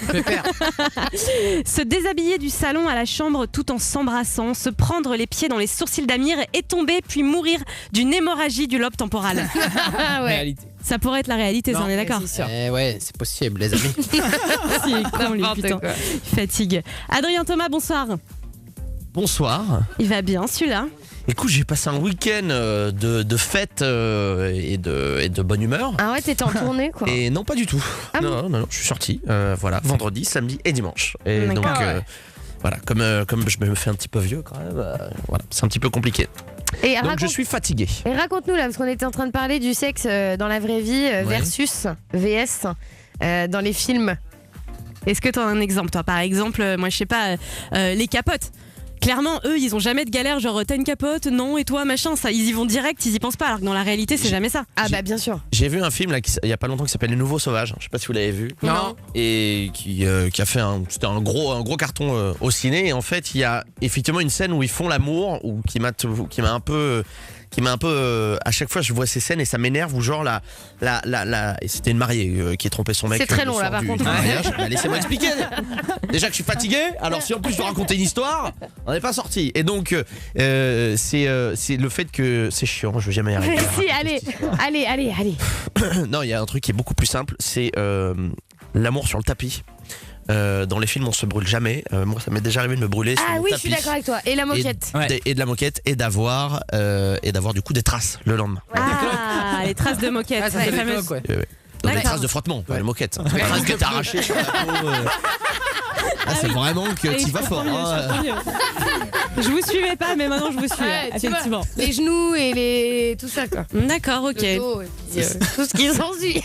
Se déshabiller du salon à la chambre tout en s'embrassant, se prendre les pieds dans les sourcils d'Amir et tomber puis mourir d'une hémorragie du lobe temporal. Réalité. Ça pourrait être la réalité, on est d'accord. Ouais, c'est possible, les amis. Si, con, lui, putain. Fatigue. Adrien Thomas, bonsoir. Bonsoir. Il va bien celui-là? Écoute, j'ai passé un week-end de fête et de bonne humeur. Ah ouais, t'étais en tournée quoi? Et non, pas du tout. Ah non, je suis sorti. Voilà, vendredi, samedi et dimanche. Et donc, voilà, comme je me fais un petit peu vieux quand même, voilà, c'est un petit peu compliqué. Donc je suis fatigué. Et raconte-nous là, parce qu'on était en train de parler du sexe dans la vraie vie versus VS dans les films. Est-ce que tu as un exemple, toi? Par exemple, moi je sais pas, les capotes. Clairement, eux, ils ont jamais de galère, genre t'as une capote, non, et toi, machin, ça, ils y vont direct, ils y pensent pas, alors que dans la réalité, c'est jamais ça. Ah bah bien sûr. J'ai vu un film là, il y a pas longtemps qui s'appelle Les Nouveaux Sauvages, je sais pas si vous l'avez vu. Non. Et qui a fait c'était un gros carton au ciné, et en fait, il y a effectivement une scène où ils font l'amour, ou qui m'a un peu à chaque fois je vois ces scènes et ça m'énerve, où genre et c'était une mariée qui trompait son mec. C'est très long là par contre. Bah, laissez-moi expliquer. Déjà que je suis fatigué, alors si en plus je dois raconter une histoire, on n'est pas sorti. Et donc c'est le fait que c'est chiant, je vais jamais y arriver. Si, allez. Non, il y a un truc qui est beaucoup plus simple, c'est l'amour sur le tapis. Dans les films on se brûle jamais. Moi ça m'est déjà arrivé de me brûler sur Ah mon oui, tapis. je suis d'accord avec toi. Et la moquette. Et de la moquette et d'avoir du coup des traces le lendemain. Ah, les traces de moquette. Ah, ça, c'est les les fameuses. cloques, ouais. Donc des traces de frottement, pas les moquettes. Des traces que t'as arrachées sur la peau. C'est vraiment que tu vas fort. Je vous suivais pas, mais maintenant je vous suis. Effectivement. Les genoux et tout ça quoi. D'accord, ok. Le dos, et puis, tout ce qui s'ensuit.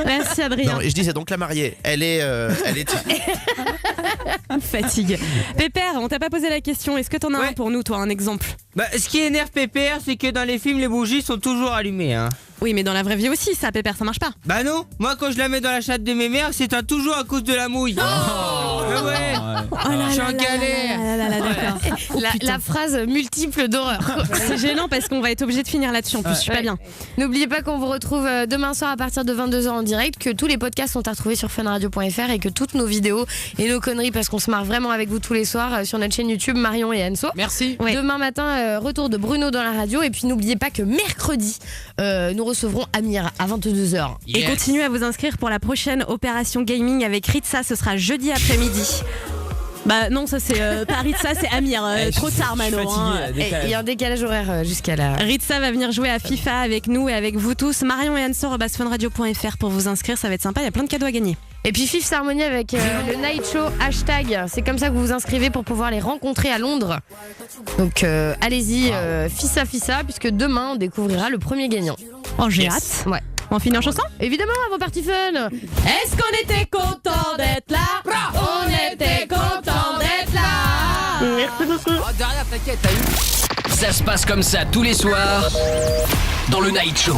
Merci Adrien. Non, et je disais donc la mariée, elle est Fatigue. Pépère, on t'a pas posé la question. Est-ce que t'en as un pour nous, toi, un exemple? Bah, ce qui énerve Pépère, c'est que dans les films, les bougies sont toujours allumées. Hein. Oui, mais dans la vraie vie aussi, ça, Pépère, ça marche pas. Bah non, moi quand je la mets dans la chatte de mes mères, c'est toujours à cause de la mouille. Ouais. Je suis en galère. La phrase multiple d'horreur. C'est gênant parce qu'on va être obligé de finir là-dessus. En plus, je suis pas bien. N'oubliez pas qu'on vous retrouve demain soir à partir de 22h en direct, que tous les podcasts sont à retrouver sur funradio.fr et que toutes nos vidéos et nos conneries, parce qu'on se marre vraiment avec vous tous les soirs sur notre chaîne YouTube Marion et Anso. Merci. Demain matin, retour de Bruno dans la radio. Et puis n'oubliez pas que mercredi, nous recevrons Amir à 22h. Et continuez à vous inscrire pour la prochaine opération gaming avec Ritza. Ce sera jeudi après-midi. Bah non, ça c'est pas Ritza, c'est Amir. Trop tard, Mano. Il y a un décalage horaire jusqu'à là. Ritza va venir jouer à FIFA avec nous et avec vous tous. Marion et Anso@funradio.fr pour vous inscrire, ça va être sympa. Il y a plein de cadeaux à gagner. Et puis Fifth Harmony avec le Night Show #. C'est comme ça que vous vous inscrivez pour pouvoir les rencontrer à Londres. Donc allez-y, Fissa, puisque demain on découvrira le premier gagnant. Oh, j'ai hâte. Ouais. On finit en chanson? Évidemment, avant Party Fun. Est-ce qu'on était content d'être là? On était content d'être là. Merci beaucoup. Oh, derrière, t'inquiète, t'as eu. Ça se passe comme ça tous les soirs dans le Night Show.